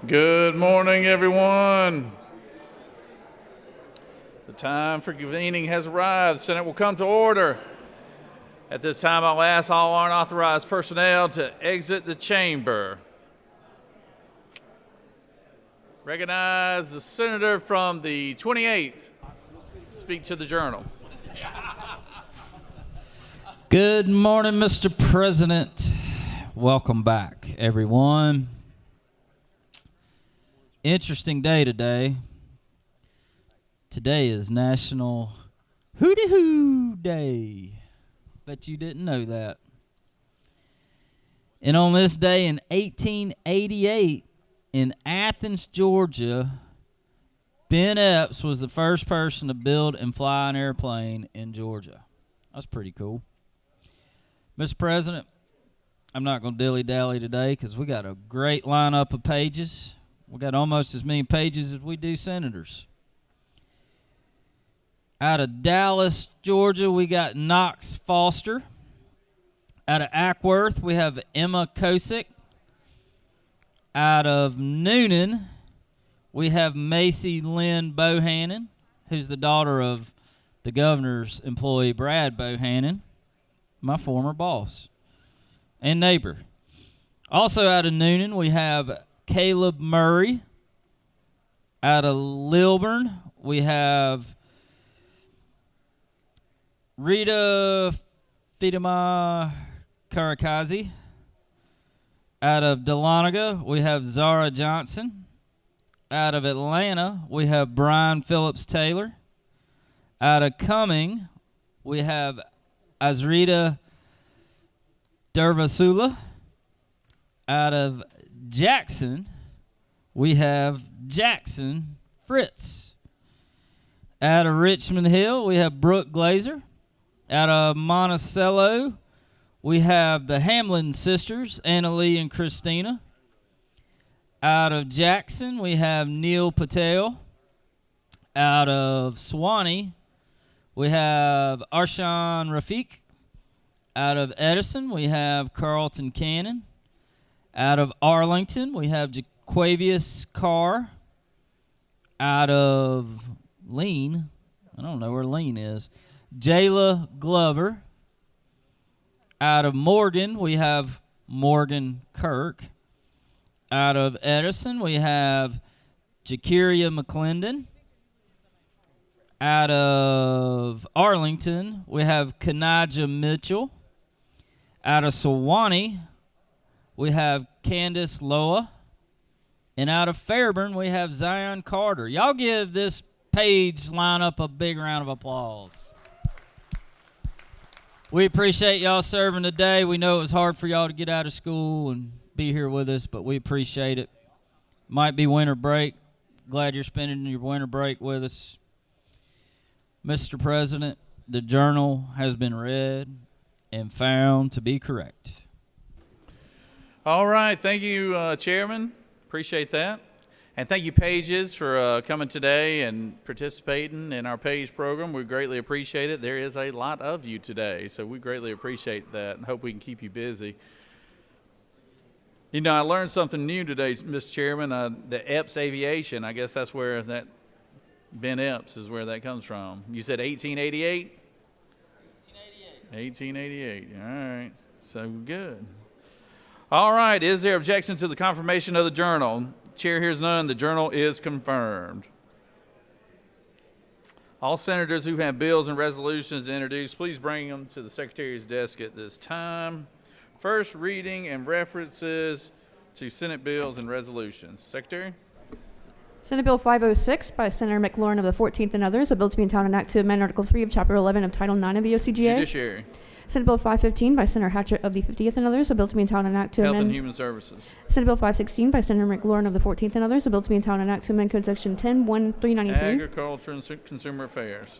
Good morning, everyone. The time for convening has arrived. The Senate will come to order. At this time, I'll ask all unauthorized personnel to exit the chamber. Recognize the senator from the 28th. Speak to the Journal. Good morning, Mr. President. Welcome back, everyone. Interesting day today. Today is National Hooty Hoo Day. Bet you didn't know that. And on this day in 1888, in Athens, Georgia, Ben Epps was the first person to build and fly an airplane in Georgia. That's pretty cool. Mr. President, I'm not going to dilly-dally today because we got a great lineup of pages. We got almost as many pages as we do senators. Out of Dallas, Georgia, we got Knox Foster. Out of Ackworth, we have Emma Kosick. Out of Noonan, we have Macy Lynn Bohannon, who's the daughter of the governor's employee, Brad Bohannon, my former boss and neighbor. Also out of Noonan, we have Caleb Murray. Out of Lilburn, we have Rita Fidema Karakazi. Out of Dahlonega, we have Zara Johnson. Out of Atlanta, we have Brian Phillips Taylor. Out of Cumming, we have Azrita Dervasula. Out of Jackson, we have Jackson Fritz. Out of Richmond Hill, we have Brooke Glazer. Out of Monticello, we have the Hamlin sisters, Annalie and Christina. Out of Jackson, we have Neil Patel. Out of Swanee, we have Arshan Rafiq. Out of Edison, we have Carlton Cannon. Out of Arlington, we have Jaquavius Carr. Out of Lean, I don't know where Lean is, Jayla Glover. Out of Morgan, we have Morgan Kirk. Out of Edison, we have Jakiria McClendon. Out of Arlington, we have Kanaja Mitchell. Out of Sewanee, we have Candace Loa. And out of Fairburn, we have Zion Carter. Y'all give this page lineup a big round of applause. We appreciate y'all serving today. We know it was hard for y'all to get out of school and be here with us, but we appreciate it. Might be winter break. Glad you're spending your winter break with us. Mr. President, the Journal has been read and found to be correct. All right. Thank you, Chairman. Appreciate that. And thank you, Pages, for coming today and participating in our Page program. We greatly appreciate it. There is a lot of you today, so we greatly appreciate that and hope we can keep you busy. You know, I learned something new today, Mr. Chairman. The Epps Aviation, I guess that's where that Ben Epps is where that comes from. You said 1888? 1888. 1888. All right. So good. All right. Is there objection to the confirmation of the Journal? Chair hears none. The Journal is confirmed. All senators who have bills and resolutions to introduce, please bring them to the Secretary's desk at this time. First reading and references to Senate bills and resolutions. Secretary? Senate Bill 506 by Senator McLaurin of the 14th and others, a bill to be entitled an act to amend Article 3 of Chapter 11 of Title 9 of the OCGA. Judiciary. Senate Bill 515 by Senator Hatchett of the 50th and others, a bill to be entitled an act to Health amend. and Human Services. Senate Bill 516 by Senator McLaurin of the 14th and others, a bill to be entitled an act to amend Code Section 10-1393. Agriculture and Consumer Affairs.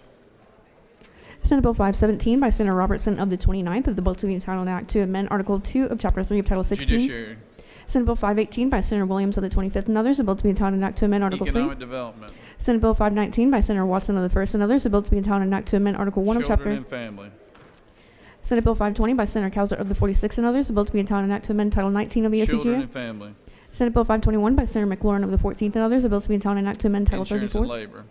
Senate Bill 517 by Senator Robertson of the 29th, of the bill to be entitled an act to amend Article 2 of Chapter 3 of Title 16. Judiciary. Senate Bill 518 by Senator Williams of the 25th and others, a bill to be entitled an act to amend Article 3. Economic Development. Senate Bill 519 by Senator Watson of the 1st and others, a bill to be entitled an act to amend Article 1 of Chapter. Children and Family. Senate Bill 520 by Senator Cowser of the 46th and others, a bill to be entitled an act to amend Title 19 of the Children OCGA. and Family. Senate Bill 521 by Senator McLaurin of the 14th and others, a bill to be entitled an act to amend Title Insurance 34. and labor.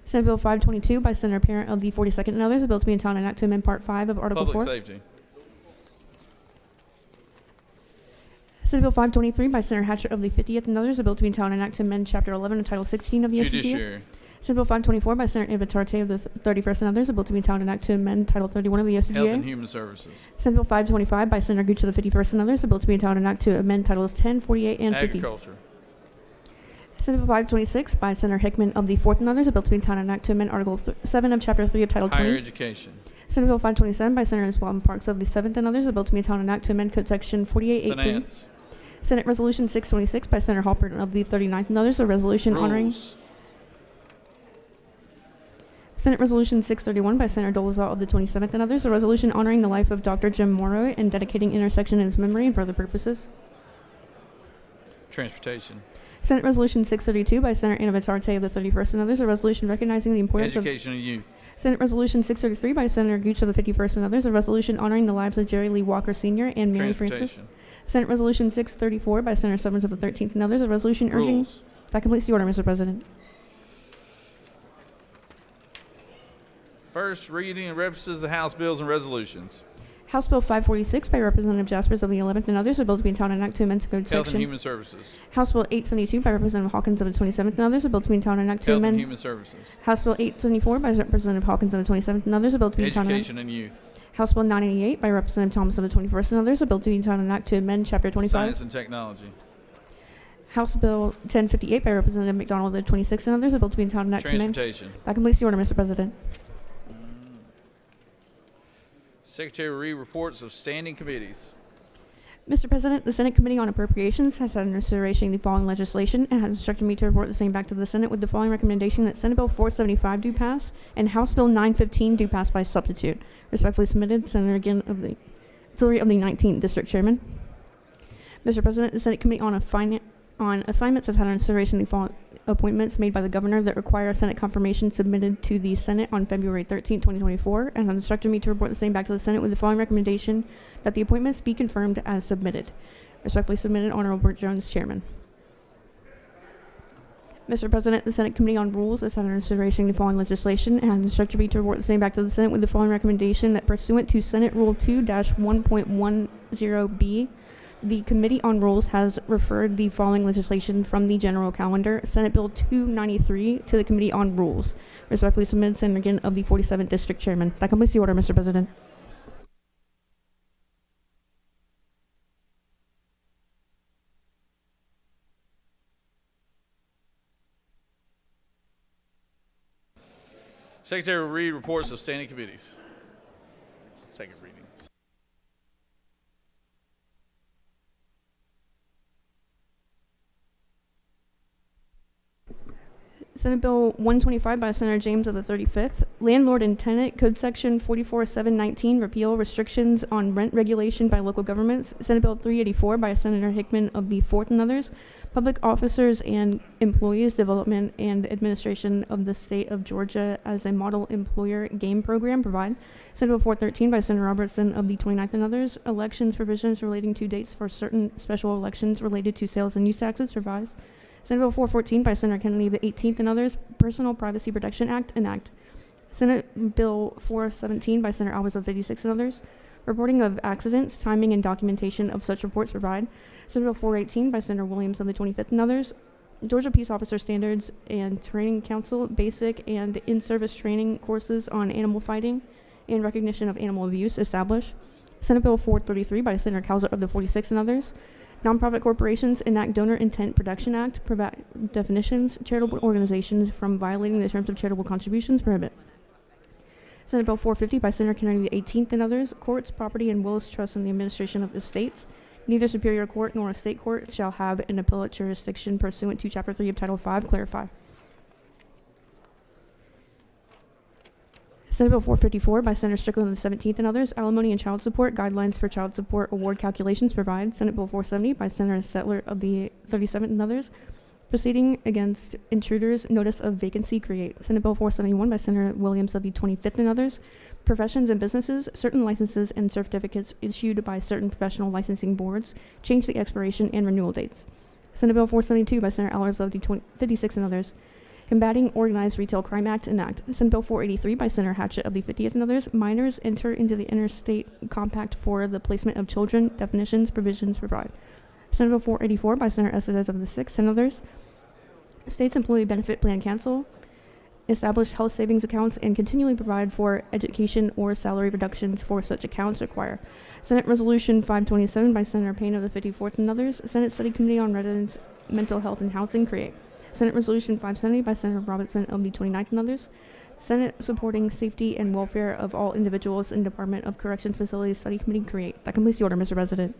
Senate Bill 522 by Senator Parent of the 42nd and others, a bill to be entitled an act to amend Part 5 of Article Public 4. safety. Senate Bill 523 by Senator Hatcher of the 50th and others, a bill to be entitled an act to amend Chapter 11 of Title 16 of the OCGA. Judiciary. Senate Bill 524 by Senator Ivatarte of the 31st and others, a bill to be entitled an act to amend Title 31 of the Health and OCGA. Human Services. Senate Bill 525 by Senator Gooch of the 51st and others, a bill to be entitled an act to amend Titles 10, 48, and 50. Agriculture. Senate Bill 526 by Senator Hickman of the 4th and others, a bill to be entitled an act to amend Article 7 of Chapter 3 of Title Higher 20. education. Senate Bill 527 by Senator Swalton Parks of the 7th and others, a bill to be entitled an act to amend Code Section 48.83. Finance. Senate Resolution 626 by Senator Halpern of the 39th and others, a resolution honoring. Rules. Senate Resolution 631 by Senator Dolezal of the 27th and others, a resolution honoring the life of Dr. Jim Morrow and dedicating intersection in his memory and for other purposes. Transportation. Senate Resolution 632 by Senator Anna Vitarte of the 31st and others, a resolution recognizing the importance of. Education and youth. Senate Resolution 633 by Senator Gooch of the 51st and others, a resolution honoring the lives of Jerry Lee Walker Sr. and Mary Francis. Transportation. Senate Resolution 634 by Senator Summers of the 13th and others, a resolution urging. Rules. That completes the order, Mr. President. First reading and references to House bills and resolutions. House Bill 546 by Representative Jaspers of the 11th and others, a bill to be entitled an act to amend Code Health and Section. Human Services. House Bill 872 by Representative Hawkins of the 27th and others, a bill to be entitled an act to Health and amend. Human Services. House Bill 874 by Representative Hawkins of the 27th and others, a bill to be entitled. Education and youth. House Bill 988 by Representative Thomas of the 21st and others, a bill to be entitled an act to amend Chapter 25. Science and technology. House Bill 1058 by Representative McDonald of the 26th and others, a bill to be entitled an act to amend. Transportation. That completes the order, Mr. President. Secretary will read reports of standing committees. Mr. President, the Senate Committee on Appropriations has had under consideration the following legislation and has instructed me to report the same back to the Senate with the following recommendation that Senate Bill 475 do pass and House Bill 915 do pass by substitute. Respectfully submitted, Senator again of the auxiliary of the 19th District Chairman. Mr. President, the Senate Committee on Assignments has had under consideration the following appointments made by the Governor that require Senate confirmation submitted to the Senate on February 13, 2024, and has instructed me to report the same back to the Senate with the following recommendation that the appointments be confirmed as submitted. Respectfully submitted, Honorable Burt Jones, Chairman. Mr. President, the Senate Committee on Rules has had under consideration the following legislation and has instructed me to report the same back to the Senate with the following recommendation that pursuant to Senate Rule 2-1.10b, the Committee on Rules has referred the following legislation from the general calendar, Senate Bill 293, to the Committee on Rules. Respectfully submitted, Senator again of the 47th District Chairman. That completes the order, Mr. President. Secretary will read reports of standing committees. Second reading. Senate Bill 125 by Senator James of the 35th. Landlord and Tenant Code Section 44719, repeal restrictions on rent regulation by local governments. Senate Bill 384 by Senator Hickman of the 4th and others. Public officers and employees development and administration of the state of Georgia as a model employer game program provide. Senate Bill 413 by Senator Robertson of the 29th and others. Elections provisions relating to dates for certain special elections related to sales and use taxes revise. Senate Bill 414 by Senator Kennedy of the 18th and others, Personal Privacy Protection Act, enact. Senate Bill 417 by Senator Albers of 56 and others, reporting of accidents, timing, and documentation of such reports provide. Senate Bill 418 by Senator Williams of the 25th and others, Georgia Peace Officer Standards and Training Council basic and in-service training courses on animal fighting and recognition of animal abuse establish. Senate Bill 433 by Senator Cowser of the 46th and others, Nonprofit corporations enact Donor Intent Protection Act, provide definitions, charitable organizations from violating the terms of charitable contributions prohibit. Senate Bill 450 by Senator Kennedy the 18th and others, courts, property, and wills trust in the administration of estates. Neither Superior Court nor a state court shall have an appellate jurisdiction pursuant to Chapter 3 of Title 5, clarify. Senate Bill 454 by Senator Strickland of the 17th and others, alimony and child support, guidelines for child support award calculations provide. Senate Bill 470 by Senator Settler of the 37th and others, proceeding against intruders, notice of vacancy create. Senate Bill 471 by Senator Williams of the 25th and others, professions and businesses, certain licenses and certificates issued by certain professional licensing boards, change the expiration and renewal dates. Senate Bill 472 by Senator Allers of the 56th and others. Combating Organized Retail Crime Act enact. Senate Bill 483 by Senator Hatchett of the 50th and others. Minors enter into the interstate compact for the placement of children. Definitions, provisions provide. Senate Bill 484 by Senator Estes of the 6th and others. States Employee Benefit Plan cancel. Establish health savings accounts and continually provide for education or salary reductions for such accounts require. Senate Resolution 527 by Senator Payne of the 54th and others. Senate Study Committee on Residents, Mental Health and Housing create. Senate Resolution 570 by Senator Robertson of the 29th and others. Senate supporting safety and welfare of all individuals in Department of Corrections Facilities Study Committee create. That completes the order, Mr. President.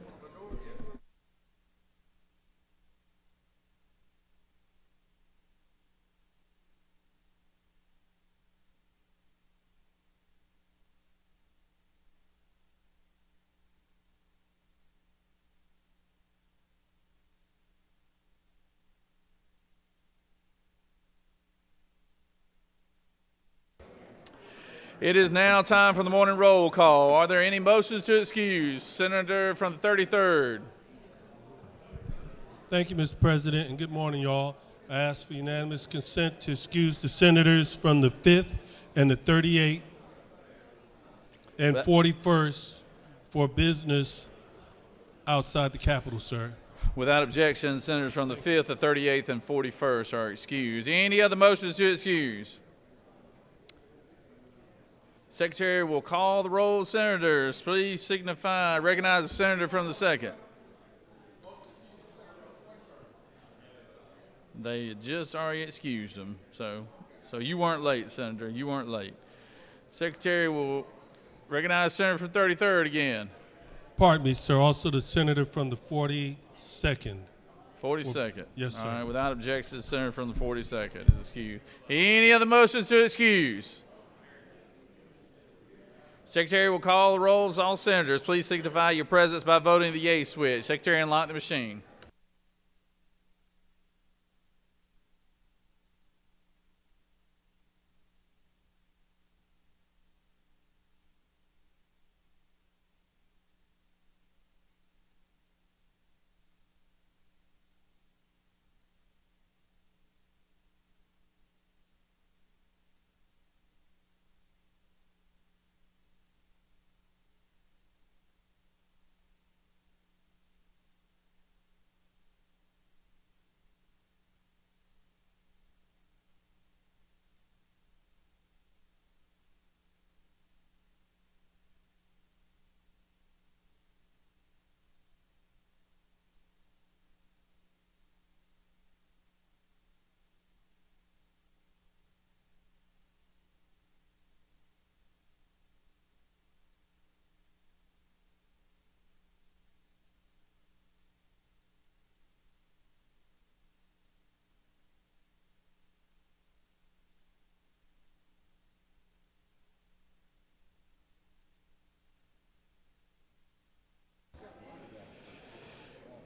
It is now time for the morning roll call. Are there any motions to excuse? Senator from the 33rd. Thank you, Mr. President, and good morning, y'all. I ask for unanimous consent to excuse the senators from the 5th and the 38th and 41st for business outside the Capitol, sir. Without objection, senators from the 5th, the 38th, and 41st are excused. Any other motions to excuse? Secretary will call the roll. Senators, please signify. Recognize the senator from the 2nd. They just already excused them, so you weren't late, Senator. You weren't late. Secretary will recognize Senator from 33rd again. Pardon me, sir. Also the senator from the 42nd. 42nd. Yes, sir. All right. Without objection, the senator from the 42nd is excused. Any other motions to excuse? Secretary will call the rolls. All senators, please signify your presence by voting the yea switch. Secretary, unlock the machine.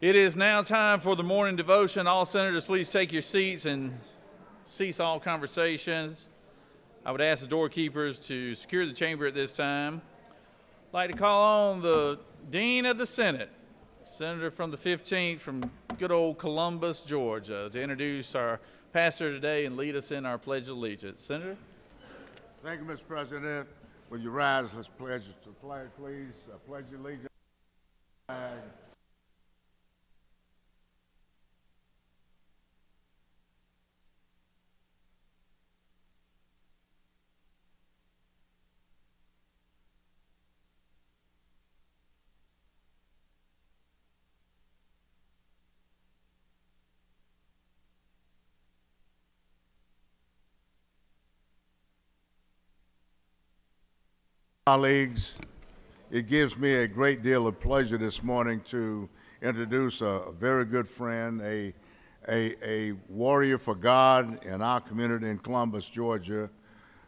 It is now time for the morning devotion. All senators, please take your seats and cease all conversations. I would ask the doorkeepers to secure the chamber at this time. I'd like to call on the Dean of the Senate, Senator from the 15th from good old Columbus, Georgia, to introduce our pastor today and lead us in our Pledge of Allegiance. Senator? Thank you, Mr. President. Will you rise? Let's pledge to the flag, please. I pledge allegiance to the flag. Colleagues, it gives me a great deal of pleasure this morning to introduce a very good friend, a warrior for God in our community in Columbus, Georgia.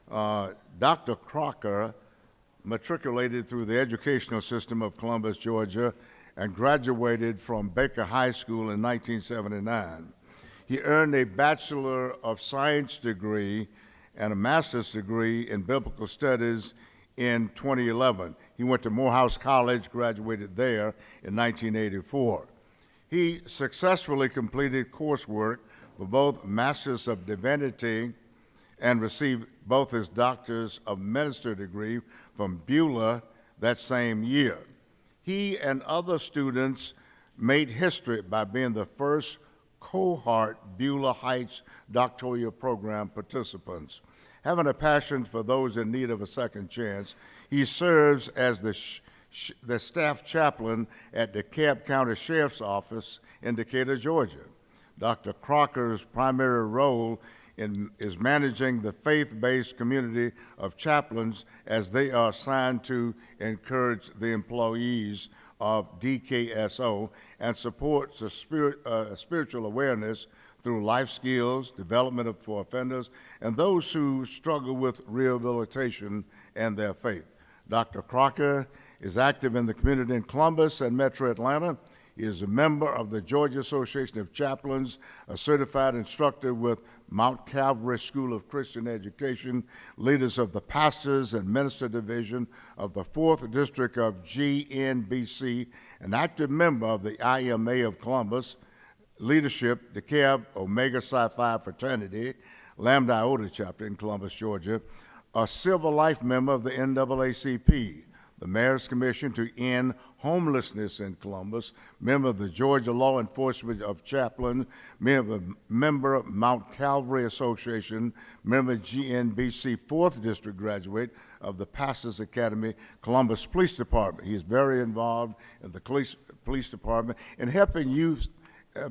Dr. Crocker matriculated through the educational system of Columbus, Georgia, and graduated from Baker High School in 1979. He earned a Bachelor of Science degree and a master's degree in biblical studies in 2011. He went to Morehouse College, graduated there in 1984. He successfully completed coursework for both Masters of Divinity and received both his Doctors of Ministry degree from Beulah that same year. He and other students made history by being the first cohort Beulah Heights doctoral program participants. Having a passion for those in need of a second chance, he serves as the staff chaplain at DeKalb County Sheriff's Office in Decatur, Georgia. Dr. Crocker's primary role is managing the faith-based community of chaplains as they are assigned to encourage the employees of DKSO and supports the spiritual awareness through life skills, development for offenders, and those who struggle with rehabilitation and their faith. Dr. Crocker is active in the community in Columbus and Metro Atlanta. He is a member of the Georgia Association of Chaplains, a certified instructor with Mount Calvary School of Christian Education, leaders of the Pastors and Minister Division of the 4th District of GNBC, an active member of the IMA of Columbus, leadership, DeKalb Omega Psi Phi Fraternity, Lambda Iota Chapter in Columbus, Georgia, a civil life member of the NAACP, the Mayor's Commission to End Homelessness in Columbus, member of the Georgia Law Enforcement of Chaplain, member of Mount Calvary Association, member GNBC 4th District graduate of the Pastors Academy, Columbus Police Department. He is very involved in the police department in helping youth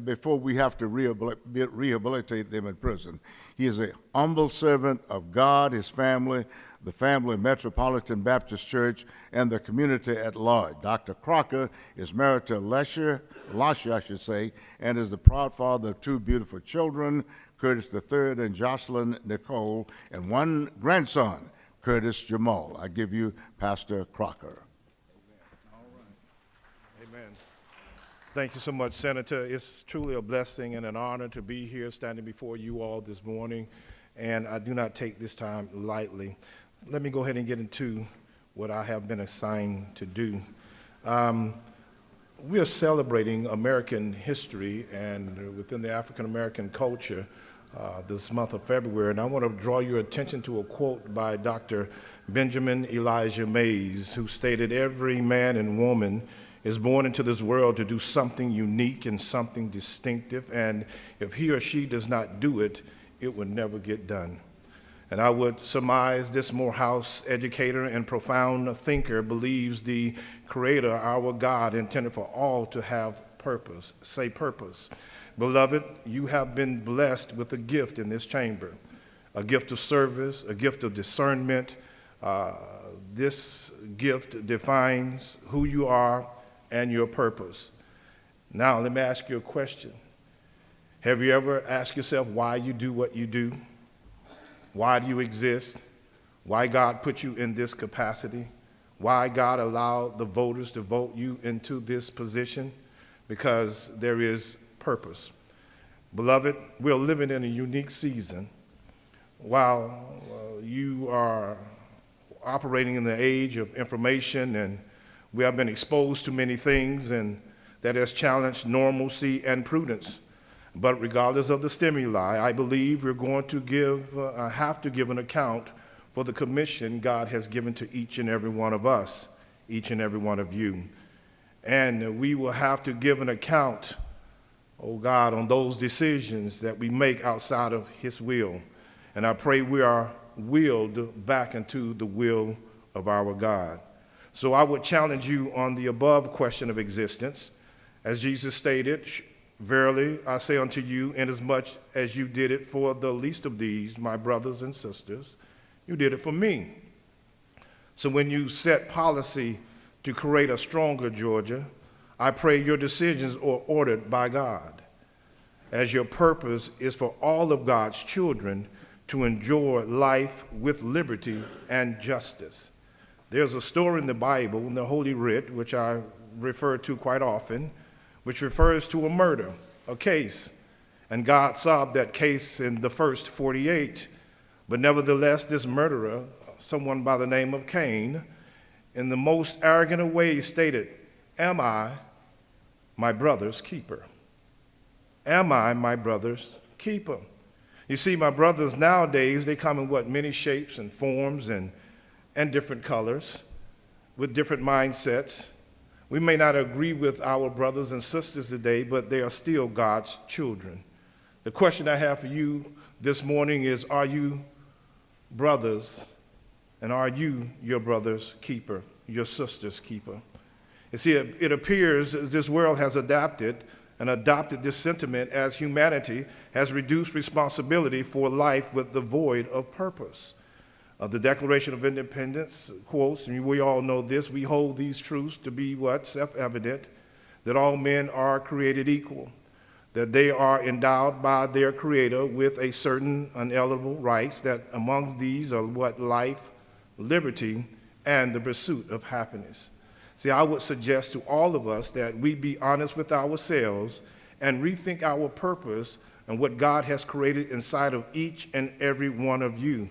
before we have to rehabilitate them in prison. He is a humble servant of God, his family, the family of Metropolitan Baptist Church, and the community at large. Dr. Crocker is married to Lasha, and is the proud father of 2 beautiful children, Curtis III and Jocelyn Nicole, and 1 grandson, Curtis Jamal. I give you Pastor Crocker. Amen. Thank you so much, Senator. It's truly a blessing and an honor to be here standing before you all this morning, and I do not take this time lightly. Let me go ahead and get into what I have been assigned to do. We are celebrating American history and within the African American culture this month of February, and I want to draw your attention to a quote by Dr. Benjamin Elijah Mays, who stated, "Every man and woman is born into this world to do something unique and something distinctive, and if he or she does not do it, it will never get done." And I would surmise this Morehouse educator and profound thinker believes the Creator, our God, intended for all to have purpose. Say purpose. Beloved, you have been blessed with a gift in this chamber, a gift of service, a gift of discernment. This gift defines who you are and your purpose. Now, let me ask you a question. Have you ever asked yourself why you do what you do? Why do you exist? Why God put you in this capacity? Why God allowed the voters to vote you into this position? Because there is purpose. Beloved, we're living in a unique season. While you are operating in the age of information, and we have been exposed to many things, and that has challenged normalcy and prudence. But regardless of the stimuli, I believe we're going to have to give an account for the commission God has given to each and every one of us, each and every one of you. And we will have to give an account, oh God, on those decisions that we make outside of His will. And I pray we are willed back into the will of our God. So I would challenge you on the above question of existence. As Jesus stated, "Verily I say unto you, inasmuch as you did it for the least of these, my brothers and sisters, you did it for me." So when you set policy to create a stronger Georgia, I pray your decisions are ordered by God, as your purpose is for all of God's children to enjoy life with liberty and justice. There's a story in the Bible, in the Holy Writ, which I refer to quite often, which refers to a murder, a case. And God solved that case in the first 48. But nevertheless, this murderer, someone by the name of Cain, in the most arrogant of ways stated, "Am I my brother's keeper?" Am I my brother's keeper? You see, my brothers nowadays, they come in what, many shapes and forms and different colors with different mindsets. We may not agree with our brothers and sisters today, but they are still God's children. The question I have for you this morning is, are you brothers, and are you your brother's keeper, your sister's keeper? You see, it appears this world has adopted this sentiment as humanity has reduced responsibility for life with the void of purpose. The Declaration of Independence quotes, and we all know this, we hold these truths to be what? Self-evident, that all men are created equal, that they are endowed by their Creator with a certain unalienable rights, that among these are what? Life, liberty, and the pursuit of happiness. See, I would suggest to all of us that we be honest with ourselves and rethink our purpose and what God has created inside of each and every one of you.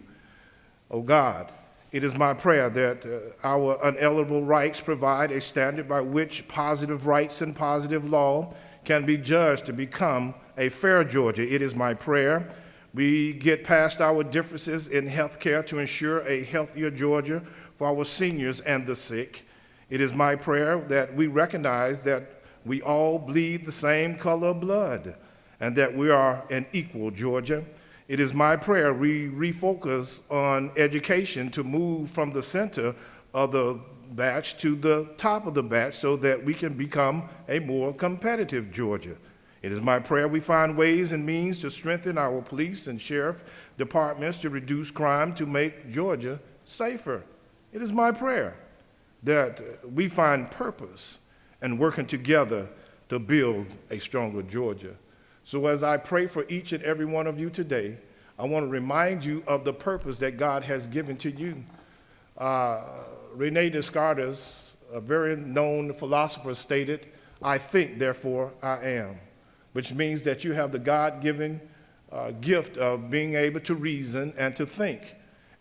Oh God, it is my prayer that our unalienable rights provide a standard by which positive rights and positive law can be judged to become a fair Georgia. It is my prayer we get past our differences in health care to ensure a healthier Georgia for our seniors and the sick. It is my prayer that we recognize that we all bleed the same color of blood and that we are an equal Georgia. It is my prayer we refocus on education to move from the center of the batch to the top of the batch so that we can become a more competitive Georgia. It is my prayer we find ways and means to strengthen our police and sheriff departments to reduce crime to make Georgia safer. It is my prayer that we find purpose and working together to build a stronger Georgia. So as I pray for each and every one of you today, I want to remind you of the purpose that God has given to you. Rene Descartes, a very known philosopher, stated, "I think, therefore I am," which means that you have the God-given gift of being able to reason and to think.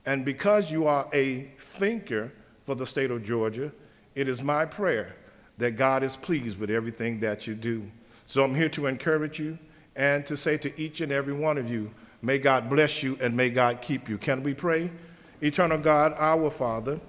And because you are a thinker for the state of Georgia, it is my prayer that God is pleased with everything that you do. So I'm here to encourage you and to say to each and every one of you, may God bless you and may God keep you. Can we pray? Eternal God, our Father,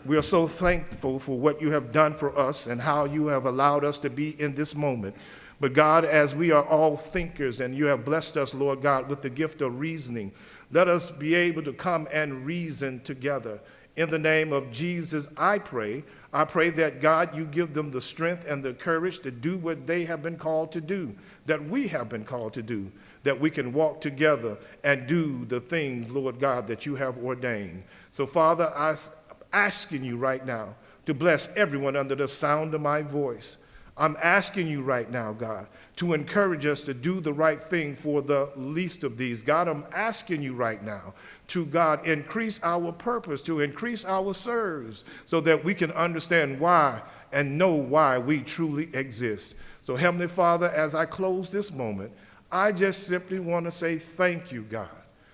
we are so thankful for what you have done for us and how you have allowed us to be in this moment. But God, as we are all thinkers and you have blessed us, Lord God, with the gift of reasoning, let us be able to come and reason together. In the name of Jesus, I pray that, God, you give them the strength and the courage to do what they have been called to do, that we have been called to do, that we can walk together and do the things, Lord God, that you have ordained. So, Father, I'm asking you right now to bless everyone under the sound of my voice. I'm asking you right now, God, to encourage us to do the right thing for the least of these. God, I'm asking you right now to, God, increase our purpose, to increase our service so that we can understand why and know why we truly exist. So, Heavenly Father, as I close this moment, I just simply want to say thank you, God,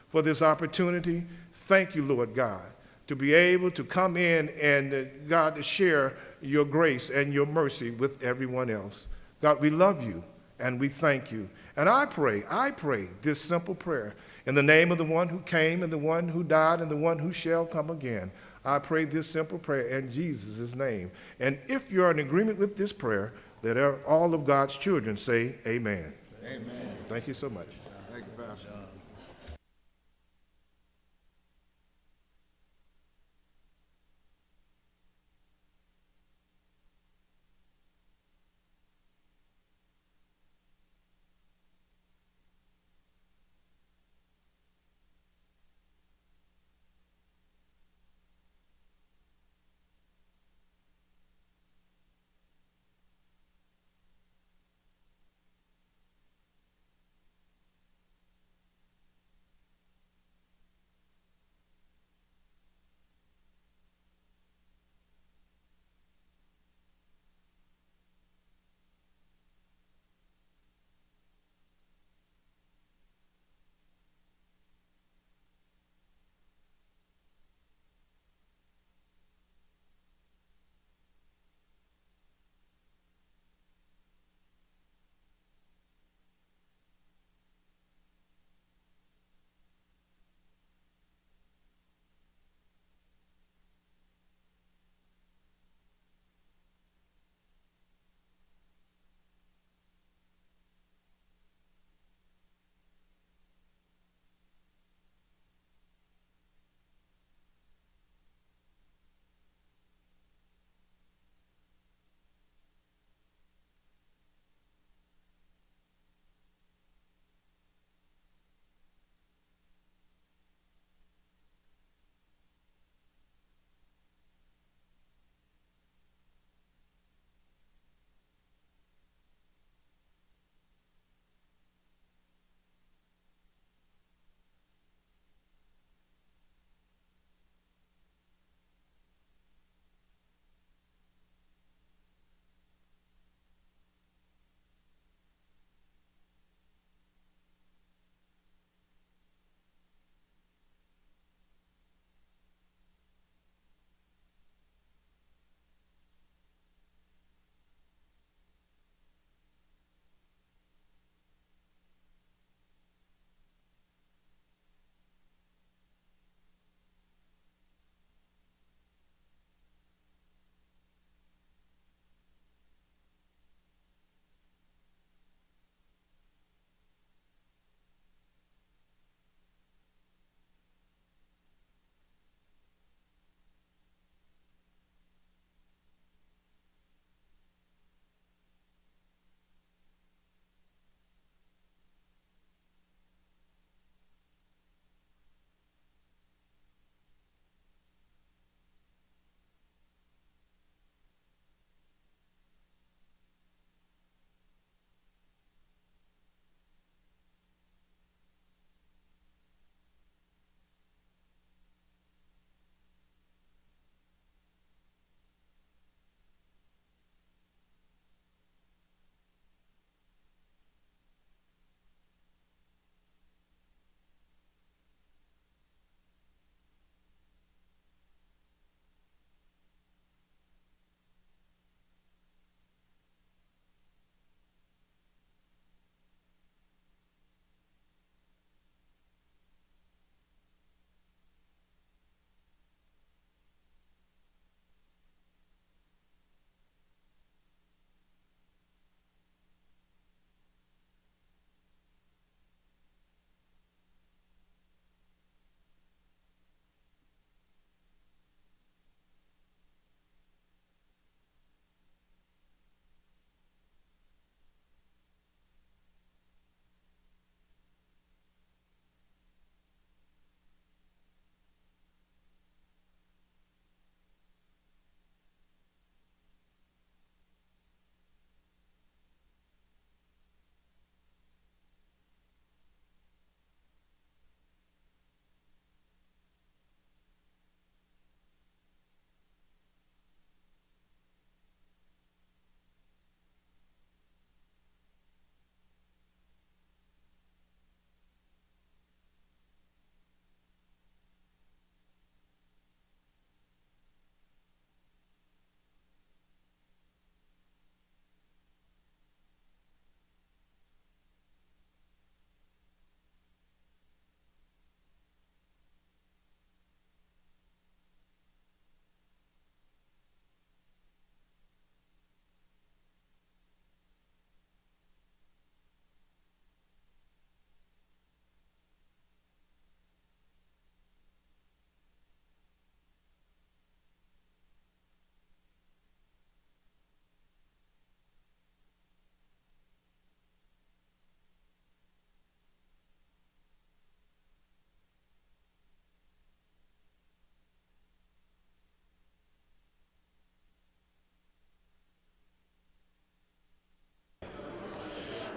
for this opportunity. Thank you, Lord God, to be able to come in and, God, to share your grace and your mercy with everyone else. God, we love you and we thank you. And I pray this simple prayer in the name of the one who came and the one who died and the one who shall come again. I pray this simple prayer in Jesus' name. And if you're in agreement with this prayer, let all of God's children say amen. Amen. Thank you so much. Thank you, Pastor.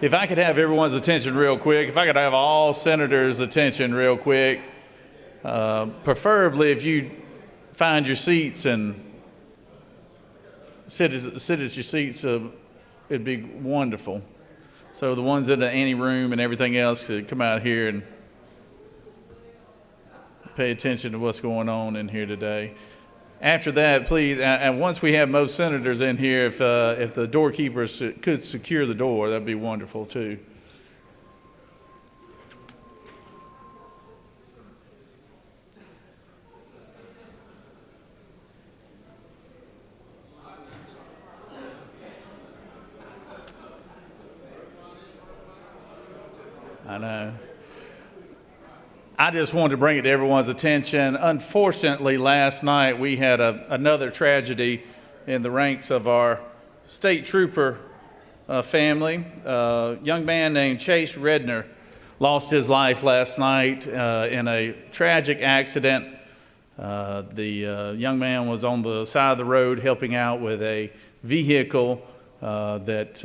If I could have everyone's attention real quick, if I could have all senators' attention real quick, preferably if you find your seats and sit at your seats, it'd be wonderful. So the ones in the ante room and everything else could come out here and pay attention to what's going on in here today. After that, please, and once we have most senators in here, if the doorkeepers could secure the door, that'd be wonderful too. I know. I just wanted to bring it to everyone's attention. Unfortunately, last night we had another tragedy in the ranks of our state trooper family. A young man named Chase Redner lost his life last night in a tragic accident. The young man was on the side of the road helping out with a vehicle that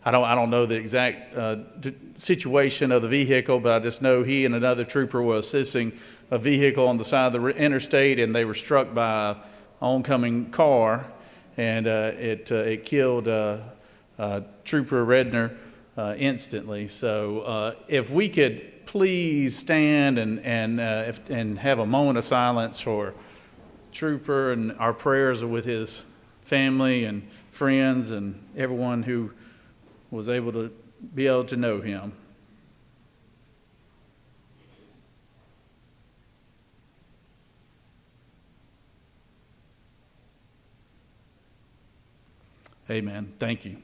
I don't know the exact situation of the vehicle, but I just know he and another trooper were assisting a vehicle on the side of the interstate, and they were struck by an oncoming car, and it killed Trooper Redner instantly. So if we could please stand and have a moment of silence for Trooper, and our prayers are with his family and friends and everyone who was able to know him. Amen. Thank you.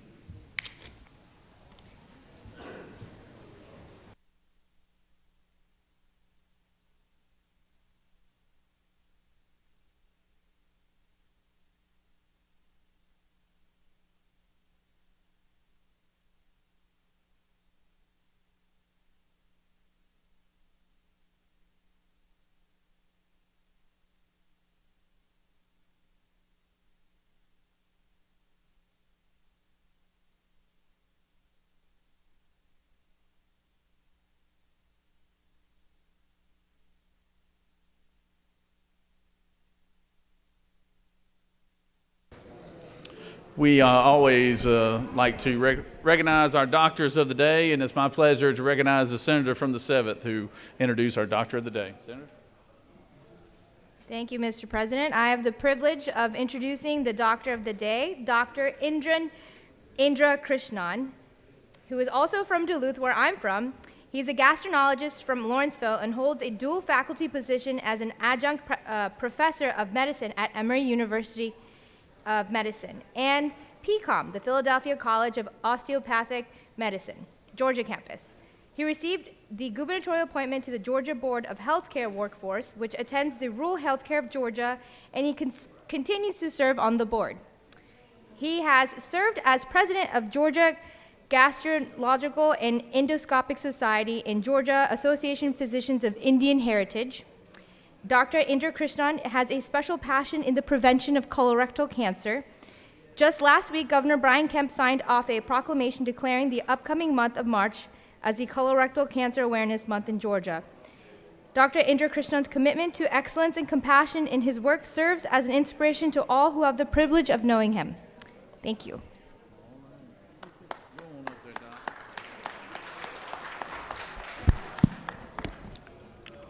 We always like to recognize our doctors of the day, and it's my pleasure to recognize the senator from the 7th who introduced our doctor of the day. Senator? Thank you, Mr. President. I have the privilege of introducing the doctor of the day, Dr. Indra Krishnan, who is also from Duluth, where I'm from. He's a gastroenterologist from Lawrenceville and holds a dual faculty position as an adjunct professor of medicine at Emory University of Medicine, and PCOM, the Philadelphia College of Osteopathic Medicine, Georgia campus. He received the gubernatorial appointment to the Georgia Board of Healthcare Workforce, which attends the rural healthcare of Georgia, and he continues to serve on the board. He has served as president of Georgia Gastroenterological and Endoscopic Society and Georgia Association of Physicians of Indian Heritage. Dr. Indra Krishnan has a special passion in the prevention of colorectal cancer. Just last week, Governor Brian Kemp signed off a proclamation declaring the upcoming month of March as the Colorectal Cancer Awareness Month in Georgia. Dr. Indra Krishnan's commitment to excellence and compassion in his work serves as an inspiration to all who have the privilege of knowing him. Thank you.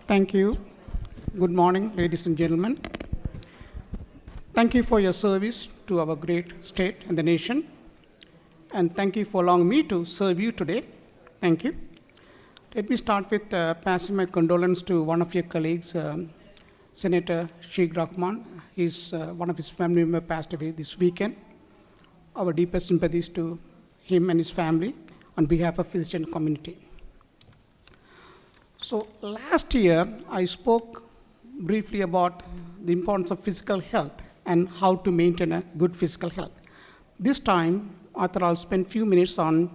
Thank you. Good morning, ladies and gentlemen. Thank you for your service to our great state and the nation. And thank you for allowing me to serve you today. Thank you. Let me start with passing my condolence to one of your colleagues, Senator Sheikh Rahman. One of his family members passed away this weekend. Our deepest sympathies to him and his family on behalf of the physician community. So last year, I spoke briefly about the importance of physical health and how to maintain a good physical health. This time, I'll spend a few minutes on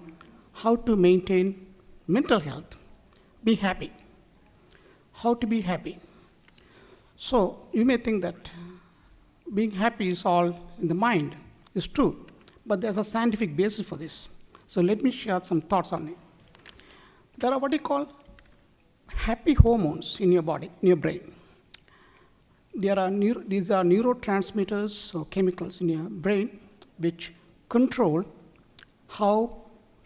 how to maintain mental health. Be happy. How to be happy. So you may think that being happy is all in the mind. It's true, but there's a scientific basis for this. So let me share some thoughts on it. There are what you call happy hormones in your body, in your brain. These are neurotransmitters or chemicals in your brain which control how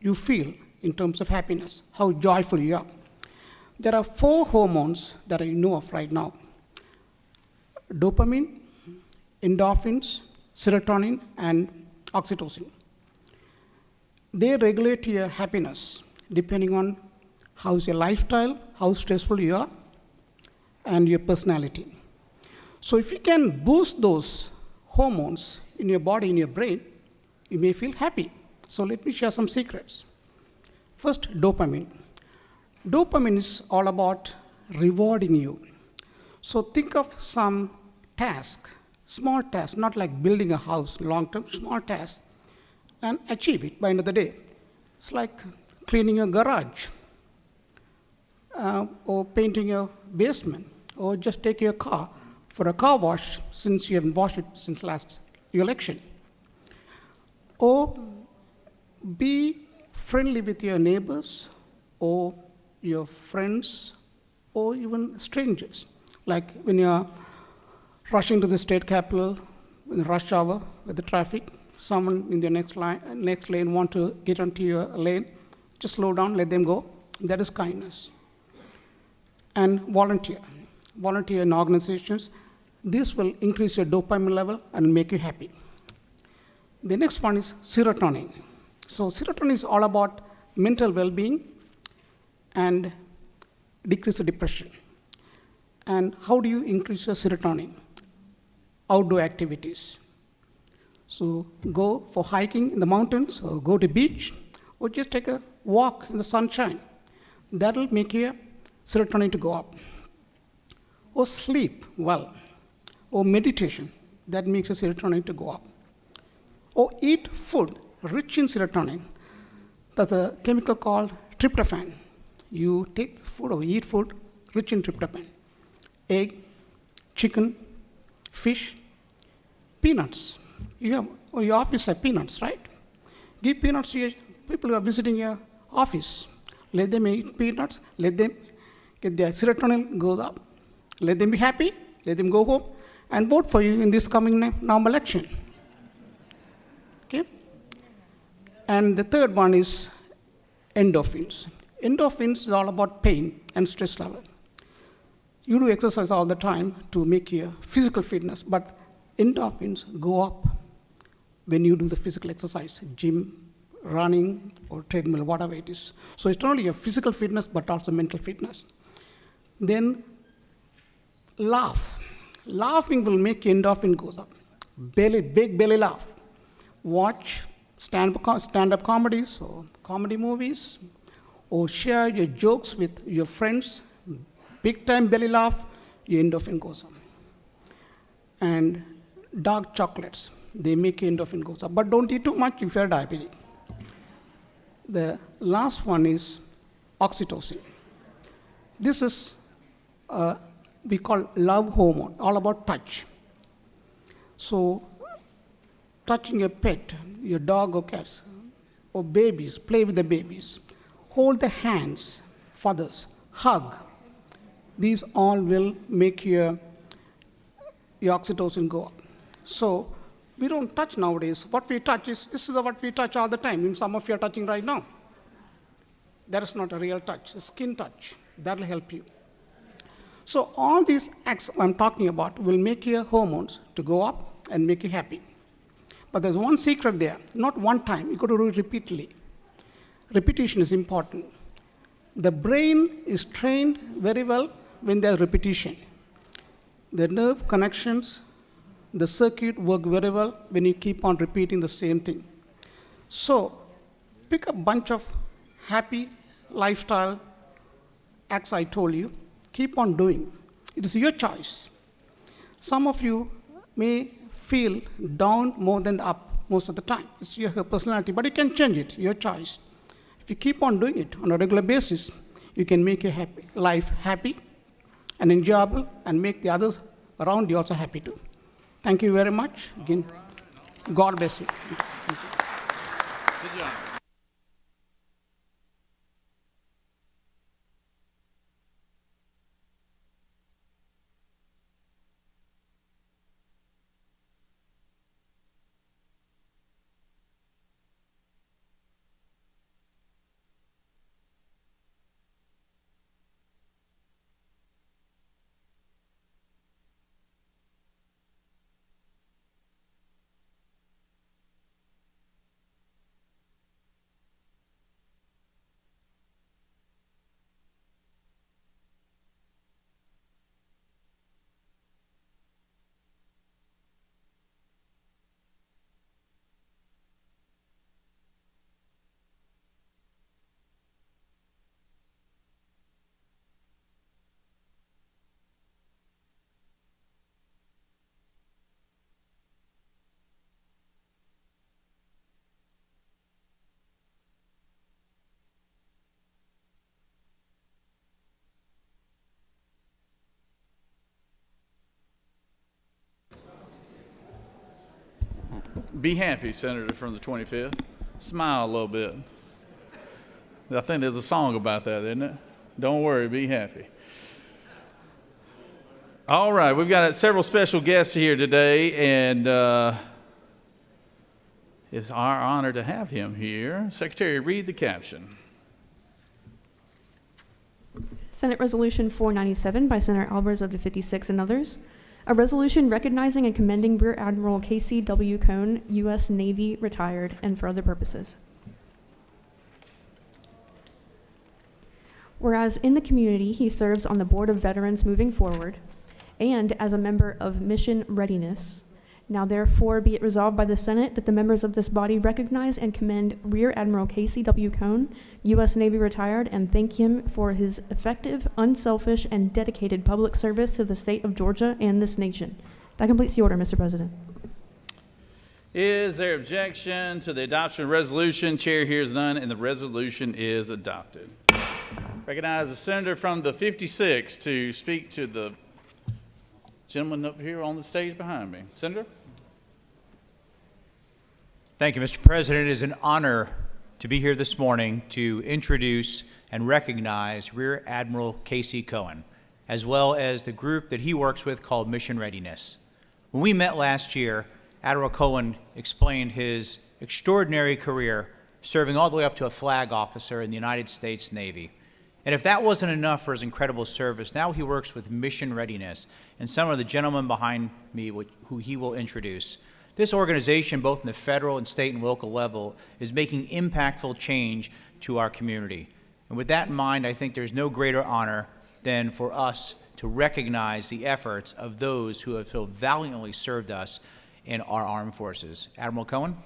you feel in terms of happiness, how joyful you are. There are 4 hormones that I know of right now: dopamine, endorphins, serotonin, and oxytocin. They regulate your happiness depending on how's your lifestyle, how stressful you are, and your personality. So if you can boost those hormones in your body, in your brain, you may feel happy. So let me share some secrets. First, dopamine. Dopamine is all about rewarding you. So think of some task, small task, not like building a house, long-term, small task, and achieve it by end of the day. It's like cleaning your garage, or painting your basement, or just take your car for a car wash since you haven't washed it since last election. Or be friendly with your neighbors, or your friends, or even strangers. Like when you're rushing to the state capitol in the rush hour with the traffic, someone in the next lane want to get onto your lane, just slow down, let them go. That is kindness. And volunteer in organizations. This will increase your dopamine level and make you happy. The next one is serotonin. So serotonin is all about mental well-being and decrease the depression. And how do you increase your serotonin? Outdoor activities. So go for hiking in the mountains, or go to beach, or just take a walk in the sunshine. That will make your serotonin to go up. Or sleep well, or meditation. That makes your serotonin to go up. Or eat food rich in serotonin. That's a chemical called tryptophan. You take the food or eat food rich in tryptophan. Egg, chicken, fish, peanuts. Your office have peanuts, right? Give peanuts to your people who are visiting your office. Let them eat peanuts. Let them get their serotonin go up. Let them be happy. Let them go home and vote for you in this coming November election. Okay? And the third one is endorphins. Endorphins is all about pain and stress level. You do exercise all the time to make your physical fitness, but endorphins go up when you do the physical exercise, gym, running, or treadmill, whatever it is. So it's not only your physical fitness, but also mental fitness. Then laugh. Laughing will make your endorphin goes up. Big belly laugh. Watch stand-up comedies or comedy movies, or share your jokes with your friends. Big time belly laugh, your endorphin goes up. And dark chocolates, they make your endorphin goes up. But don't eat too much if you're diabetic. The last one is oxytocin. This is we call love hormone, all about touch. So touching your pet, your dog or cats, or babies, play with the babies. Hold the hands, fathers, hug. These all will make your oxytocin go up. So we don't touch nowadays. What we touch is, this is what we touch all the time. Some of you are touching right now. That is not a real touch, a skin touch. That will help you. So all these acts I'm talking about will make your hormones to go up and make you happy. But there's one secret there, not one time, you got to do it repeatedly. Repetition is important. The brain is trained very well when there's repetition. The nerve connections, the circuit work very well when you keep on repeating the same thing. So pick a bunch of happy lifestyle acts I told you, keep on doing. It is your choice. Some of you may feel down more than up most of the time. It's your personality, but you can change it, your choice. If you keep on doing it on a regular basis, you can make your life happy and enjoyable and make the others around you also happy too. Thank you very much. Again, God bless you. Good job. Be happy, Senator from the 25th. Smile a little bit. I think there's a song about that, isn't it? Don't worry, be happy. All right, we've got several special guests here today, and it's our honor to have him here. Secretary, read the caption. Senate Resolution 497 by Senator Albers of the 56 and others. A resolution recognizing and commending Rear Admiral Casey W. Cohn, U.S. Navy, retired, and for other purposes. Whereas in the community he serves on the Board of Veterans Moving Forward, and as a member of Mission Readiness, now therefore be it resolved by the Senate that the members of this body recognize and commend Rear Admiral Casey W. Cohn, U.S. Navy retired, and thank him for his effective, unselfish, and dedicated public service to the state of Georgia and this nation. That completes the order, Mr. President. Is there objection to the adoption of resolution? Chair hears none, and the resolution is adopted. Recognize the senator from the 56 to speak to the gentleman up here on the stage behind me. Senator? Thank you, Mr. President. It is an honor to be here this morning to introduce and recognize Rear Admiral Casey Cohn, as well as the group that he works with called Mission Readiness. When we met last year, Admiral Cohn explained his extraordinary career serving all the way up to a flag officer in the United States Navy. And if that wasn't enough for his incredible service, now he works with Mission Readiness, and some of the gentlemen behind me who he will introduce. This organization, both in the federal and state and local level, is making impactful change to our community. And with that in mind, I think there's no greater honor than for us to recognize the efforts of those who have so valiantly served us in our armed forces. Admiral Cohn?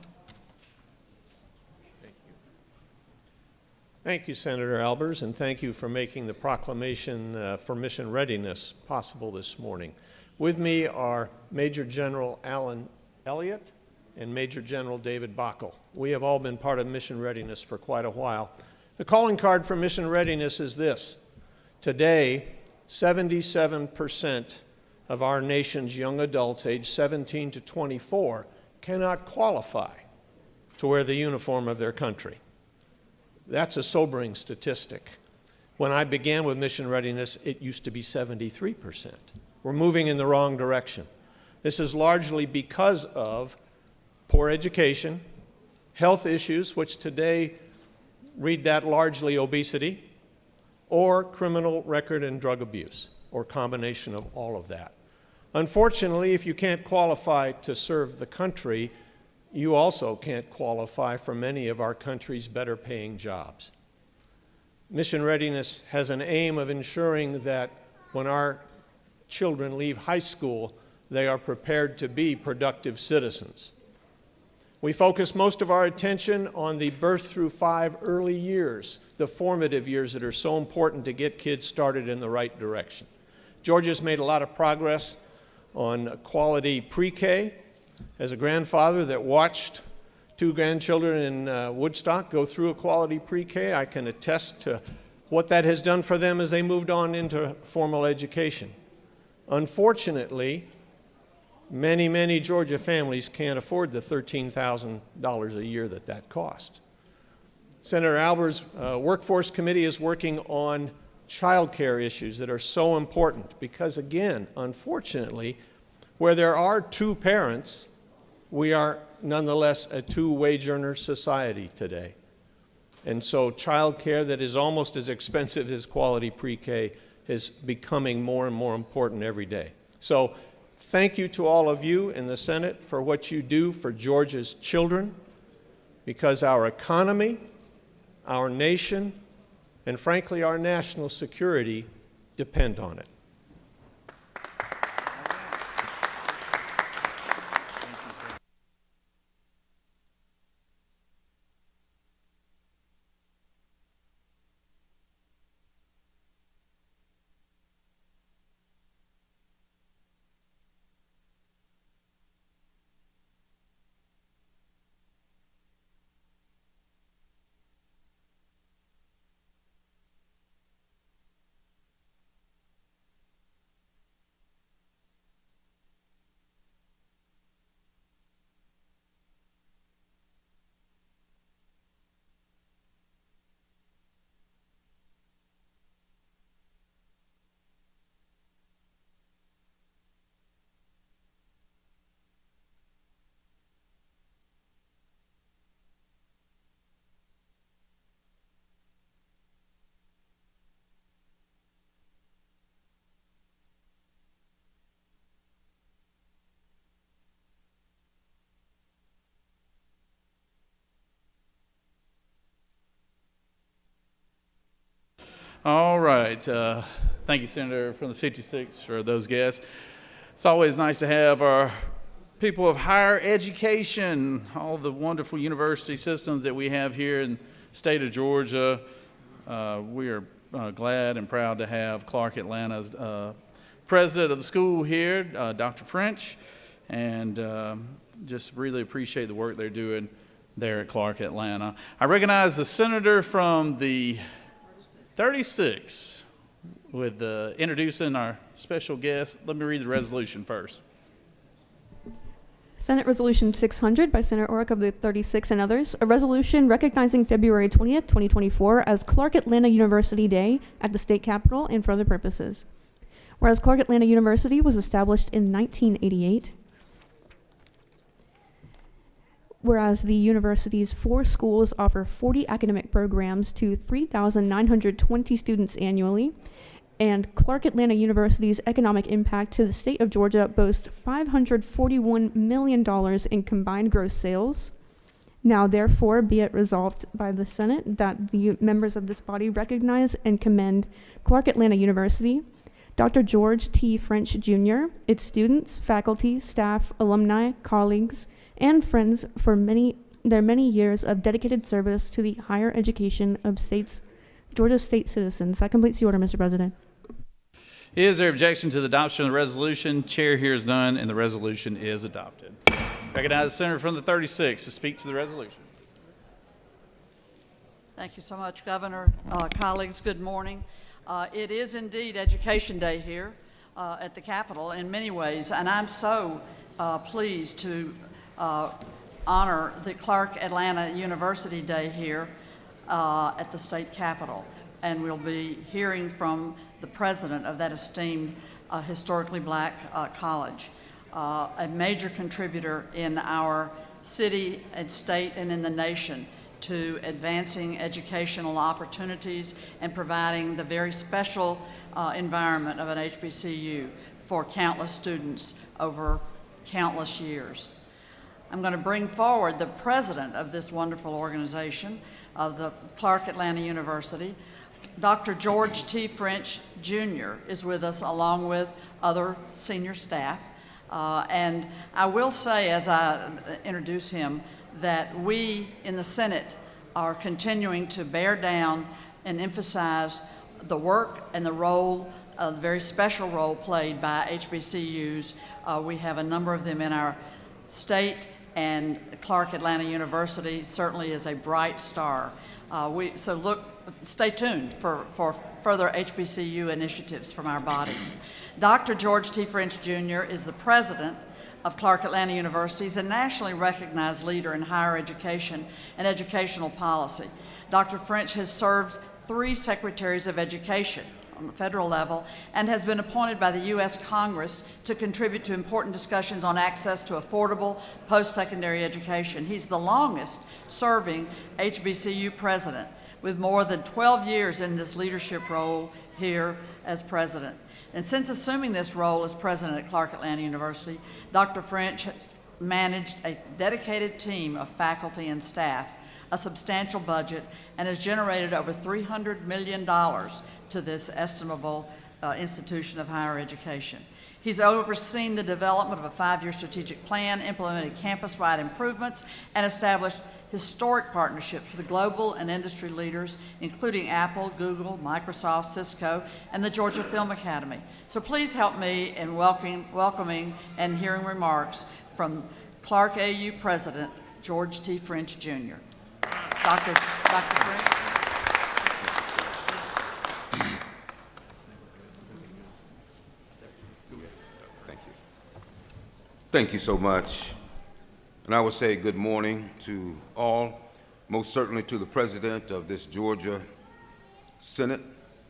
Thank you, Senator Albers, and thank you for making the proclamation for mission readiness possible this morning. With me are Major General Alan Elliott and Major General David Bockel. We have all been part of mission readiness for quite a while. The calling card for mission readiness is this. Today, 77% of our nation's young adults aged 17 to 24 cannot qualify to wear the uniform of their country. That's a sobering statistic. When I began with mission readiness, it used to be 73%. We're moving in the wrong direction. This is largely because of poor education, health issues, which today read that largely obesity, or criminal record and drug abuse, or combination of all of that. Unfortunately, if you can't qualify to serve the country, you also can't qualify for many of our country's better paying jobs. Mission readiness has an aim of ensuring that when our children leave high school, they are prepared to be productive citizens. We focus most of our attention on the birth through 5 early years, the formative years that are so important to get kids started in the right direction. Georgia's made a lot of progress on quality pre-K. As a grandfather that watched 2 grandchildren in Woodstock go through a quality pre-K, I can attest to what that has done for them as they moved on into formal education. Unfortunately, many, many Georgia families can't afford the $13,000 a year that costs. Senator Albers' Workforce Committee is working on child care issues that are so important because, again, unfortunately, where there are 2 parents, we are nonetheless a 2-wage earner society today. And so child care that is almost as expensive as quality pre-K is becoming more and more important every day. So thank you to all of you in the Senate for what you do for Georgia's children, because our economy, our nation, and frankly our national security depend on it. All right. Thank you, Senator from the 56, for those guests. It's always nice to have our people of higher education, all the wonderful university systems that we have here in the state of Georgia. We are glad and proud to have Clark Atlanta's president of the school here, Dr. French, and just really appreciate the work they're doing there at Clark Atlanta. I recognize the senator from the 36 with introducing our special guest. Let me read the resolution first. Senate Resolution 600 by Senator Orrick of the 36 and others, a resolution recognizing February 20th, 2024 as Clark Atlanta University Day at the state capitol and for other purposes. Whereas Clark Atlanta University was established in 1988, whereas the university's 4 schools offer 40 academic programs to 3,920 students annually, and Clark Atlanta University's economic impact to the state of Georgia boasts $541 million in combined gross sales. Now, therefore, be it resolved by the Senate that the members of this body recognize and commend Clark Atlanta University, Dr. George T. French, Jr., its students, faculty, staff, alumni, colleagues, and friends for their many years of dedicated service to the higher education of Georgia state citizens. That completes the order, Mr. President. Is there objection to the adoption of the resolution? Chair hears none, and the resolution is adopted. Recognize the senator from the 36 to speak to the resolution. Thank you so much, Governor. Colleagues, good morning. It is indeed Education Day here at the Capitol in many ways, and I'm so pleased to honor the Clark Atlanta University Day here at the state capitol. And we'll be hearing from the president of that esteemed historically black college, a major contributor in our city and state and in the nation to advancing educational opportunities and providing the very special environment of an HBCU for countless students over countless years. I'm going to bring forward the president of this wonderful organization, of the Clark Atlanta University. Dr. George T. French, Jr. is with us along with other senior staff. And I will say, as I introduce him, that we in the Senate are continuing to bear down and emphasize the work and the role, the very special role played by HBCUs. We have a number of them in our state, and Clark Atlanta University certainly is a bright star. Stay tuned for further HBCU initiatives from our body. Dr. George T. French, Jr. is the president of Clark Atlanta University. He's a nationally recognized leader in higher education and educational policy. Dr. French has served 3 secretaries of education on the federal level and has been appointed by the U.S. Congress to contribute to important discussions on access to affordable post-secondary education. He's the longest serving HBCU president, with more than 12 years in this leadership role here as president. And since assuming this role as president at Clark Atlanta University, Dr. French has managed a dedicated team of faculty and staff, a substantial budget, and has generated over $300 million to this estimable institution of higher education. He's overseen the development of a 5-year strategic plan, implemented campus-wide improvements, and established historic partnerships with global and industry leaders, including Apple, Google, Microsoft, Cisco, and the Georgia Film Academy. So please help me in welcoming and hearing remarks from Clark AU President George T. French, Jr. Dr. French. Thank you so much. And I would say good morning to all, most certainly to the President of this Georgia Senate,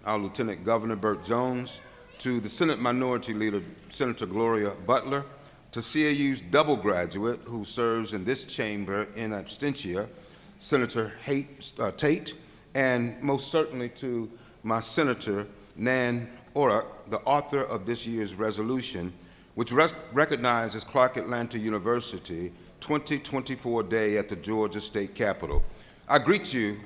our Lieutenant Governor Burt Jones, to the Senate Minority Leader, Senator Gloria Butler, to CAU's double graduate who serves in this chamber in absentia, Senator Tate, and most certainly to my Senator Nan Orrick, the author of this year's resolution, which recognizes Clark Atlanta University 2024 Day at the Georgia State Capitol. I greet you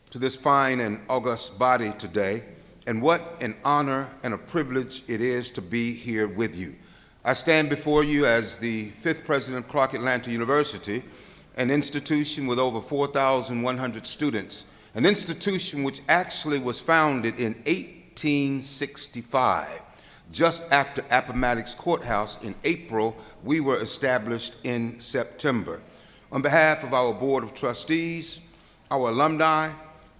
to this fine and august body today and what an honor and a privilege it is to be here with you. I stand before you as the 5th president of Clark Atlanta University, an institution with over 4,100 students, an institution which actually was founded in 1865. Just after Appomattox Courthouse in April, we were established in September. On behalf of our Board of Trustees, our alumni,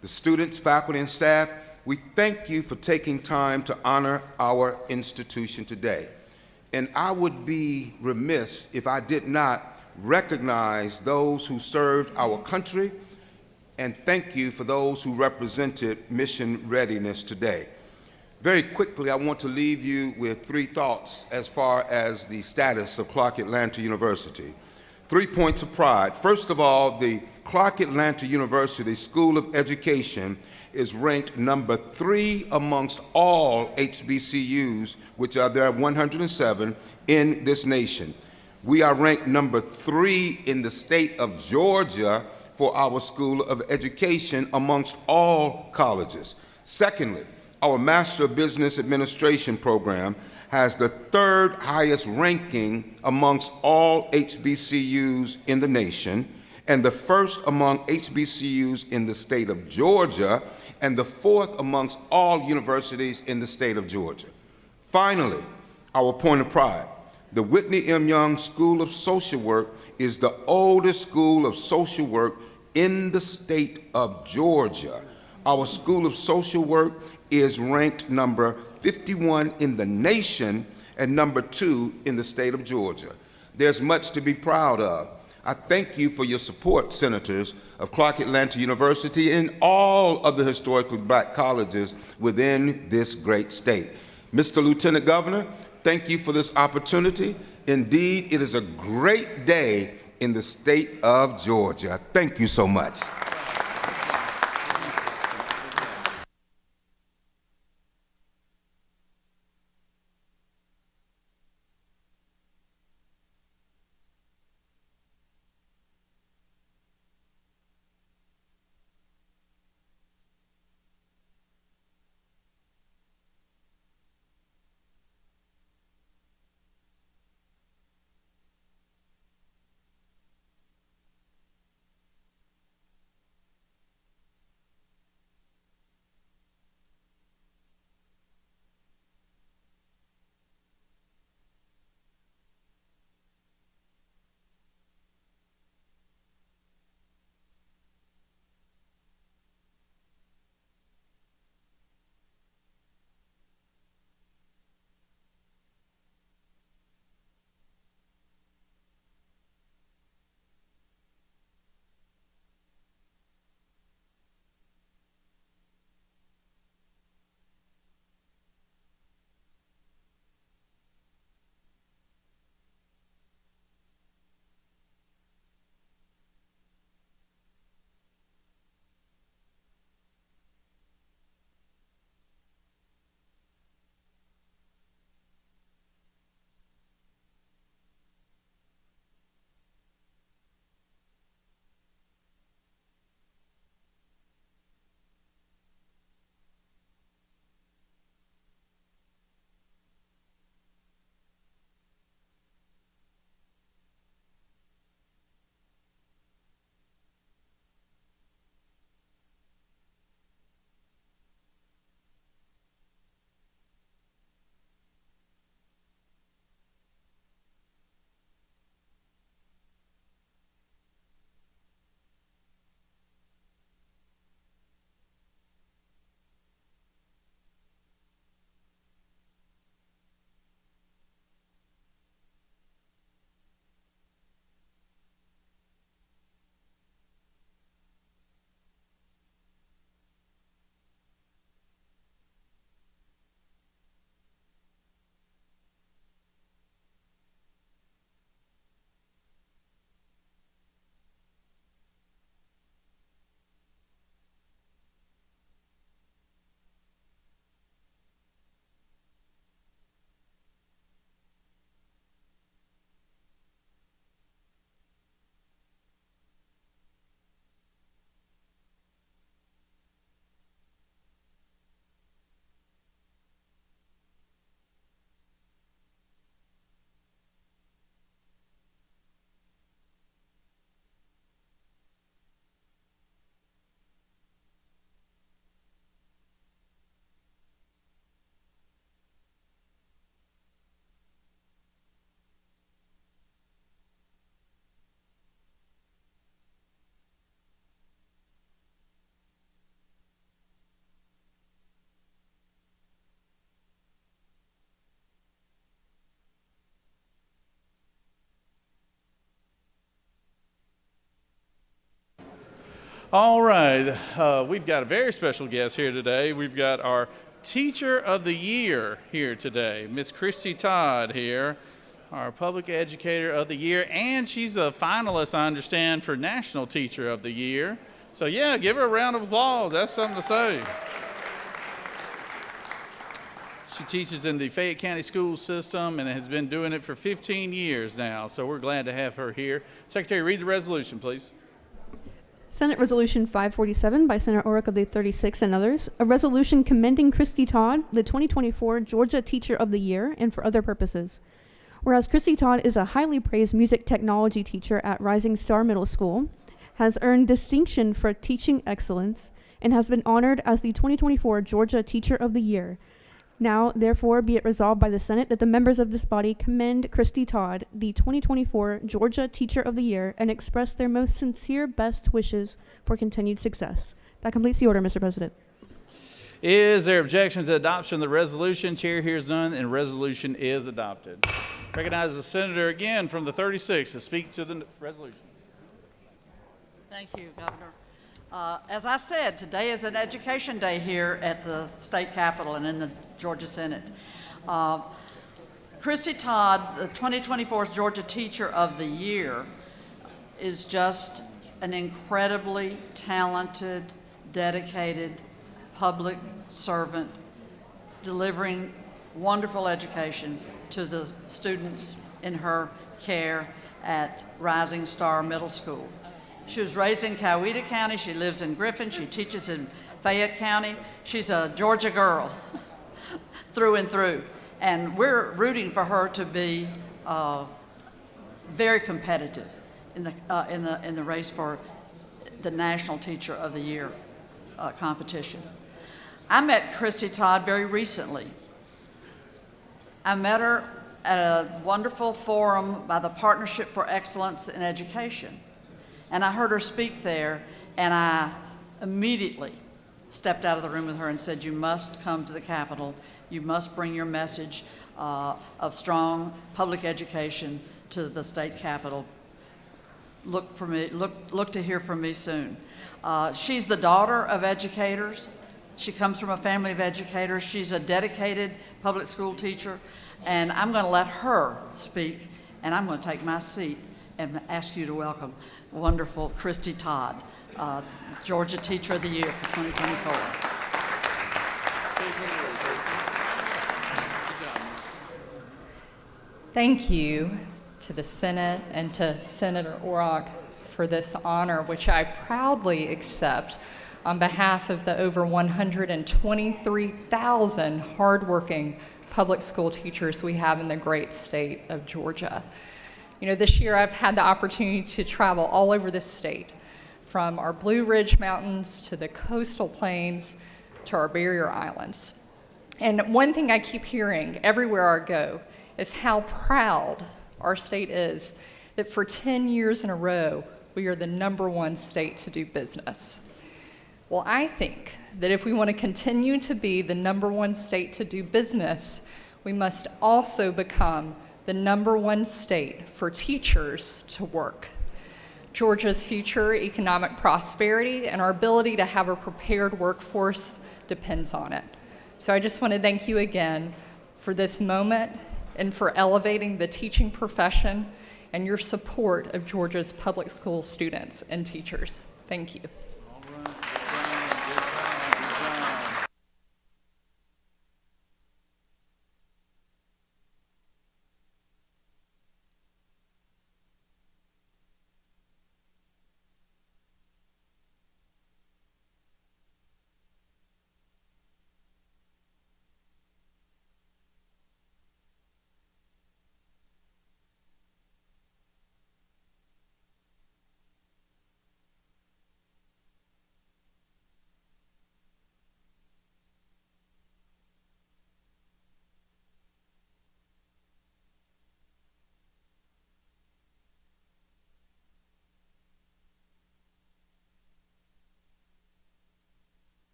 the students, faculty, and staff, we thank you for taking time to honor our institution today. And I would be remiss if I did not recognize those who served our country, and thank you for those who represented mission readiness today. Very quickly, I want to leave you with 3 thoughts as far as the status of Clark Atlanta University. 3 points of pride. First of all, the Clark Atlanta University School of Education is ranked number 3 amongst all HBCUs, which are there 107 in this nation. We are ranked number 3 in the state of Georgia for our School of Education amongst all colleges. Secondly, our Master of Business Administration program has the 3rd highest ranking amongst all HBCUs in the nation, and the 1st among HBCUs in the state of Georgia, and the 4th amongst all universities in the state of Georgia. Finally, our point of pride. The Whitney M. Young School of Social Work is the oldest school of social work in the state of Georgia. Our School of Social Work is ranked number 51 in the nation and number 2 in the state of Georgia. There's much to be proud of. I thank you for your support, Senators of Clark Atlanta University and all of the historically black colleges within this great state. Mr. Lieutenant Governor, thank you for this opportunity. Indeed, it is a great day in the state of Georgia. Thank you so much. All right, we've got a very special guest here today. We've got our Teacher of the Year here today, Miss Christy Todd here, our Public Educator of the Year, and she's a finalist, I understand, for National Teacher of the Year. So yeah, give her a round of applause. That's something to say. She teaches in the Fayette County school system and has been doing it for 15 years now, so we're glad to have her here. Secretary, read the resolution, please. Senate Resolution 547 by Senator Orrick of the 36th and others. A resolution commending Christy Todd, the 2024 Georgia Teacher of the Year, and for other purposes. Whereas Christy Todd is a highly praised music technology teacher at Rising Star Middle School, has earned distinction for teaching excellence, and has been honored as the 2024 Georgia Teacher of the Year. Now, therefore, be it resolved by the Senate that the members of this body commend Christy Todd, the 2024 Georgia Teacher of the Year, and express their most sincere best wishes for continued success. That completes the order, Mr. President. Is there objection to the adoption of the resolution? Chair hears none, and resolution is adopted. Recognize the senator again from the 36th to speak to the resolution. Thank you, Governor. As I said, today is an education day here at the state capitol and in the Georgia Senate. Christy Todd, the 2024 Georgia Teacher of the Year, is just an incredibly talented, dedicated public servant delivering wonderful education to the students in her care at Rising Star Middle School. She was raised in Coweta County. She lives in Griffin. She teaches in Fayette County. She's a Georgia girl through and through. And we're rooting for her to be very competitive in the race for the National Teacher of the Year competition. I met Christy Todd very recently. I met her at a wonderful forum by the Partnership for Excellence in Education. And I heard her speak there, and I immediately stepped out of the room with her and said, you must come to the Capitol. You must bring your message of strong public education to the state Capitol. Look for me, look to hear from me soon. She's the daughter of educators. She comes from a family of educators. She's a dedicated public school teacher, and I'm going to let her speak, and I'm going to take my seat and ask you to welcome wonderful Christy Todd, Georgia Teacher of the Year for 2024. Thank you to the Senate and to Senator Orrick for this honor, which I proudly accept on behalf of the over 123,000 hardworking public school teachers we have in the great state of Georgia. You know, this year I've had the opportunity to travel all over this state, from our Blue Ridge Mountains to the coastal plains to our barrier islands. And one thing I keep hearing everywhere I go is how proud our state is that for 10 years in a row, we are the #1 state to do business. Well, I think that if we want to continue to be the #1 state to do business, we must also become the #1 state for teachers to work. Georgia's future economic prosperity and our ability to have a prepared workforce depends on it. So I just want to thank you again for this moment and for elevating the teaching profession and your support of Georgia's public school students and teachers. Thank you.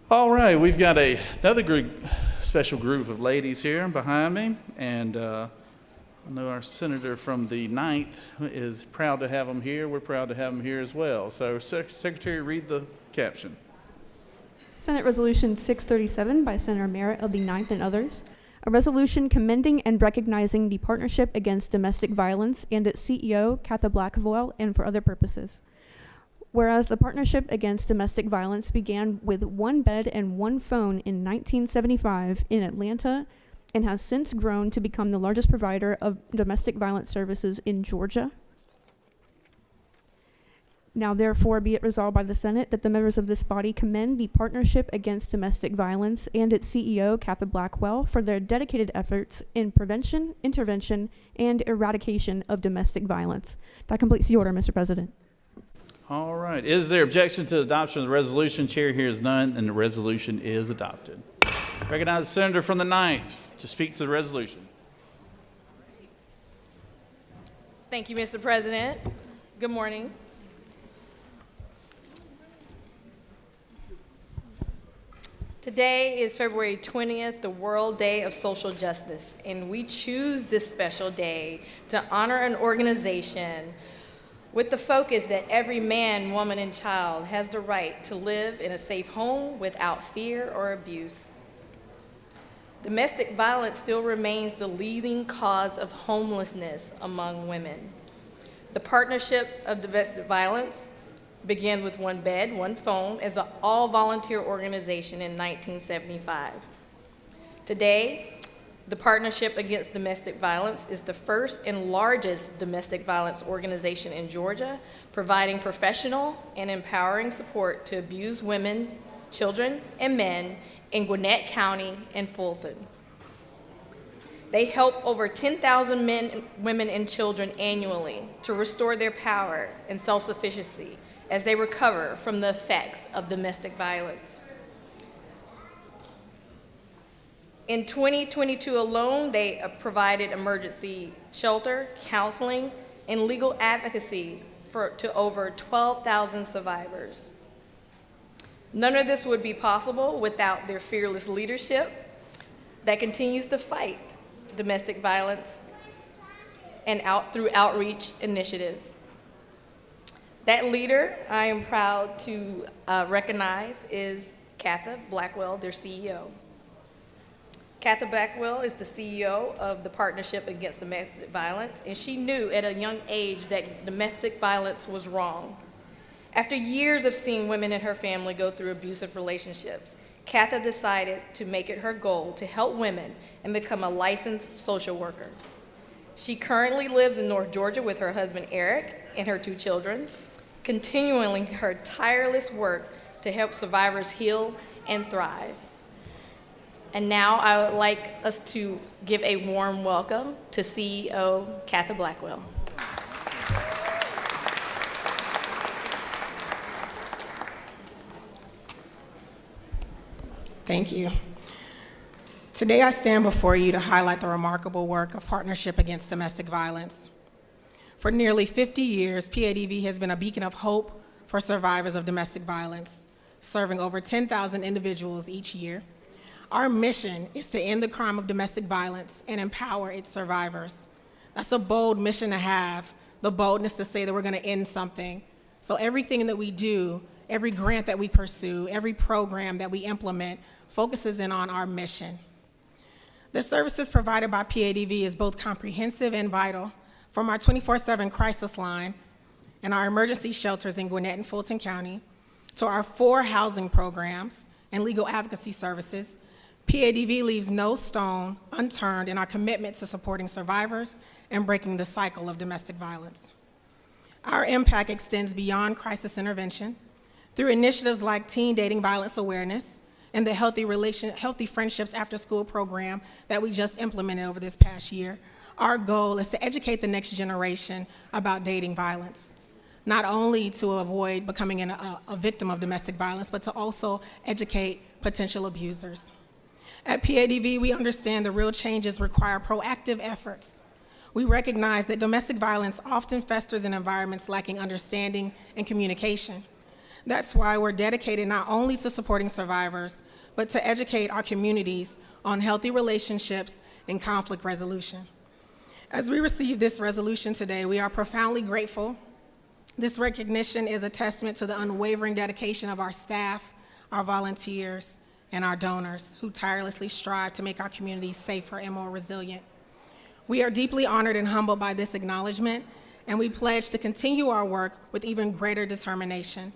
All right, we've got another special group of ladies here behind me, and I know our senator from the 9th is proud to have them here. We're proud to have them here as well. So, Secretary, read the caption. Senate Resolution 637 by Senator Merritt of the 9th and others. A resolution commending and recognizing the Partnership Against Domestic Violence and its CEO, Katha Blackwell, and for other purposes. Whereas the Partnership Against Domestic Violence began with one bed and one phone in 1975 in Atlanta and has since grown to become the largest provider of domestic violence services in Georgia. Now therefore be it resolved by the Senate that the members of this body commend the Partnership Against Domestic Violence and its CEO, Katha Blackwell, for their dedicated efforts in prevention, intervention, and eradication of domestic violence. That completes the order, Mr. President. All right. Is there objection to the adoption of the resolution? Chair hears none, and the resolution is adopted. Recognize the senator from the 9th to speak to the resolution. Thank you, Mr. President. Good morning. Today is February 20th, the World Day of Social Justice, and we choose this special day to honor an organization with the focus that every man, woman, and child has the right to live in a safe home without fear or abuse. Domestic violence still remains the leading cause of homelessness among women. The Partnership of Domestic Violence began with one bed, one phone as an all-volunteer organization in 1975. Today, the Partnership Against Domestic Violence is the first and largest domestic violence organization in Georgia, providing professional and empowering support to abused women, children, and men in Gwinnett County and Fulton. They help over 10,000 men, women, and children annually to restore their power and self-sufficiency as they recover from the effects of domestic violence. In 2022 alone, they provided emergency shelter, counseling, and legal advocacy to over 12,000 survivors. None of this would be possible without their fearless leadership that continues to fight domestic violence and through outreach initiatives. That leader I am proud to recognize is Katha Blackwell, their CEO. Katha Blackwell is the CEO of the Partnership Against Domestic Violence, and she knew at a young age that domestic violence was wrong. After years of seeing women in her family go through abusive relationships, Katha decided to make it her goal to help women and become a licensed social worker. She currently lives in North Georgia with her husband Eric and her 2 children, continuing her tireless work to help survivors heal and thrive. And now I would like us to give a warm welcome to CEO Katha Blackwell. Thank you. Today I stand before you to highlight the remarkable work of Partnership Against Domestic Violence. For nearly 50 years, PADV has been a beacon of hope for survivors of domestic violence, serving over 10,000 individuals each year. Our mission is to end the crime of domestic violence and empower its survivors. That's a bold mission to have, the boldness to say that we're going to end something. So everything that we do, every grant that we pursue, every program that we implement focuses in on our mission. The services provided by PADV is both comprehensive and vital, from our 24/7 crisis line and our emergency shelters in Gwinnett and Fulton County to our 4 housing programs and legal advocacy services. PADV leaves no stone unturned in our commitment to supporting survivors and breaking the cycle of domestic violence. Our impact extends beyond crisis intervention through initiatives like Teen Dating Violence Awareness and the Healthy Friendships After School program that we just implemented over this past year. Our goal is to educate the next generation about dating violence, not only to avoid becoming a victim of domestic violence, but to also educate potential abusers. At PADV, we understand the real changes require proactive efforts. We recognize that domestic violence often festers in environments lacking understanding and communication. That's why we're dedicated not only to supporting survivors, but to educate our communities on healthy relationships and conflict resolution. As we receive this resolution today, we are profoundly grateful. This recognition is a testament to the unwavering dedication of our staff, our volunteers, and our donors who tirelessly strive to make our communities safer and more resilient. We are deeply honored and humbled by this acknowledgement, and we pledge to continue our work with even greater determination.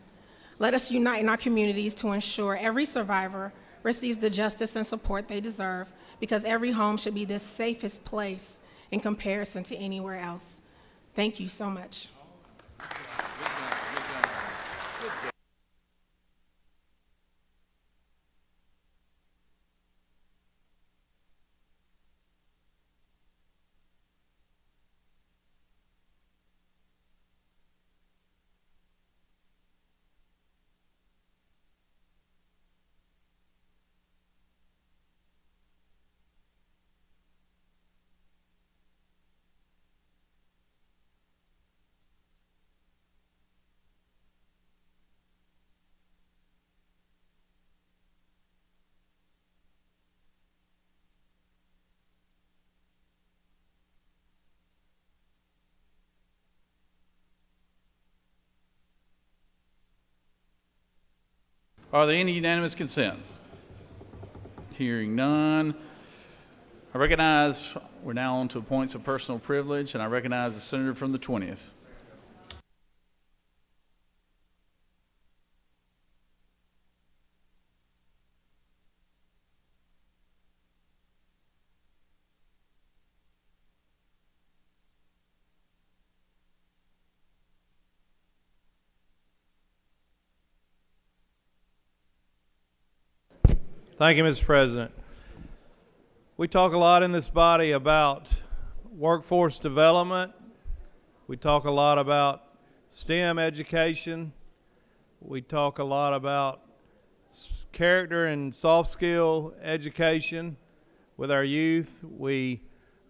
Let us unite in our communities to ensure every survivor receives the justice and support they deserve, because every home should be the safest place in comparison to anywhere else. Thank you so much. Are there any unanimous consents? Hearing none. We're now on to points of personal privilege, and I recognize the senator from the 20th. Thank you, Mr. President. We talk a lot in this body about workforce development. We talk a lot about STEM education. We talk a lot about character and soft skill education with our youth. We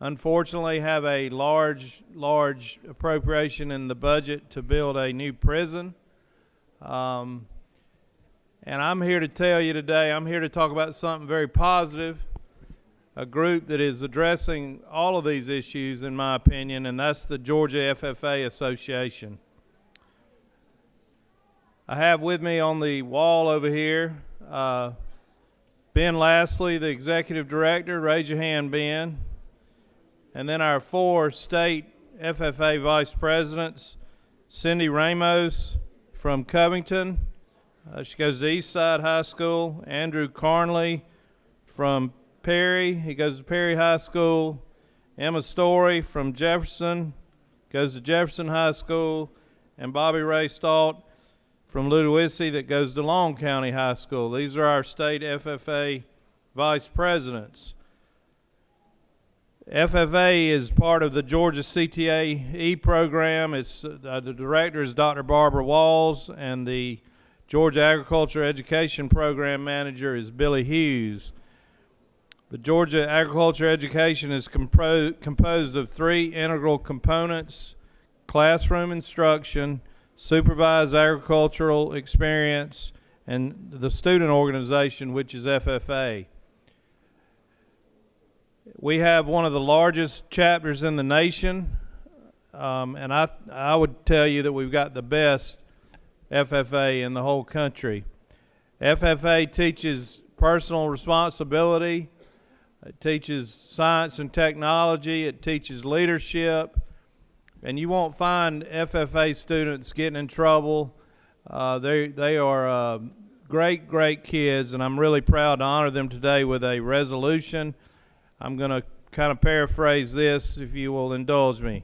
unfortunately have a large appropriation in the budget to build a new prison. And I'm here to tell you today, I'm here to talk about something very positive, a group that is addressing all of these issues, in my opinion, and that's the Georgia FFA Association. I have with me on the wall over here, Ben Lastly, the Executive Director. Raise your hand, Ben. And then our 4 state FFA Vice Presidents, Cindy Ramos from Covington. She goes to Eastside High School. Andrew Carnley from Perry. He goes to Perry High School. Emma Story from Jefferson. Goes to Jefferson High School. And Bobby Ray Stott from Ludowici that goes to Long County High School. These are our state FFA vice presidents. FFA is part of the Georgia CTAE program. It's the director is Dr. Barbara Walls, and the Georgia Agriculture Education Program Manager is Billy Hughes. The Georgia Agriculture Education is composed of 3 integral components: classroom instruction, supervised agricultural experience, and the student organization, which is FFA. We have one of the largest chapters in the nation, and I would tell you that we've got the best FFA in the whole country. FFA teaches personal responsibility, it teaches science and technology, it teaches leadership, and you won't find FFA students getting in trouble. They are great kids, and I'm really proud to honor them today with a resolution. I'm going to kind of paraphrase this, if you will indulge me.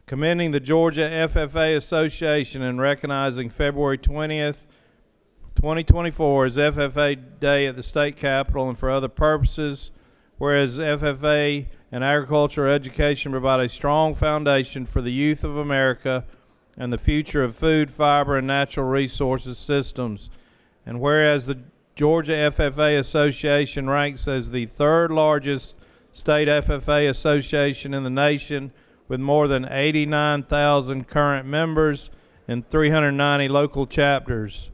Commending the Georgia FFA Association and recognizing February 20th, 2024 as FFA Day at the state capitol and for other purposes, whereas FFA and agricultural education provide a strong foundation for the youth of America and the future of food, fiber, and natural resources systems. And whereas the Georgia FFA Association ranks as the 3rd largest state FFA association in the nation, with more than 89,000 current members and 390 local chapters.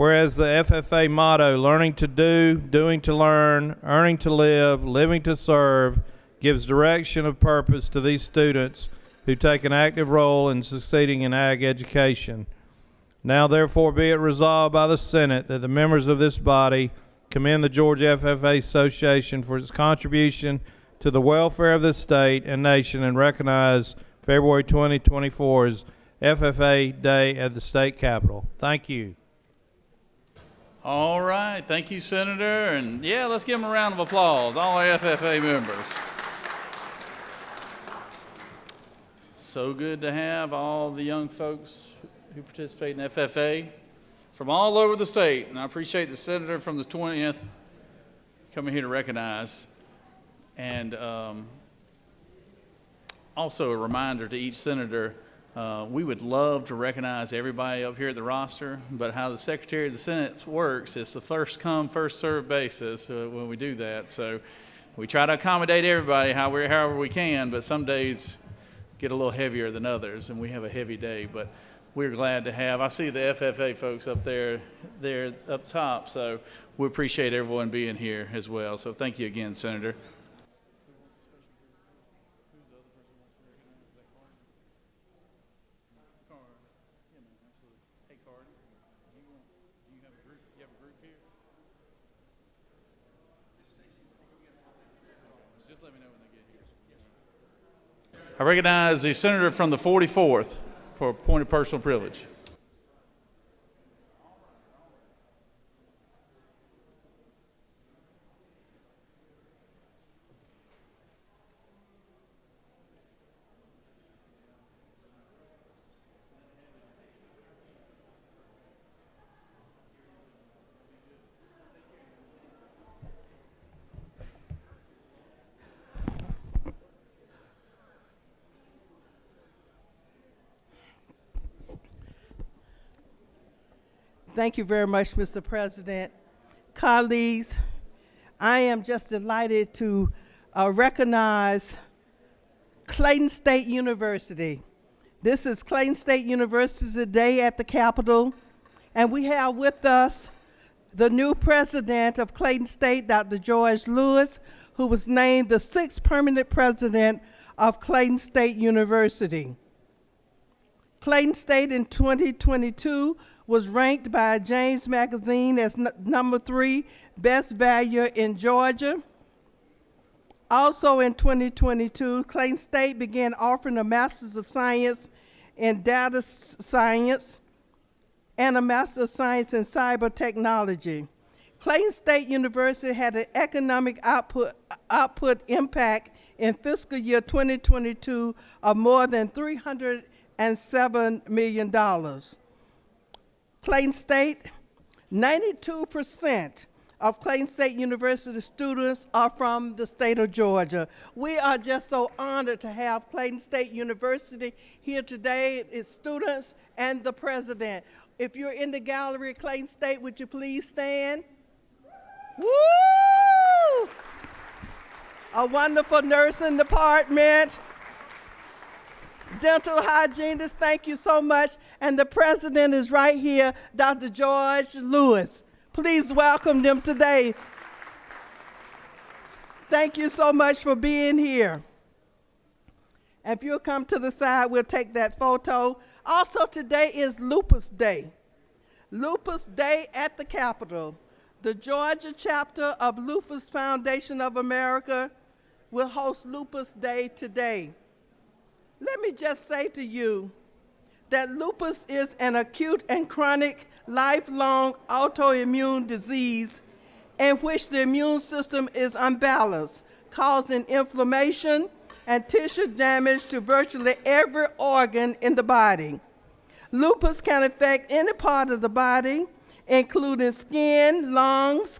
whereas the FFA motto, learning to do, doing to learn, earning to live, living to serve, gives direction of purpose to these students who take an active role in succeeding in ag education. Now therefore be it resolved by the Senate that the members of this body commend the Georgia FFA Association for its contribution to the welfare of the state and nation and recognize February 2024 as FFA Day at the state capitol. Thank you. All right. Thank you, Senator. And yeah, let's give them a round of applause, all our FFA members. So good to have all the young folks who participate in FFA from all over the state. And I appreciate the senator from the 20th coming here to recognize. And also a reminder to each senator, we would love to recognize everybody up here at the roster, but how the Secretary of the Senate works, it's the first come, first served basis when we do that. So we try to accommodate everybody however we can, but some days get a little heavier than others, and we have a heavy day. But we're glad to have, I see the FFA folks up there up top, so we appreciate everyone being here as well. So thank you again, Senator. I recognize the senator from the 44th for a point of personal privilege. Thank you very much, Mr. President. Colleagues, I am just delighted to recognize Clayton State University. This is Clayton State University today at the Capitol, and we have with us the new president of Clayton State, Dr. George Lewis, who was named the 6th permanent president of Clayton State University. Clayton State in 2022 was ranked by James Magazine as number 3 best value in Georgia. Also in 2022, Clayton State began offering a Master's of Science in Data Science and a Master of Science in Cyber Technology. Clayton State University had an economic output impact in fiscal year 2022 of more than $307 million. Clayton State, 92% of Clayton State University students are from the state of Georgia. We are just so honored to have Clayton State University here today, its students and the president. If you're in the gallery at Clayton State, would you please stand? Woo! A wonderful nursing department. Dental hygienist, thank you so much. And the president is right here, Dr. George Lewis. Please welcome them today. Thank you so much for being here. And if you'll come to the side, we'll take that photo. Also today is Lupus Day. Lupus Day at the Capitol. The Georgia chapter of Lupus Foundation of America will host Lupus Day today. Let me just say to you that lupus is an acute and chronic lifelong autoimmune disease in which the immune system is unbalanced, causing inflammation and tissue damage to virtually every organ in the body. Lupus can affect any part of the body, including skin, lungs,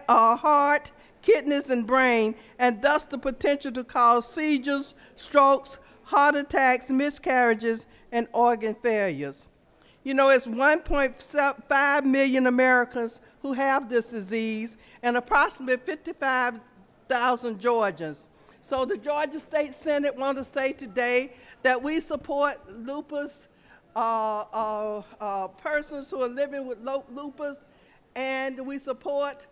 heart, kidneys, and brain, and thus the potential to cause seizures, strokes, heart attacks, miscarriages, and organ failures. You know, it's 1.5 million Americans who have this disease and approximately 55,000 Georgians. So the Georgia State Senate wants to say today that we support lupus persons who are living with lupus, and we support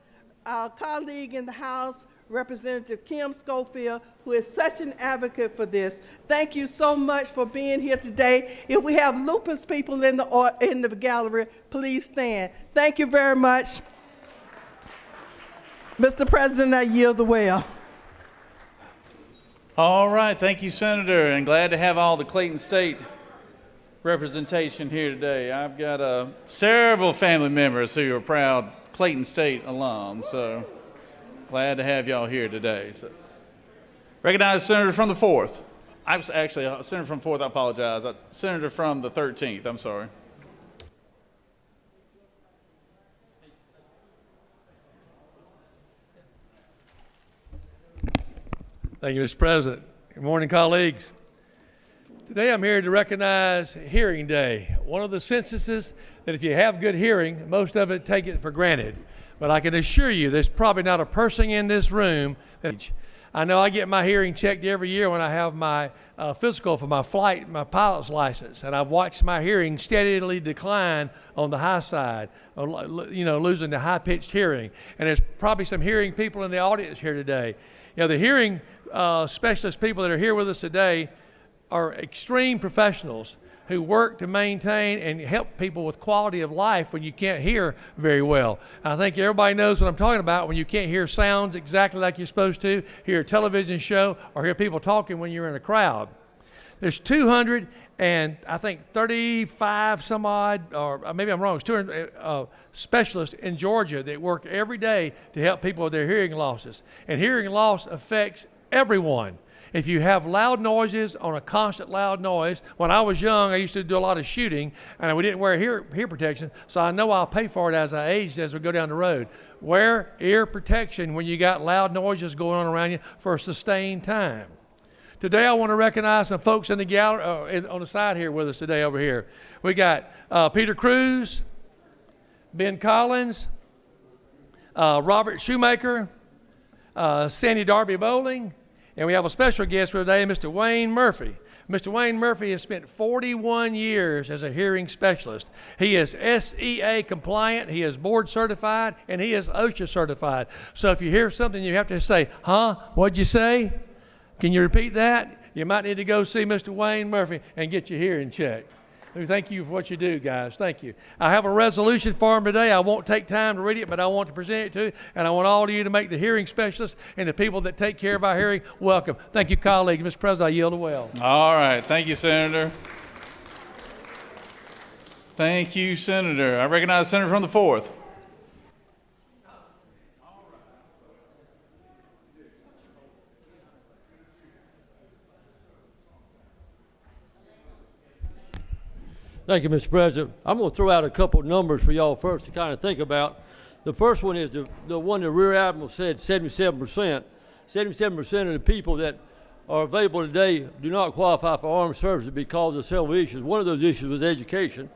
our colleague in the House, Representative Kim Schofield, who is such an advocate for this. Thank you so much for being here today. If we have lupus people in the gallery, please stand. Thank you very much. Mr. President, I yield the well. All right, thank you, Senator, and glad to have all the Clayton State representation here today. I've got several family members who are proud Clayton State alums, so glad to have y'all here today. So, recognize Senator from the 4th. I was actually Senator from 4th. I apologize. Senator from the 13th. I'm sorry. Thank you, Mr. President. Good morning, colleagues. Today I'm here to recognize Hearing Day, one of the censuses that if you have good hearing, most of it take it for granted. But I can assure you there's probably not a person in this room that I know I get my hearing checked every year when I have my physical for my flight, my pilot's license, and I've watched my hearing steadily decline on the high side, losing the high-pitched hearing. And there's probably some hearing people in the audience here today. The hearing specialist people that are here with us today are extreme professionals who work to maintain and help people with quality of life when you can't hear very well. I think everybody knows what I'm talking about when you can't hear sounds exactly like you're supposed to, hear a television show, or hear people talking when you're in a crowd. There's 235 some odd, or maybe I'm wrong, it's 200 specialists in Georgia that work every day to help people with their hearing losses. And hearing loss affects everyone. If you have loud noises on a constant loud noise, when I was young, I used to do a lot of shooting, and we didn't wear ear protection, so I know I'll pay for it as I age, as we go down the road. Wear ear protection when you got loud noises going on around you for a sustained time. Today, I want to recognize some folks in the gallery, on the side here with us today over here. We got Peter Cruz, Ben Collins, Robert Shoemaker, Sandy Darby Bowling, and we have a special guest for today, Mr. Wayne Murphy. Mr. Wayne Murphy has spent 41 years as a hearing specialist. He is SEA compliant, he is board certified, and he is OSHA certified. So if you hear something, you have to say, huh, what'd you say? Can you repeat that? You might need to go see Mr. Wayne Murphy and get your hearing checked. Thank you for what you do, guys. Thank you. I have a resolution for him today. I won't take time to read it, but I want to present it to you, and I want all of you to make the hearing specialists and the people that take care of our hearing welcome. Thank you, colleagues. Mr. President, I yield the well. All right. Thank you, Senator. Thank you, Senator. I recognize the Senator from the 4th. Thank you, Mr. President. I'm going to throw out a couple of numbers for y'all first to kind of think about. The first one is the one the Rear Admiral said, 77%. 77% of the people that are available today do not qualify for armed services because of several issues. One of those issues was education.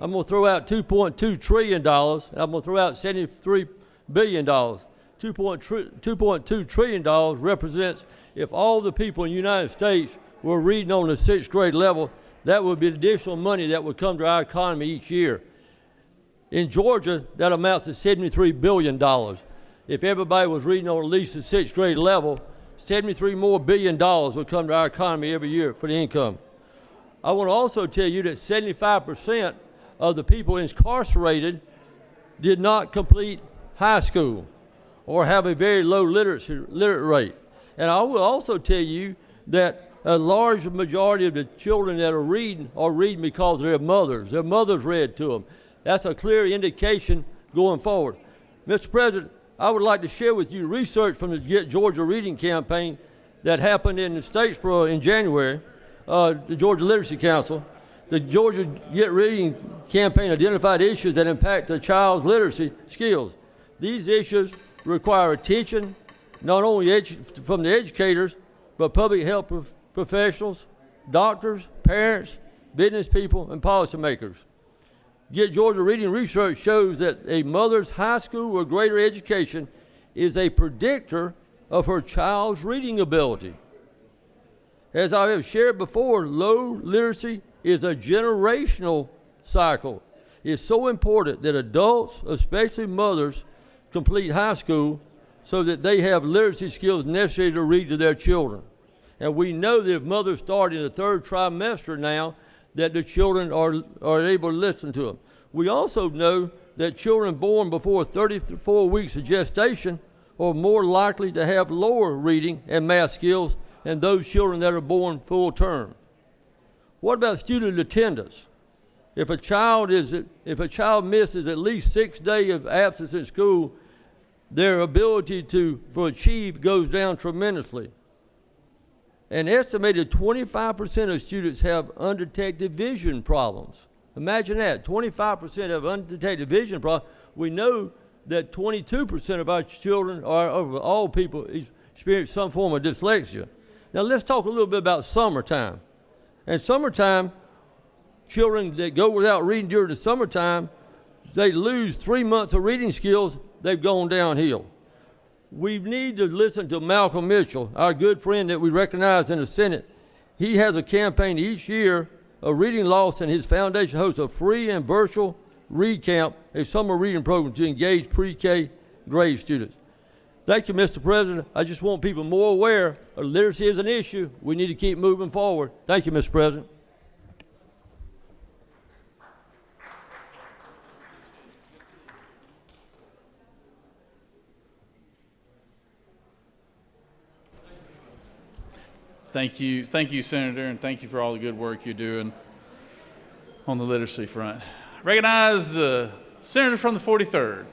I'm going to throw out $2.2 trillion, and I'm going to throw out $73 billion. $2.2 trillion represents, if all the people in the United States were reading on the 6th grade level, that would be additional money that would come to our economy each year. In Georgia, that amounts to $73 billion. If everybody was reading on at least the 6th grade level, $73 billion more would come to our economy every year for the income. I want to also tell you that 75% of the people incarcerated did not complete high school or have a very low literate rate. And I will also tell you that a large majority of the children that are reading because their mothers read to them. That's a clear indication going forward. Mr. President, I would like to share with you research from the Get Georgia Reading campaign that happened in Statesboro in January, the Georgia Literacy Council. The Georgia Get Reading campaign identified issues that impact a child's literacy skills. These issues require attention not only from the educators, but public health professionals, doctors, parents, business people, and policymakers. Get Georgia Reading research shows that a mother's high school or greater education is a predictor of her child's reading ability. As I have shared before, low literacy is a generational cycle. It's so important that adults, especially mothers, complete high school so that they have literacy skills necessary to read to their children. And we know that if mothers start in the third trimester now, that the children are able to listen to them. We also know that children born before 34 weeks of gestation are more likely to have lower reading and math skills than those children that are born full term. What about student attendance? If a child misses at least 6 days of absence in school, their ability to achieve goes down tremendously. An estimated 25% of students have undetected vision problems. Imagine that, 25% have undetected vision problems. We know that 22% of our children, or of all people, experience some form of dyslexia. Now let's talk a little bit about summertime. In summertime, children that go without reading during the summertime, they lose 3 months of reading skills, they've gone downhill. We need to listen to Malcolm Mitchell, our good friend that we recognize in the Senate. He has a campaign each year of reading loss, and his foundation hosts a free and virtual read camp, a summer reading program to engage pre-K grade students. Thank you, Mr. President. I just want people more aware of literacy is an issue. We need to keep moving forward. Thank you, Mr. President. Thank you, Senator, and thank you for all the good work you're doing on the literacy front. Recognize Senator from the 43rd.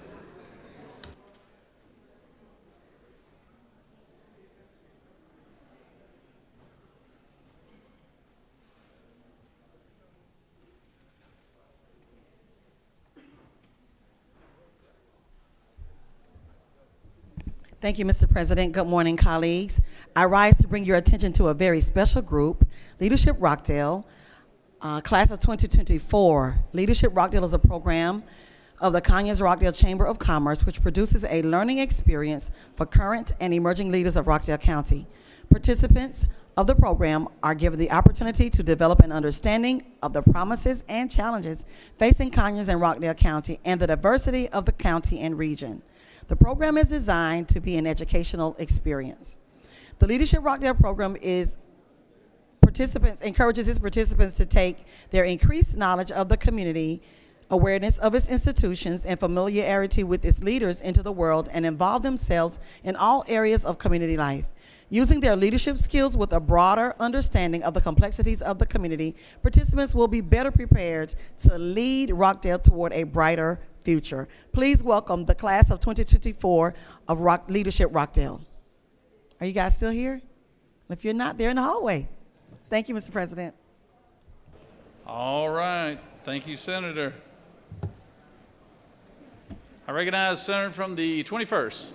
Thank you, Mr. President. Good morning, colleagues. I rise to bring your attention to a very special group, Leadership Rockdale, class of 2024. Leadership Rockdale is a program of the Conyers-Rockdale Chamber of Commerce, which produces a learning experience for current and emerging leaders of Rockdale County. Participants of the program are given the opportunity to develop an understanding of the promises and challenges facing Conyers and Rockdale County and the diversity of the county and region. The program is designed to be an educational experience. The Leadership Rockdale program encourages its participants to take their increased knowledge of the community, awareness of its institutions, and familiarity with its leaders into the world and involve themselves in all areas of community life. Using their leadership skills with a broader understanding of the complexities of the community, participants will be better prepared to lead Rockdale toward a brighter future. Please welcome the class of 2024 of Leadership Rockdale. Are you guys still here? If you're not, they're in the hallway. Thank you, Mr. President. All right. Thank you, Senator. I recognize Senator from the 21st.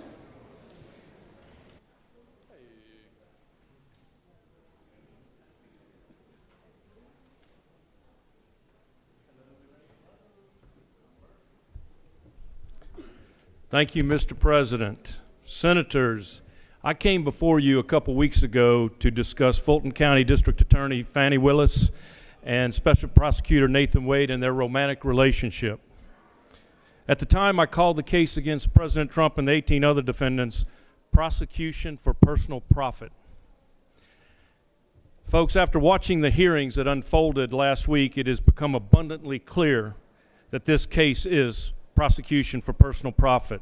Thank you, Mr. President. Senators, I came before you a couple weeks ago to discuss Fulton County District Attorney Fani Willis and Special Prosecutor Nathan Wade and their romantic relationship. At the time, I called the case against President Trump and the 18 other defendants prosecution for personal profit. Folks, after watching the hearings that unfolded last week, it has become abundantly clear that this case is prosecution for personal profit.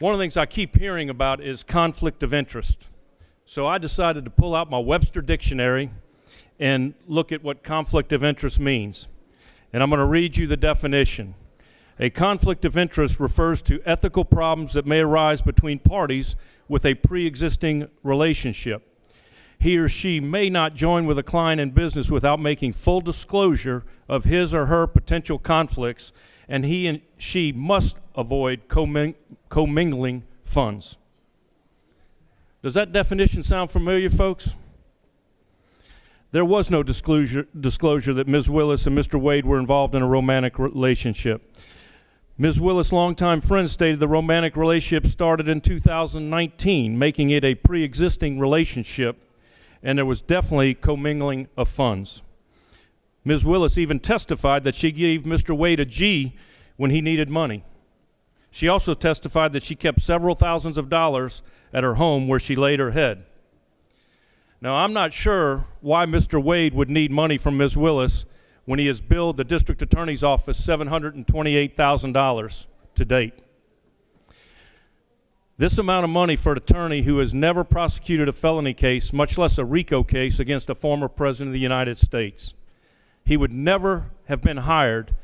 One of the things I keep hearing about is conflict of interest. So I decided to pull out my Webster dictionary and look at what conflict of interest means. And I'm going to read you the definition. A conflict of interest refers to ethical problems that may arise between parties with a pre-existing relationship. He or she may not join with a client in business without making full disclosure of his or her potential conflicts, and he and she must avoid commingling funds. Does that definition sound familiar, folks? There was no disclosure that Ms. Willis and Mr. Wade were involved in a romantic relationship. Ms. Willis' longtime friend stated the romantic relationship started in 2019, making it a pre-existing relationship, and there was definitely commingling of funds. Ms. Willis even testified that she gave Mr. Wade a G when he needed money. She also testified that she kept several thousands of dollars at her home where she laid her head. Now, I'm not sure why Mr. Wade would need money from Ms. Willis when he has billed the district attorney's office $728,000 to date. This amount of money for an attorney who has never prosecuted a felony case, much less a RICO case against a former president of the United States. He would never have been hired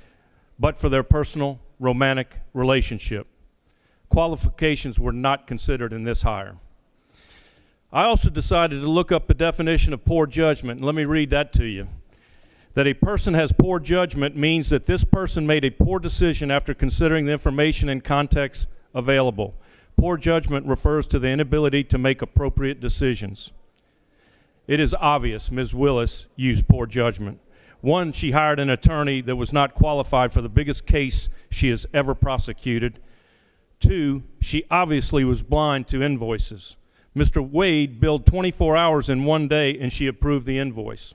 but for their personal romantic relationship. Qualifications were not considered in this hire. I also decided to look up the definition of poor judgment, and let me read that to you. That a person has poor judgment means that this person made a poor decision after considering the information and context available. Poor judgment refers to the inability to make appropriate decisions. It is obvious Ms. Willis used poor judgment. One, she hired an attorney that was not qualified for the biggest case she has ever prosecuted. Two, she obviously was blind to invoices. Mr. Wade billed 24 hours in one day and she approved the invoice.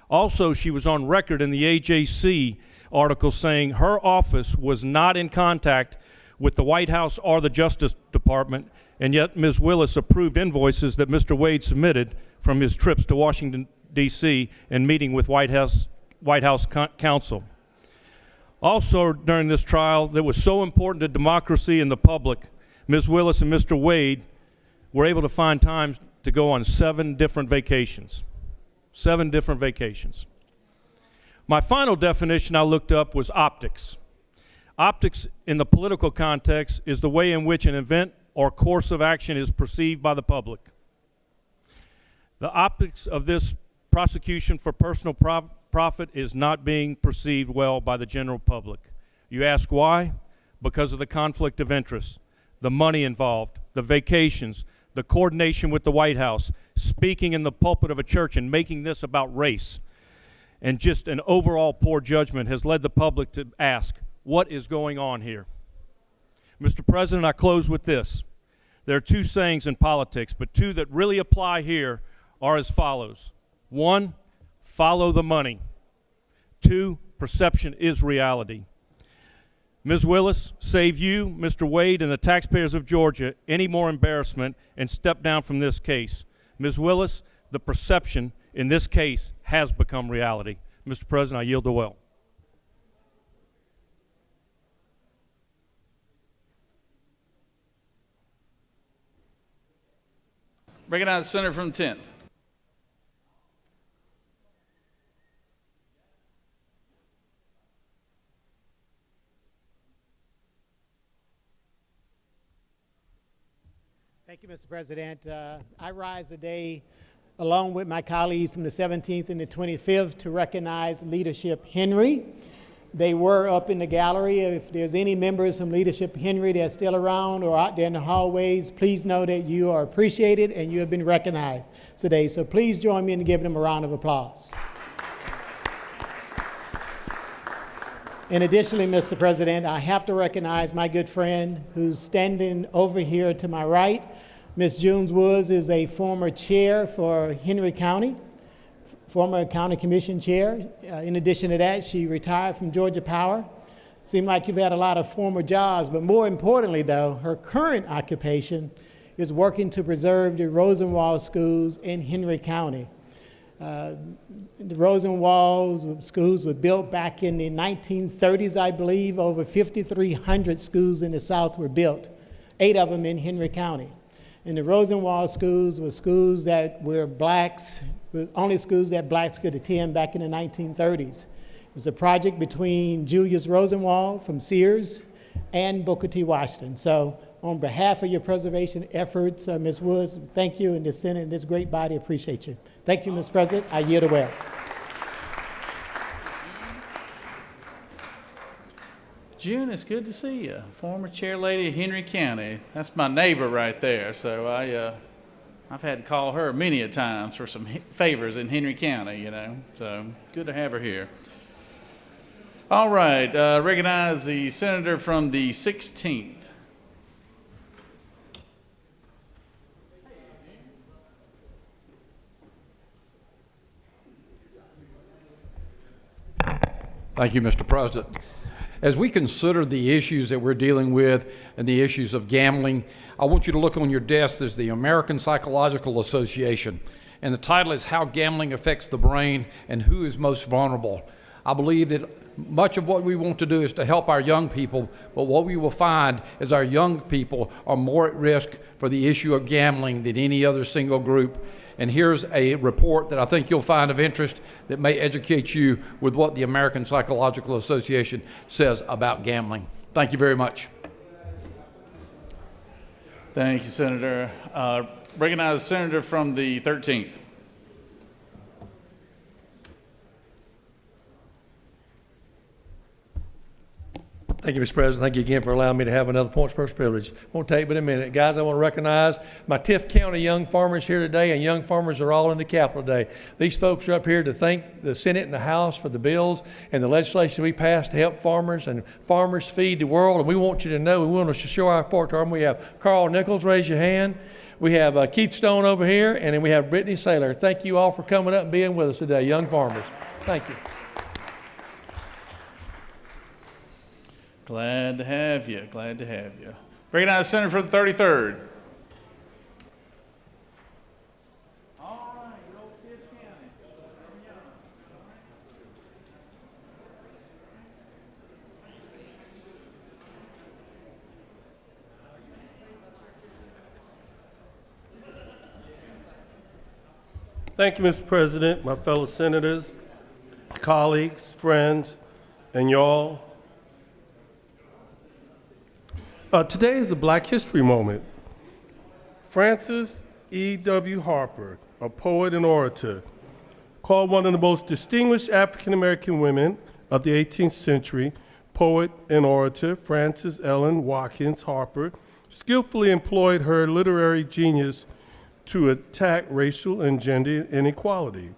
Also, she was on record in the AJC article saying her office was not in contact with the White House or the Justice Department, and yet Ms. Willis approved invoices that Mr. Wade submitted from his trips to Washington, D.C. and meeting with White House counsel. Also, during this trial that was so important to democracy and the public, Ms. Willis and Mr. Wade were able to find time to go on 7 different vacations. 7 different vacations. My final definition I looked up was optics. Optics in the political context is the way in which an event or course of action is perceived by the public. The optics of this prosecution for personal profit is not being perceived well by the general public. You ask why? Because of the conflict of interest, the money involved, the vacations, the coordination with the White House, speaking in the pulpit of a church and making this about race. And just an overall poor judgment has led the public to ask, what is going on here? Mr. President, I close with this. There are 2 sayings in politics, but 2 that really apply here are as follows. 1, follow the money. 2, perception is reality. Ms. Willis, save you, Mr. Wade, and the taxpayers of Georgia any more embarrassment and step down from this case. Ms. Willis, the perception in this case has become reality. Mr. President, I yield the well. Recognize the senator from the 10th. Thank you, Mr. President. I rise today along with my colleagues from the 17th and the 25th to recognize Leadership Henry. They were up in the gallery. If there's any members from Leadership Henry that are still around or out there in the hallways, please know that you are appreciated and you have been recognized today. So please join me in giving them a round of applause. And additionally, Mr. President, I have to recognize my good friend who's standing over here to my right. Ms. Junes Woods is a former chair for Henry County, former county commission chair. In addition to that, she retired from Georgia Power. Seemed like you've had a lot of former jobs, but more importantly, though, her current occupation is working to preserve the Rosenwald schools in Henry County. The Rosenwald schools were built back in the 1930s, I believe. Over 5,300 schools in the South were built, 8 of them in Henry County. And the Rosenwald schools were schools that were blacks, were only schools that blacks could attend back in the 1930s. It was a project between Julius Rosenwald from Sears and Booker T. Washington. So on behalf of your preservation efforts, Ms. Woods, thank you, and the Senate and this great body appreciate you. Thank you, Mr. President. I yield the well. June, it's good to see you. Former chair lady of Henry County. That's my neighbor right there. So I've had to call her many a times for some favors in Henry County, you know. So good to have her here. All right, recognize the senator from the 16th. Thank you, Mr. President. As we consider the issues that we're dealing with and the issues of gambling, I want you to look on your desk. There's the American Psychological Association, and the title is How Gambling Affects the Brain and Who is Most Vulnerable. I believe that much of what we want to do is to help our young people, but what we will find is our young people are more at risk for the issue of gambling than any other single group. And here's a report that I think you'll find of interest that may educate you with what the American Psychological Association says about gambling. Thank you very much. Thank you, Senator. Recognize the senator from the 13th. Thank you, Mr. President. Thank you again for allowing me to have another points person privilege. Won't take but a minute. Guys, I want to recognize my Tift County young farmers here today, and young farmers are all in the Capitol today. These folks are up here to thank the Senate and the House for the bills and the legislation we passed to help farmers, and farmers feed the world. And we want you to know, we want to show our support to them. We have Carl Nichols, raise your hand. We have Keith Stone over here, and then we have Brittany Saylor. Thank you all for coming up and being with us today, young farmers. Thank you. Glad to have you. Glad to have you. Recognize the senator for the 33rd. Thank you, Mr. President, my fellow senators, colleagues, friends, and y'all. Today is a Black History moment. Frances E.W. Harper, a poet and orator, called one of the most distinguished African-American women of the 18th century, poet and orator Frances Ellen Watkins Harper, skillfully employed her literary genius to attack racial and gender inequality.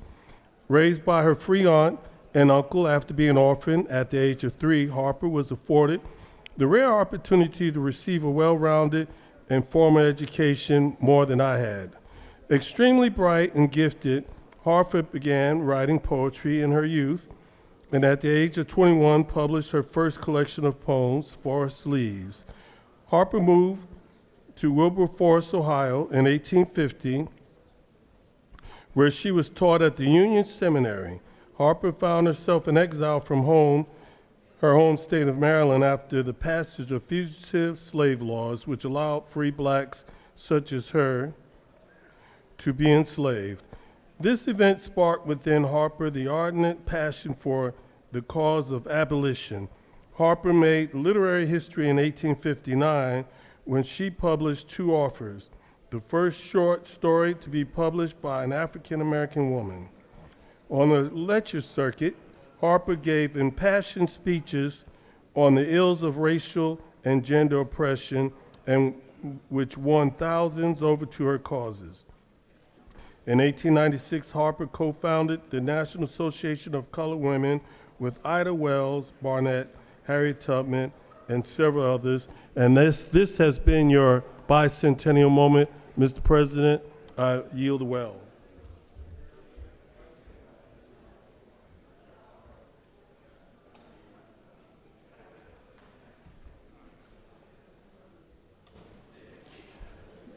Raised by her free aunt and uncle after being an orphan at the age of 3, Harper was afforded the rare opportunity to receive a well-rounded and formal education more than I had. Extremely bright and gifted, Harper began writing poetry in her youth, and at the age of 21 published her first collection of poems, Forest Leaves. Harper moved to Wilberforce, Ohio in 1850, where she was taught at the Union Seminary. Harper found herself in exile from her home state of Maryland after the passage of fugitive slave laws, which allowed free blacks such as her to be enslaved. This event sparked within Harper the ardent passion for the cause of abolition. Harper made literary history in 1859 when she published Two Offers, the first short story to be published by an African-American woman. On the lecture circuit, Harper gave impassioned speeches on the ills of racial and gender oppression, and which won thousands over to her causes. In 1896, Harper co-founded the National Association of Colored Women with Ida Wells, Barnett, Harriet Tubman, and several others. And this has been your bicentennial moment. Mr. President, I yield well.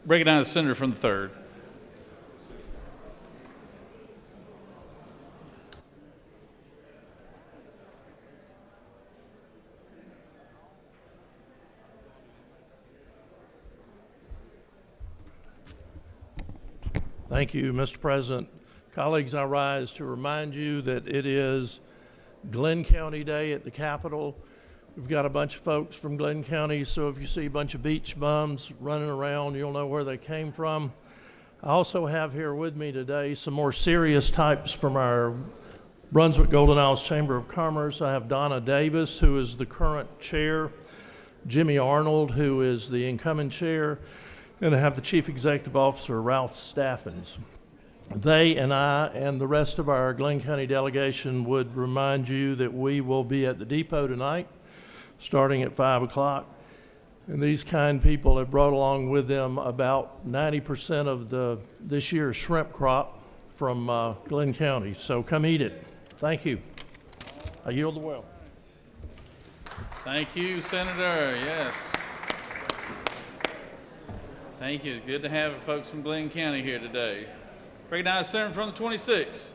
Recognize the senator from the 3rd. Thank you, Mr. President. Colleagues, I rise to remind you that it is Glenn County Day at the Capitol. We've got a bunch of folks from Glenn County, so if you see a bunch of beach bums running around, you'll know where they came from. I also have here with me today some more serious types from our Brunswick Golden Isles Chamber of Commerce. I have Donna Davis, who is the current chair, Jimmy Arnold, who is the incoming chair, and I have the Chief Executive Officer, Ralph Staffens. They and I and the rest of our Glenn County delegation would remind you that we will be at the depot tonight, starting at 5 o'clock. And these kind people have brought along with them about 90% of this year's shrimp crop from Glenn County. So come eat it. Thank you. I yield the well. Thank you, Senator. Yes. Thank you. It's good to have folks from Glenn County here today. Recognize the Senator from the 26th.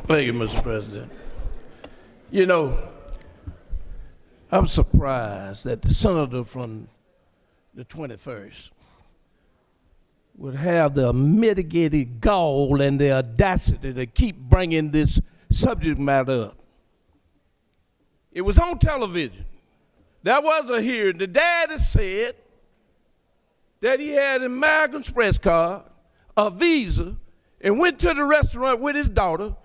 Thank you, Mr. President. You know, I'm surprised that the senator from the 21st would have the mitigated gall and the audacity to keep bringing this subject matter up. It was on television. There was a hearing. The daddy said that he had an American Express card, a Visa, and went to the restaurant with his daughter,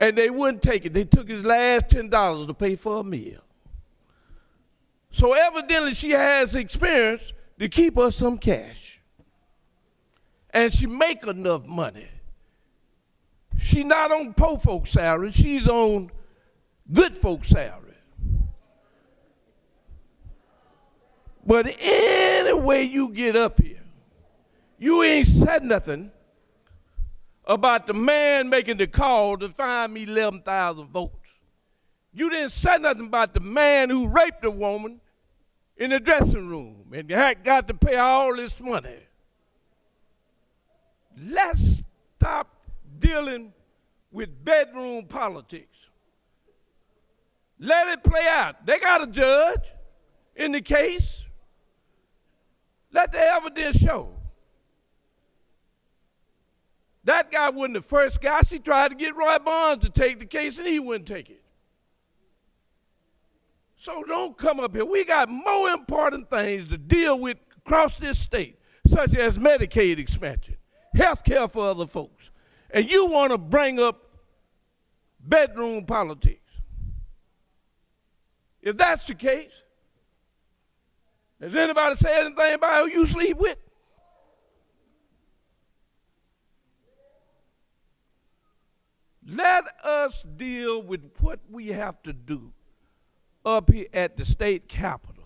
and they wouldn't take it. They took his last $10 to pay for a meal. So evidently she has experience to keep her some cash. And she make enough money. She not on poor folks' salary, she's on good folks' salary. But any way you get up here, you ain't said nothing about the man making the call to find me 11,000 votes. You didn't say nothing about the man who raped a woman in the dressing room and had got to pay all this money. Let's stop dealing with bedroom politics. Let it play out. They got a judge in the case. Let the evidence show. That guy wasn't the first guy. She tried to get Roy Barnes to take the case, and he wouldn't take it. So don't come up here. We got more important things to deal with across this state, such as Medicaid expansion, health care for other folks. And you want to bring up bedroom politics. If that's the case, has anybody said anything about who you sleep with? Let us deal with what we have to do up here at the state capitol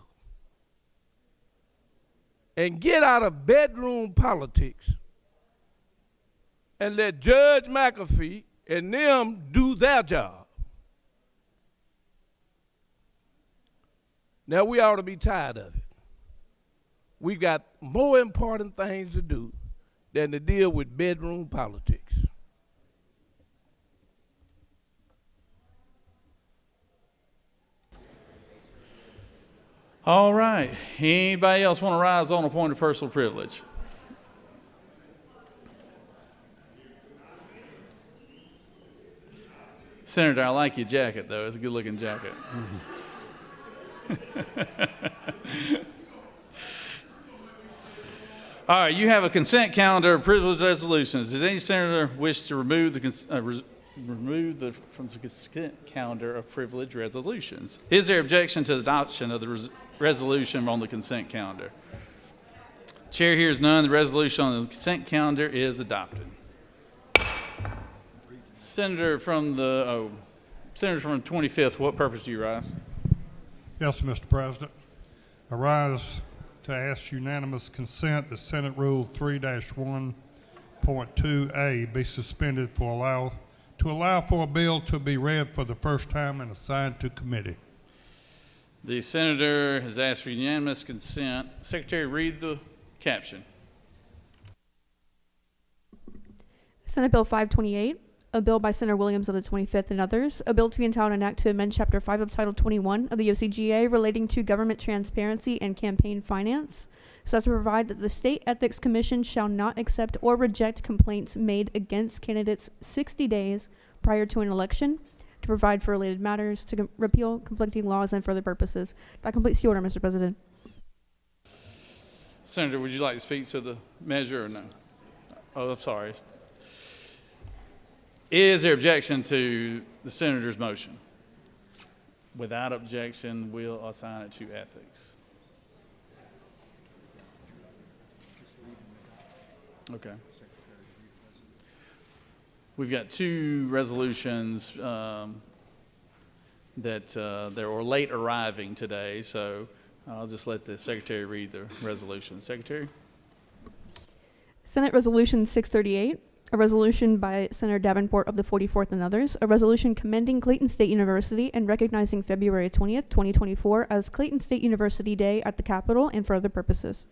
and get out of bedroom politics and let Judge McAfee and them do their job. Now we ought to be tired of it. We've got more important things to do than to deal with bedroom politics. All right. Anybody else want to rise on a point of personal privilege? Senator, I like your jacket, though. It's a good-looking jacket. All right, you have a consent calendar of privilege resolutions. Does any senator wish to remove from the consent calendar of privilege resolutions? Is there objection to the adoption of the resolution on the consent calendar? Chair hears none. The resolution on the consent calendar is adopted. Senator from the 25th, what purpose do you rise? Yes, Mr. President. I rise to ask unanimous consent that Senate Rule 3-1.2A be suspended to allow for a bill to be read for the first time and assigned to committee. The senator has asked for unanimous consent. Secretary, read the caption. Senate Bill 528, a bill by Senator Williams of the 25th and others, a bill to be entitled an act to amend Chapter 5 of Title 21 of the OCGA relating to government transparency and campaign finance, so as to provide that the State Ethics Commission shall not accept or reject complaints made against candidates 60 days prior to an election, to provide for related matters, to repeal conflicting laws and for other purposes. That completes the order, Mr. President. Senator, would you like to speak to the measure or no? Oh, I'm sorry. Is there objection to the senator's motion? Without objection, we'll assign it to ethics. Okay. We've got two resolutions that were late arriving today, so I'll just let the secretary read the resolution. Secretary? Senate Resolution 638, a resolution by Senator Davenport of the 44th and others, a resolution commending Clayton State University and recognizing February 20th, 2024 as Clayton State University Day at the Capitol and for other purposes.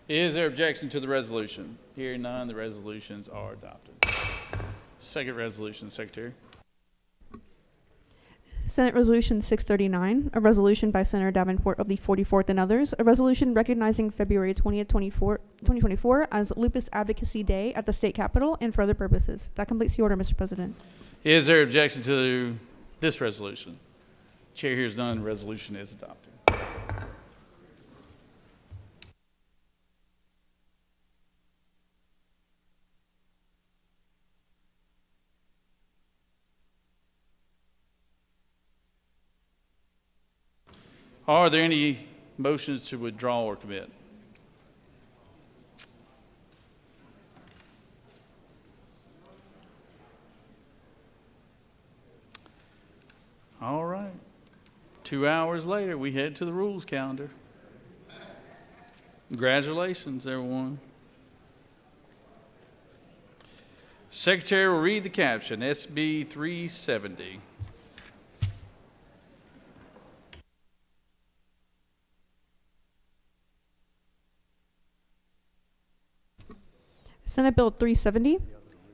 Is there objection to the resolution? Hearing none, the resolutions are adopted. Second resolution, Secretary. Senate Resolution 639, a resolution by Senator Davenport of the 44th and others, a resolution recognizing February 20th, 2024 as Lupus Advocacy Day at the State Capitol and for other purposes. That completes the order, Mr. President. Is there objection to this resolution? Chair hears none, the resolution is adopted. Are there any motions to withdraw or commit? All right. 2 hours later, we head to the rules calendar. Congratulations, everyone. Secretary will read the caption, SB 370. Senate Bill 370,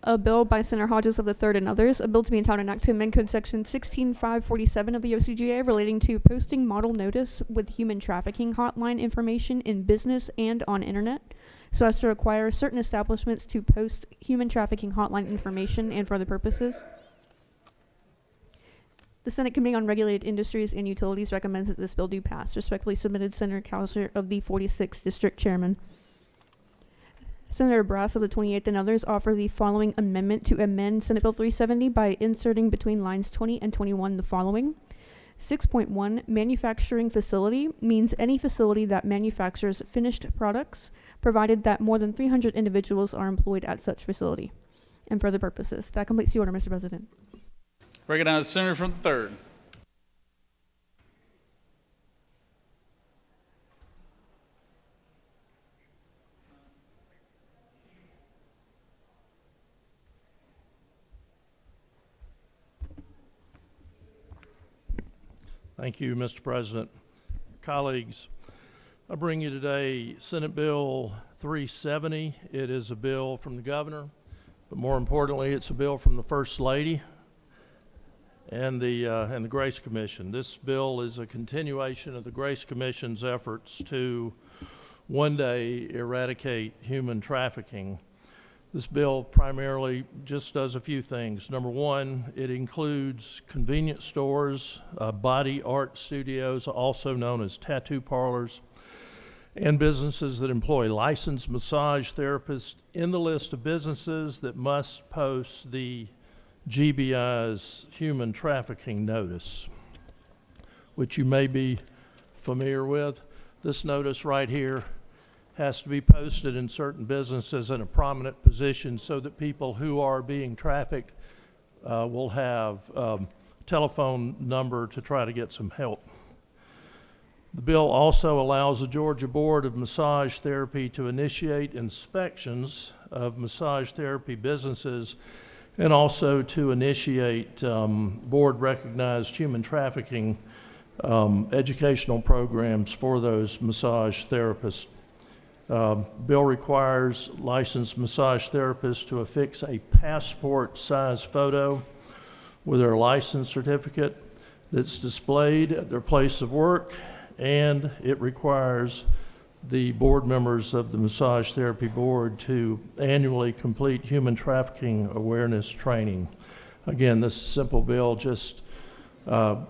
a bill by Senator Hodges of the 3rd and others, a bill to be entitled an act to amend Code Section 16547 of the OCGA relating to posting model notice with human trafficking hotline information in business and on internet, so as to require certain establishments to post human trafficking hotline information and for other purposes. The Senate Committee on Regulated Industries and Utilities recommends that this bill do pass. Respectfully submitted, Senator Cowser of the 46th District Chairman. Senator Brass of the 28th and others offer the following amendment to amend Senate Bill 370 by inserting between lines 20 and 21 the following. 6.1, manufacturing facility means any facility that manufactures finished products, provided that more than 300 individuals are employed at such facility, and for other purposes. That completes the order, Mr. President. Recognize the senator from the 3rd. Thank you, Mr. President. Colleagues, I bring you today Senate Bill 370. It is a bill from the governor, but more importantly, it's a bill from the First Lady and the Grace Commission. This bill is a continuation of the Grace Commission's efforts to one day eradicate human trafficking. This bill primarily just does a few things. Number one, it includes convenience stores, body art studios, also known as tattoo parlors, and businesses that employ licensed massage therapists in the list of businesses that must post the GBI's human trafficking notice, which you may be familiar with. This notice right here has to be posted in certain businesses in a prominent position so that people who are being trafficked will have a telephone number to try to get some help. The bill also allows the Georgia Board of Massage Therapy to initiate inspections of massage therapy businesses and also to initiate board-recognized human trafficking educational programs for those massage therapists. Bill requires licensed massage therapists to affix a passport-size photo with their license certificate that's displayed at their place of work, and it requires the board members of the Massage Therapy Board to annually complete human trafficking awareness training. Again, this simple bill just to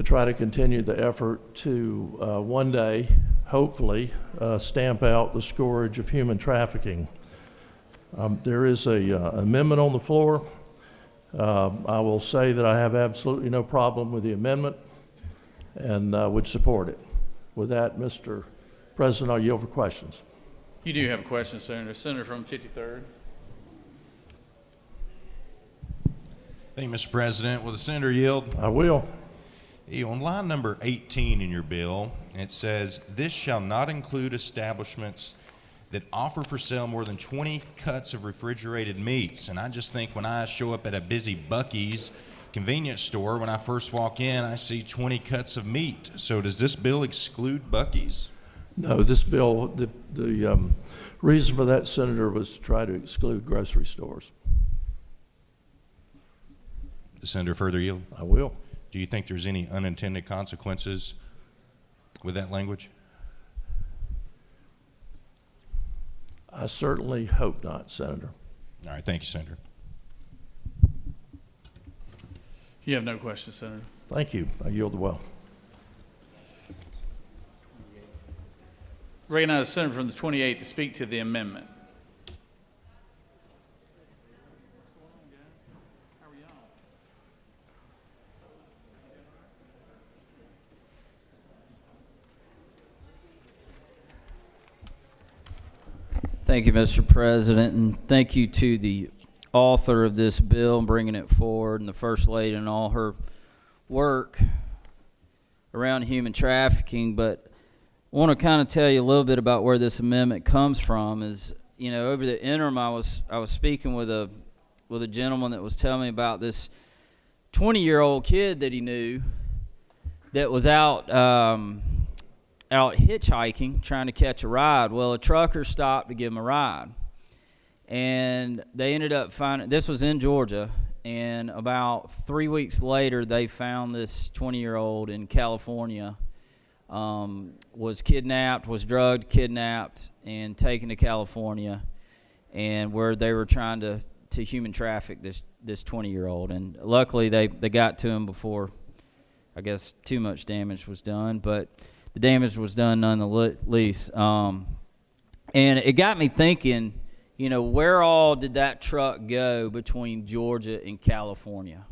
try to continue the effort to one day, hopefully, stamp out the scourge of human trafficking. There is an amendment on the floor. I will say that I have absolutely no problem with the amendment and would support it. With that, Mr. President, I'll yield for questions. You do have a question, Senator. Senator from 53rd. Thank you, Mr. President. Will the senator yield? I will. Hey, on line number 18 in your bill, it says, "This shall not include establishments that offer for sale more than 20 cuts of refrigerated meats." And I just think when I show up at a busy Buc-ee's convenience store, when I first walk in, I see 20 cuts of meat. So does this bill exclude Buc-ee's? No, this bill, the reason for that, Senator, was to try to exclude grocery stores. The senator further yield? I will. Do you think there's any unintended consequences with that language? I certainly hope not, Senator. All right, thank you, Senator. You have no questions, Senator. Thank you. I yield the well. Recognize the senator from the 28th to speak to the amendment. Thank you, Mr. President, and thank you to the author of this bill and bringing it forward, and the First Lady and all her work around human trafficking. But I want to kind of tell you a little bit about where this amendment comes from. Is, you know, over the interim, I was speaking with a gentleman that was telling me about this 20-year-old kid that he knew that was out hitchhiking, trying to catch a ride. Well, a trucker stopped to give him a ride, and they ended up finding, this was in Georgia, and about 3 weeks later, they found this 20-year-old in California, was kidnapped, was drugged, kidnapped, and taken to California, and where they were trying to human traffic this 20-year-old. And luckily, they got to him before, I guess, too much damage was done, but the damage was done nonetheless. And it got me thinking, you know, where all did that truck go between Georgia and California?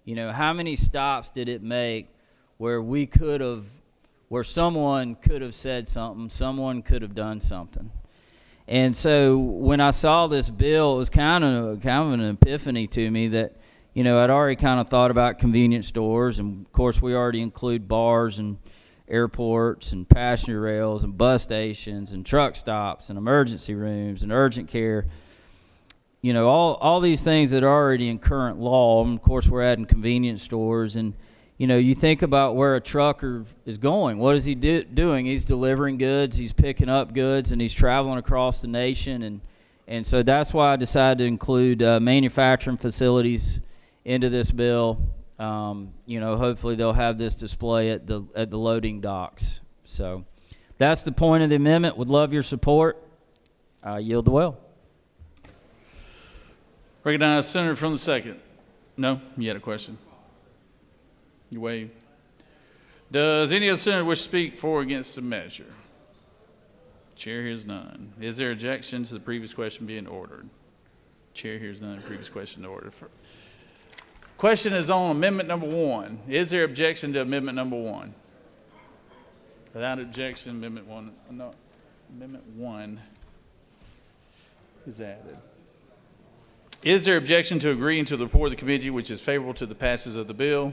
You know, how many stops did it make where where someone could have said something, someone could have done something? And so when I saw this bill, it was kind of an epiphany to me that, you know, I'd already kind of thought about convenience stores, and of course we already include bars and airports and passenger rails and bus stations and truck stops and emergency rooms and urgent care. You know, all these things that are already in current law. And of course, we're adding convenience stores. And, you know, you think about where a trucker is going. What is he doing? He's delivering goods, he's picking up goods, and he's traveling across the nation. And so that's why I decided to include manufacturing facilities into this bill. You know, hopefully they'll have this display at the loading docks. So that's the point of the amendment. Would love your support. I yield the well. Recognize Senator from the 2nd. No? You had a question? You wave. Does any other senator wish to speak for or against the measure? Chair hears none. Is there objection to the previous question being ordered? Chair hears none. Previous question ordered. Question is on amendment number 1. Is there objection to amendment number 1? Without objection, amendment 1 is added. Is there objection to agreeing to the report of the committee which is favorable to the passage of the bill?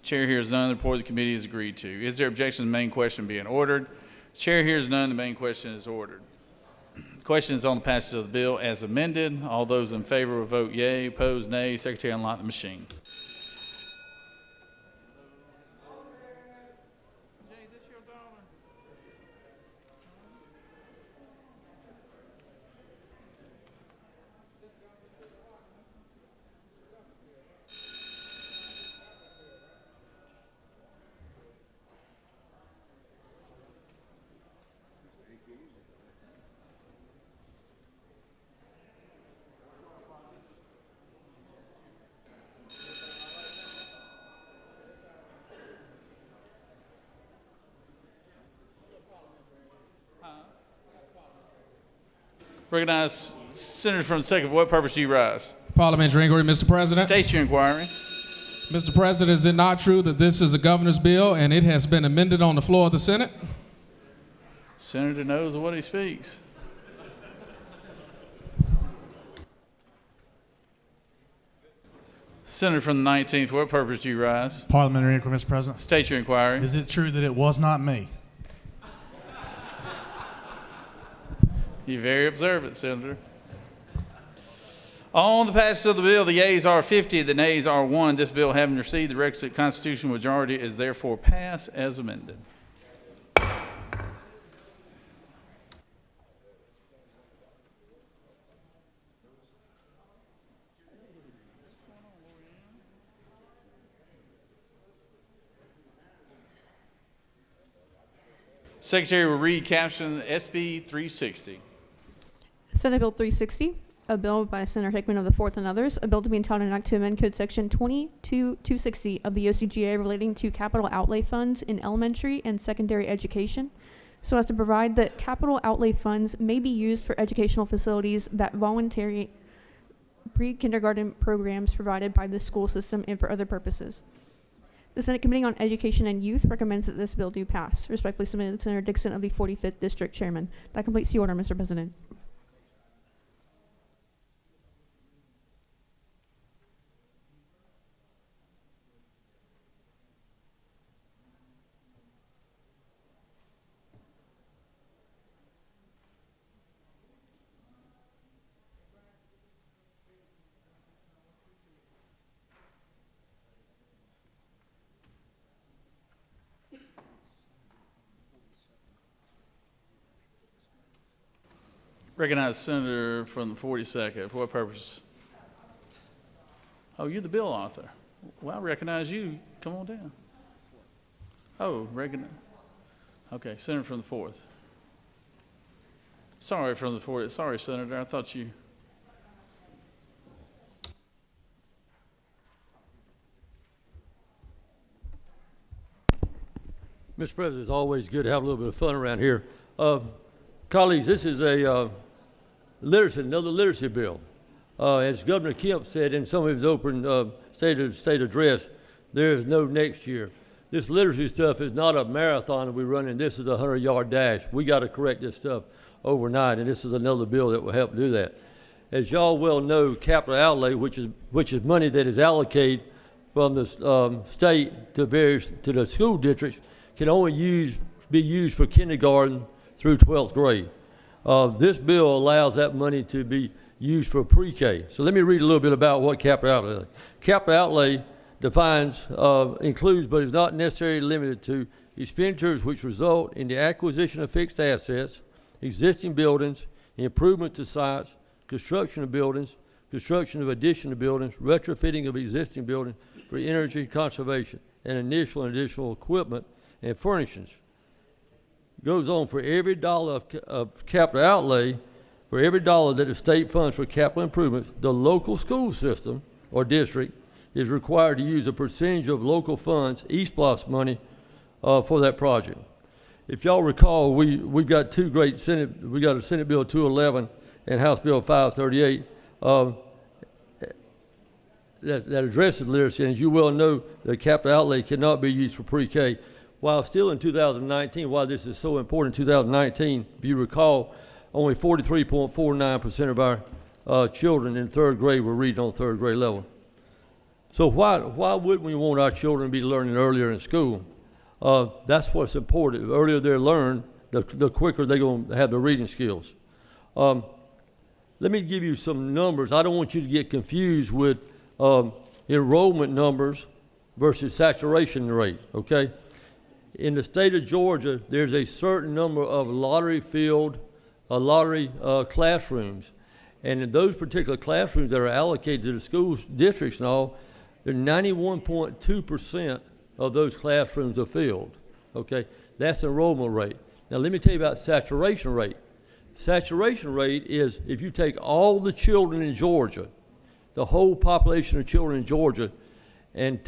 Chair hears none. The report of the committee is agreed to. Is there objection to the main question being ordered? Chair hears none. The main question is ordered. Question is on the passage of the bill as amended. All those in favor will vote yea. Opposed, nay. Secretary, unlock the machine. Recognize senators from the 2nd. For what purpose do you rise? Parliamentary inquiry, Mr. President. State your inquiry. Mr. President, is it not true that this is a governor's bill and it has been amended on the floor of the Senate? Senator knows what he speaks. Senator from the 19th, for what purpose do you rise? Parliamentary inquiry, Mr. President. State your inquiry. Is it true that it was not me? You're very observant, Senator. On the passage of the bill, the yeas are 50, the nays are 1. This bill, having received the requisite constitutional majority, is therefore passed as amended. Secretary will read caption SB 360. Senate Bill 360, a bill by Senator Hickman of the 4th and others, a bill to be entitled an act to amend Code Section 22260 of the OCGA relating to capital outlay funds in elementary and secondary education, so as to provide that capital outlay funds may be used for educational facilities that voluntary pre-kindergarten programs provided by the school system and for other purposes. The Senate Committee on Education and Youth recommends that this bill do pass. Respectfully submitted, Senator Dixon of the 45th District Chairman. That completes the order, Mr. President. Recognize Senator from the 42nd. For what purpose? Oh, you're the bill author. Well, I recognize you. Come on down. Oh, recognize. Okay, Senator from the 4th. Sorry, from the 4th. Sorry, Senator. I thought you. Mr. President, it's always good to have a little bit of fun around here. Colleagues, this is a another literacy bill. As Governor Kemp said in some of his open state address, there is no next year. This literacy stuff is not a marathon that we run in. This is a 100-yard dash. We got to correct this stuff overnight, and this is another bill that will help do that. As y'all well know, capital outlay, which is money that is allocated from the state to the school districts, can only be used for kindergarten through 12th grade. This bill allows that money to be used for pre-K. So let me read a little bit about what capital outlay is. Capital outlay defines, includes, but is not necessarily limited to expenditures which result in the acquisition of fixed assets, existing buildings, improvement to sites, construction of buildings, construction of additional buildings, retrofitting of existing buildings for energy conservation, and initial and additional equipment and furnishings. Goes on, for every dollar of capital outlay, for every dollar that the state funds for capital improvements, the local school system or district is required to use a percentage of local funds, ESPLOST money, for that project. If y'all recall, we've got two great we got a Senate Bill 211 and House Bill 538 that addresses literacy. And as you well know, the capital outlay cannot be used for pre-K. While still in 2019, why this is so important in 2019, if you recall, only 43.49% of our children in third grade were reading on third grade level. So why wouldn't we want our children to be learning earlier in school? That's what's important. The earlier they learn, the quicker they're going to have the reading skills. Let me give you some numbers. I don't want you to get confused with enrollment numbers versus saturation rate, okay? In the state of Georgia, there's a certain number of lottery classrooms. And in those particular classrooms that are allocated to the school districts and all, 91.2% of those classrooms are filled, okay? That's enrollment rate. Now let me tell you about saturation rate. Saturation rate is if you take all the children in Georgia, the whole population of children in Georgia, and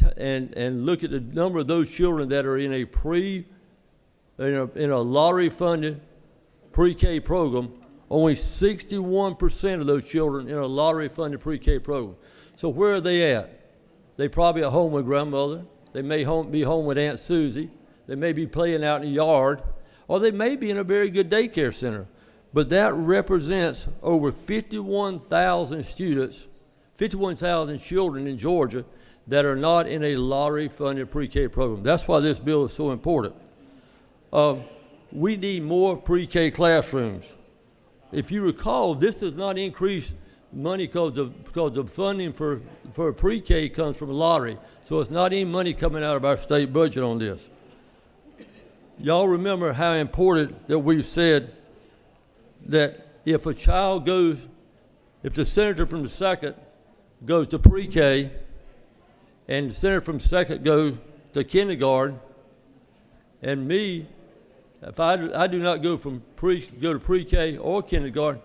look at the number of those children that are in a lottery-funded pre-K program, only 61% of those children in a lottery-funded pre-K program. So where are they at? They probably at home with grandmother. They may be home with Aunt Susie. They may be playing out in the yard, or they may be in a very good daycare center. But that represents over 51,000 students, 51,000 children in Georgia that are not in a lottery-funded pre-K program. That's why this bill is so important. We need more pre-K classrooms. If you recall, this does not increase money because the funding for pre-K comes from lottery. So it's not any money coming out of our state budget on this. Y'all remember how important that we've said that if a child goes, if the senator from the 2nd goes to pre-K and the senator from 2nd goes to kindergarten, and me, if I do not go to pre-K or kindergarten,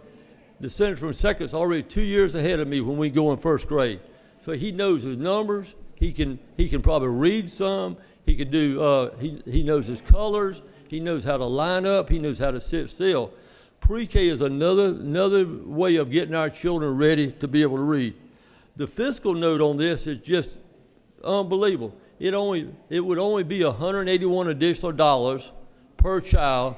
the senator from 2nd is already 2 years ahead of me when we go in 1st grade. So he knows his numbers. He can probably read some. He can do. He knows his colors. He knows how to line up. He knows how to sit still. Pre-K is another way of getting our children ready to be able to read. The fiscal note on this is just unbelievable. It would only be $181 additional per child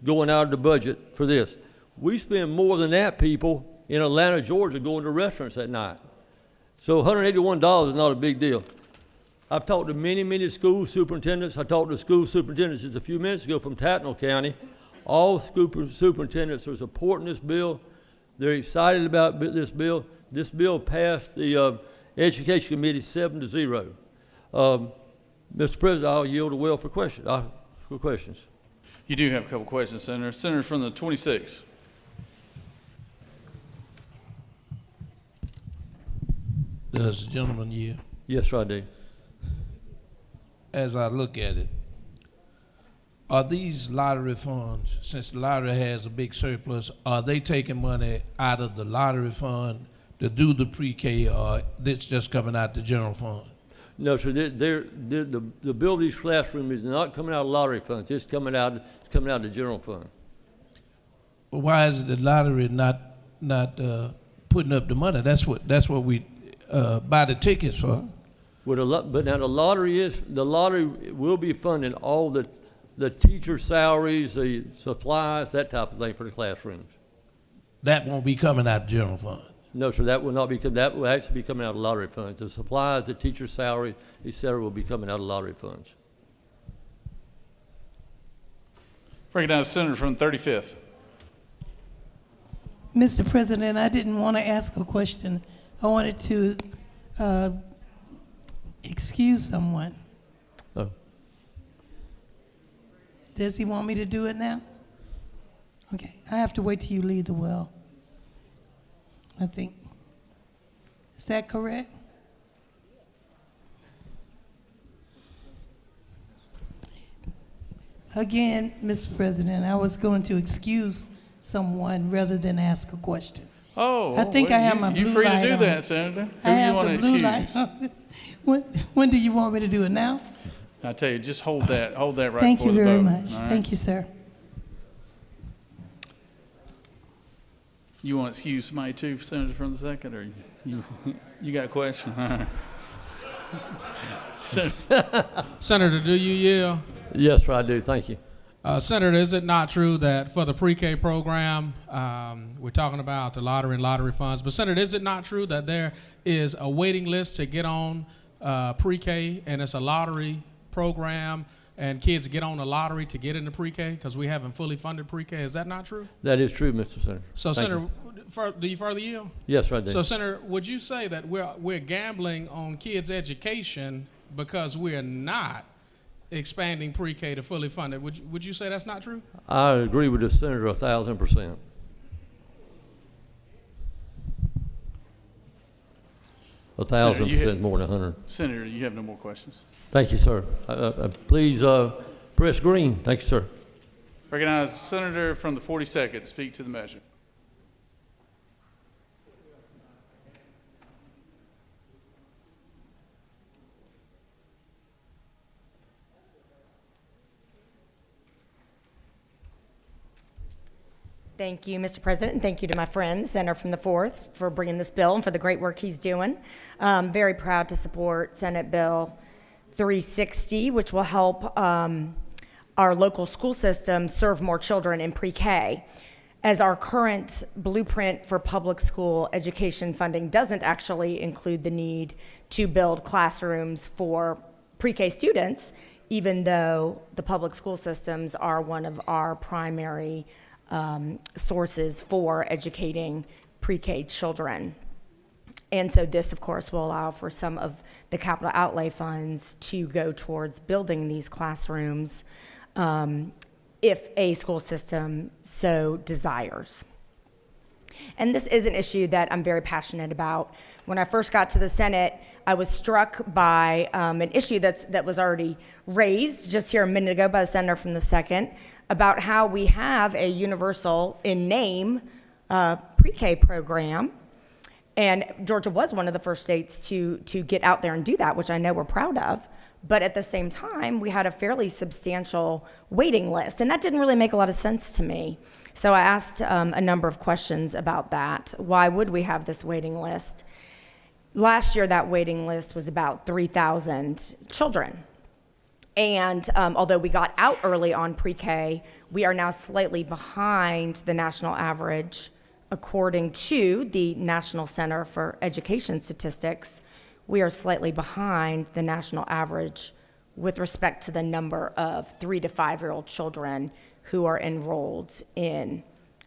going out of the budget for this. We spend more than that, people, in Atlanta, Georgia, going to restaurants at night. So $181 is not a big deal. I've talked to many school superintendents. I talked to school superintendents just a few minutes ago from Tattnall County. All school superintendents are supporting this bill. They're excited about this bill. This bill passed the Education Committee 7-0. Mr. President, I'll yield the well for questions. You do have a couple questions, Senator. Senator from the 26th. Does the gentleman yield? Yes, sir, I do. As I look at it, are these lottery funds, since the lottery has a big surplus, are they taking money out of the lottery fund to do the pre-K, or it's just coming out the general fund? No, sir. The bill of these classrooms is not coming out of lottery funds. It's coming out of the general fund. Well, why is the lottery not putting up the money? That's what we buy the tickets for. But now the lottery will be funding all the teacher salaries, the supplies, that type of thing for the classrooms. That won't be coming out of the general fund. No, sir, that will not be. That will actually be coming out of lottery funds. The supplies, the teacher salary, et cetera, will be coming out of lottery funds. Recognize the senator from the 35th. Mr. President, I didn't want to ask a question. I wanted to excuse someone. Oh. Does he want me to do it now? Okay, I have to wait till you leave the well, I think. Is that correct? Again, Mr. President, I was going to excuse someone rather than ask a question. Oh, I think well, I have my blue light on. You're free to do that, Senator. I Who do you have want the to blue excuse? light on. When do you want me to do it now? I tell you, just hold that right Thank before you the very vote. much. All right? Thank you, sir. You want to excuse somebody too, Senator from the 2nd, or you got a question? All right. Senator, do you yield? Yes, sir, I do. Thank you. Senator, is it not true that for the pre-K program, we're talking about the lottery and lottery funds, but Senator, is it not true that there is a waiting list to get on pre-K, and it's a lottery program, and kids get on the lottery to get into pre-K because we haven't fully funded pre-K? Is that not true? That is true, Mr. Senator. So, Thank Senator, you. do you further yield? Yes, sir, I do. So, Senator, would you say that we're gambling on kids' education because we're not expanding pre-K to fully funded? Would you say that's not true? I agree with the senator 1,000%. A 1,000% more than 100. Senator, you have no more questions. Thank you, sir. Please press green. Thank you, sir. Recognize the senator from the 42nd to speak to the measure. Thank you, Mr. President, and thank you to my friend, Senator from the 4th, for bringing this bill and for the great work he's doing. Very proud to support Senate Bill 360, which will help our our local school systems serve more children in pre-K, as our current blueprint for public school education funding doesn't actually include the need to build classrooms for pre-K students, even though the public school systems are one of our primary sources for educating pre-K children. And so this, of course, will allow for some of the capital outlay funds to go towards building these classrooms if a school system so desires. And this is an issue that I'm very passionate about. When I first got to the Senate, I was struck by an issue that was already raised just here a minute ago by the senator from the 2nd about how we have a universal in name pre-K program. And Georgia was one of the first states to get out there and do that, which I know we're proud of. But at the same time, we had a fairly substantial waiting list, and that didn't really make a lot of sense to me. So I asked a number of questions about that. Why would we have this waiting list? Last year, that waiting list was about 3,000 children. And although we got out early on pre-K, we are now slightly behind the national average. According to the National Center for Education Statistics, we are slightly behind the national average with respect to the number of 3 to 5-year-old children who are enrolled in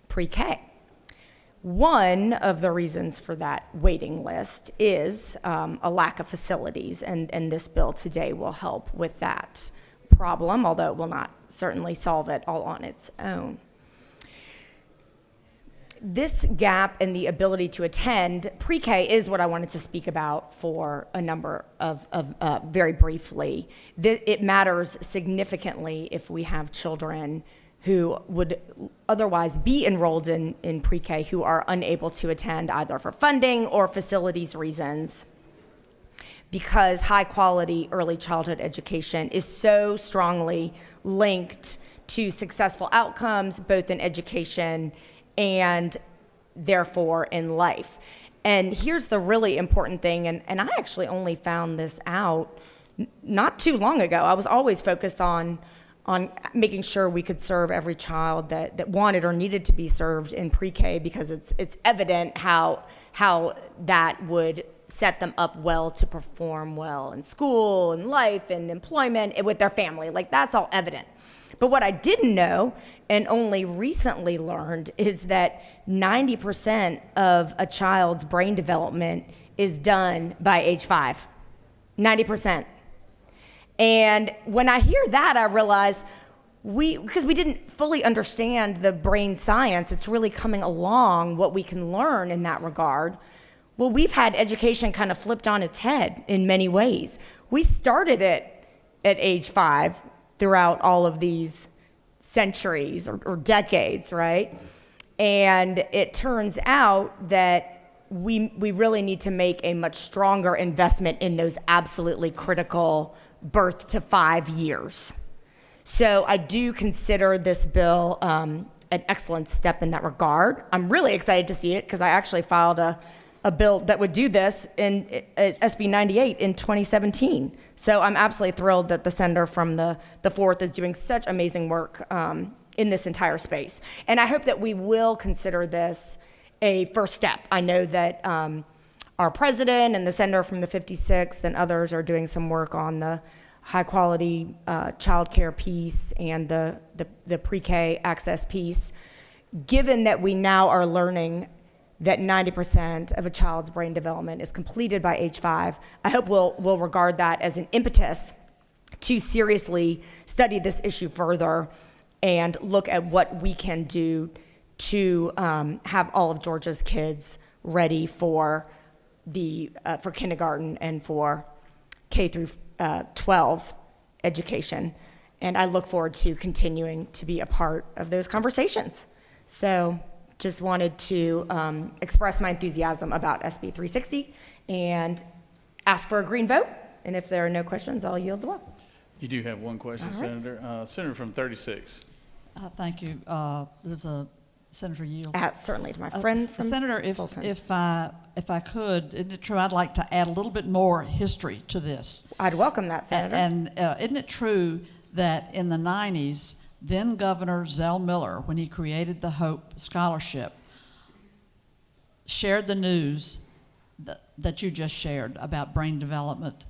pre-K. One of the reasons for that waiting list is a lack of facilities, and this bill today will help with that problem, although it will not certainly solve it all on its own. This gap in the ability to attend pre-K is what I wanted to speak about for a number of very briefly. It matters significantly if we have children who would otherwise be enrolled in pre-K who are unable to attend either for funding or facilities reasons, because high quality early childhood education is so strongly linked to successful outcomes both in education and therefore in life. And here's the really important thing, and I actually only found this out not too long ago. I was always focused on making sure we could serve every child that wanted or needed to be served in pre-K, because it's evident how that would set them up well to perform well in school and life and employment and with their family. Like, that's all evident. But what I didn't know and only recently learned is that 90% of a child's brain development is done by age 5. 90%. And when I hear that, I realize because we didn't fully understand the brain science, it's really coming along what we can learn in that regard. Well, we've had education kind of flipped on its head in many ways. We started it at age 5 throughout all of these centuries or decades, right? And it turns out that we really need to make a much stronger investment in those absolutely critical birth to 5 years. So I do consider this bill an excellent step in that regard. I'm really excited to see it because I actually filed a bill that would do this in SB 98 in 2017. So I'm absolutely thrilled that the senator from the 4th is doing such amazing work in this entire space. And I hope that we will consider this a first step. I know that our president and the senator from the 56th and others are doing some work on the high quality child care piece and the pre-K access piece. Given that we now are learning that 90% of a child's brain development is completed by age 5, I hope we'll regard that as an impetus to seriously study this issue further and look at what we can do to have all of Georgia's kids ready for kindergarten and for K through 12 education. And I look forward to continuing to be a part of those conversations. So just wanted to express my enthusiasm about SB 360 and ask for a green vote. And if there are no questions, I'll yield the well. You do have one question, Senator. Senator from 36. Thank you. This is a Senator Yield. Certainly, to my friend from Senator, Fulton. if I could, isn't it true? I'd like to add a little bit more history to this. I'd welcome that, Senator. And isn't it true that in the 90s, then Governor Zell Miller, when he created the Hope Scholarship, shared the news that you just shared about brain development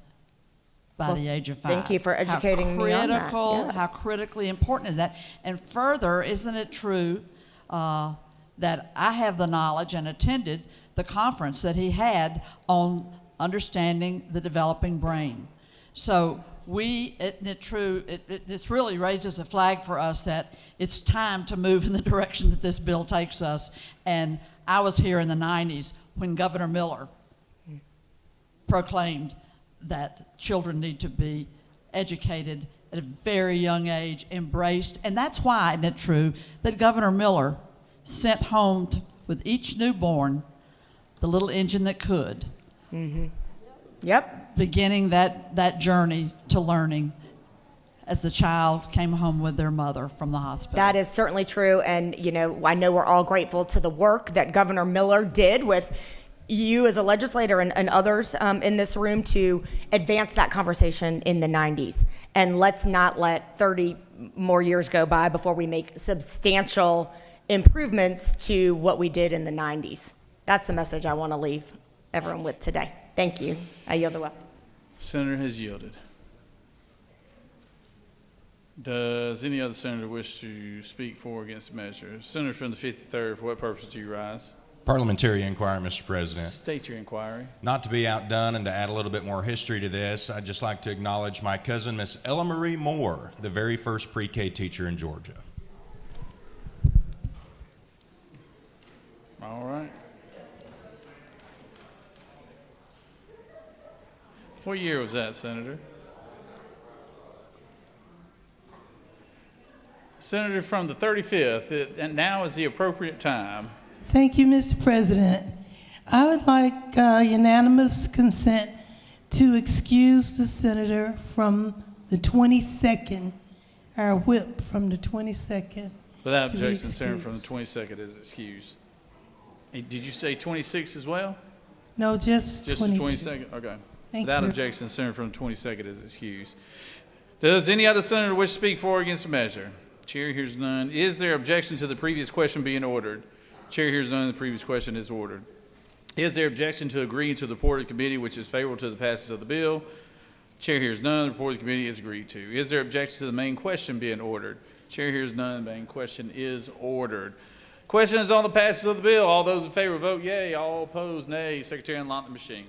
by Well, the age of 5. thank you for educating me on that. Yes. How critically important is that? And further, isn't it true that I have the knowledge and attended the conference that he had on understanding the developing brain? So this really raises a flag for us that it's time to move in the direction that this bill takes us. And I was here in the 90s when Governor Miller proclaimed that children need to be educated at a very young age, embraced. And that's why, isn't it true, that Governor Miller sent home with each newborn the little engine that could. Mm-hmm. Yep. Beginning that journey to learning as the child came home with their mother from the hospital. That is certainly true. And, I know we're all grateful to the work that Governor Miller did with you as a legislator and others in this room to advance that conversation in the 90s. And let's not let 30 more years go by before we make substantial improvements to what we did in the 90s. That's the message I want to leave everyone with today. Thank you. I yield the well. Senator has yielded. Does any other senator wish to speak for or against the measure? Senator from the 53rd, for what purpose do you rise? Parliamentary inquiry, Mr. President. State your inquiry. Not to be outdone and to add a little bit more history to this, I'd just like to acknowledge my cousin, Miss Ella Marie Moore, the very first pre-K teacher in Georgia. All right. What year was that, Senator? Senator from the 35th, and now is the appropriate time. Thank you, Mr. President. I would like unanimous consent to excuse the senator from the 22nd, our whip from the 22nd. Without to be objection, Senator from the excused. 22nd is excused. Did you say 26 as well? No, just Just 22. the 22nd? Okay. Thank Without you. objection, Senator from the 22nd is excused. Does any other senator wish to speak for or against the measure? Chair hears none. Is there objection to the previous question being ordered? Chair hears none. The previous question is ordered. Is there objection to agreeing to the report of the committee which is favorable to the passage of the bill? Chair hears none. The report of the committee is agreed to. Is there objection to the main question being ordered? Chair hears none. The main question is ordered. Question is on the passage of the bill. All those in favor vote yea. All opposed nay. Secretary, unlock the machine.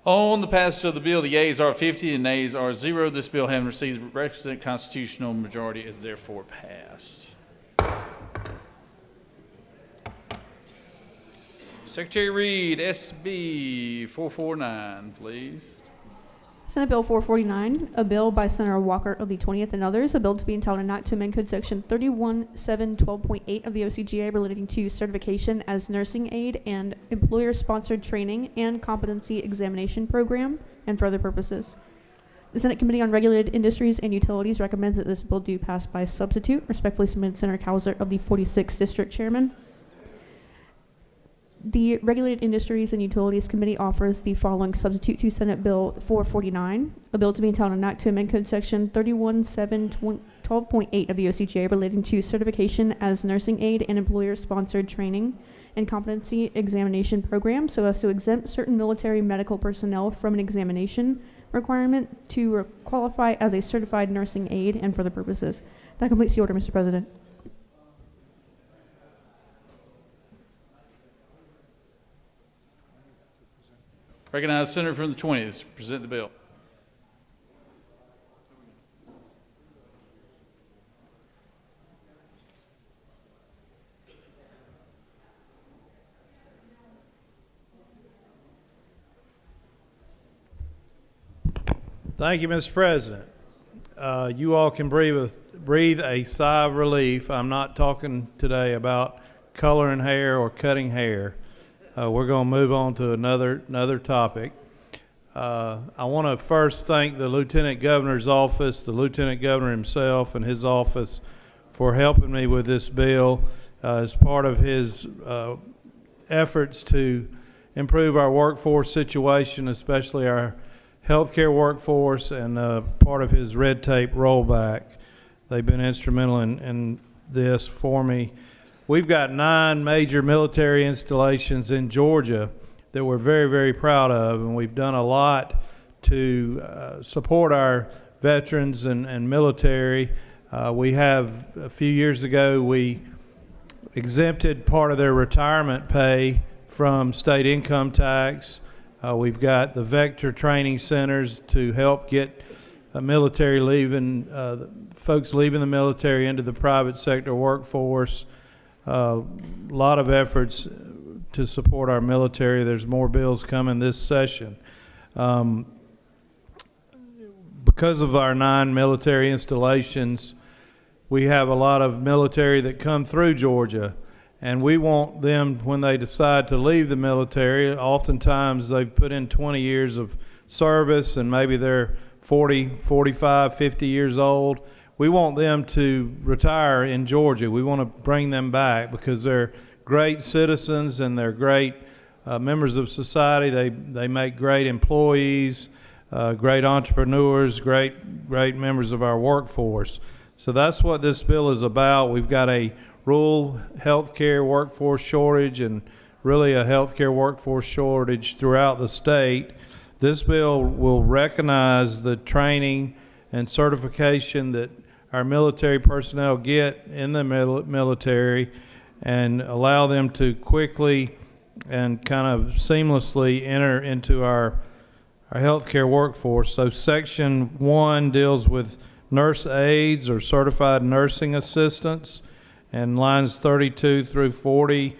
On the passage of the bill, the yeas are 50 and nays are 0. This bill, having received the requisite constitutional majority, is therefore passed. Secretary Reed, SB 449, please. Senate Bill 449, a bill by Senator Walker of the 20th and others, a bill to be entitled an act to amend Code Section 31712.8 of the OCGA relating to certification as nursing aide and employer-sponsored training and competency examination program and for other purposes. The Senate Committee on Regulated Industries and Utilities recommends that this bill do pass by substitute. Respectfully submitted, Senator Cowser of the 46th District Chairman. The Regulated Industries and Utilities Committee offers the following substitute to Senate Bill 449, a bill to be entitled an act to amend Code Section 31712.8 of the OCGA relating to certification as nursing aide and employer-sponsored training and competency examination program so as to exempt certain military medical personnel from an examination requirement to qualify as a certified nursing aide and for the purposes. That completes the order, Mr. President. Recognize Senator from the 20th to present the bill. Thank you, Mr. President. You all can breathe a sigh of relief. I'm not talking today about coloring hair or cutting hair. We're going to move on to another topic. I want to first thank the Lieutenant Governor's office, the Lieutenant Governor himself and his office for helping me with this bill as part of his efforts to improve our workforce situation, especially our healthcare workforce, and part of his red tape rollback. They've been instrumental in this for me. We've got 9 major military installations in Georgia that we're very, very proud of, and we've done a lot to support our veterans and military. We have, a few years ago, we exempted part of their retirement pay from state income tax. We've got the Vector training centers to help get military folks leaving the military into the private sector workforce. A lot of efforts to support our military. There's more bills coming this session. Because of our 9 military installations, we have a lot of military that come through Georgia, and we want them, when they decide to leave the military, oftentimes they've put in 20 years of service and maybe they're 40, 45, 50 years old. We want them to retire in Georgia. We want to bring them back because they're great citizens and they're great members of society. They make great employees, great entrepreneurs, great members of our workforce. So that's what this bill is about. We've got a rural healthcare workforce shortage and really a healthcare workforce shortage throughout the state. This bill will recognize the training and certification that our military personnel get in the military and allow them to quickly and kind of seamlessly enter into our healthcare workforce. So Section 1 deals with nurse aides or certified nursing assistants, and lines 32 through 40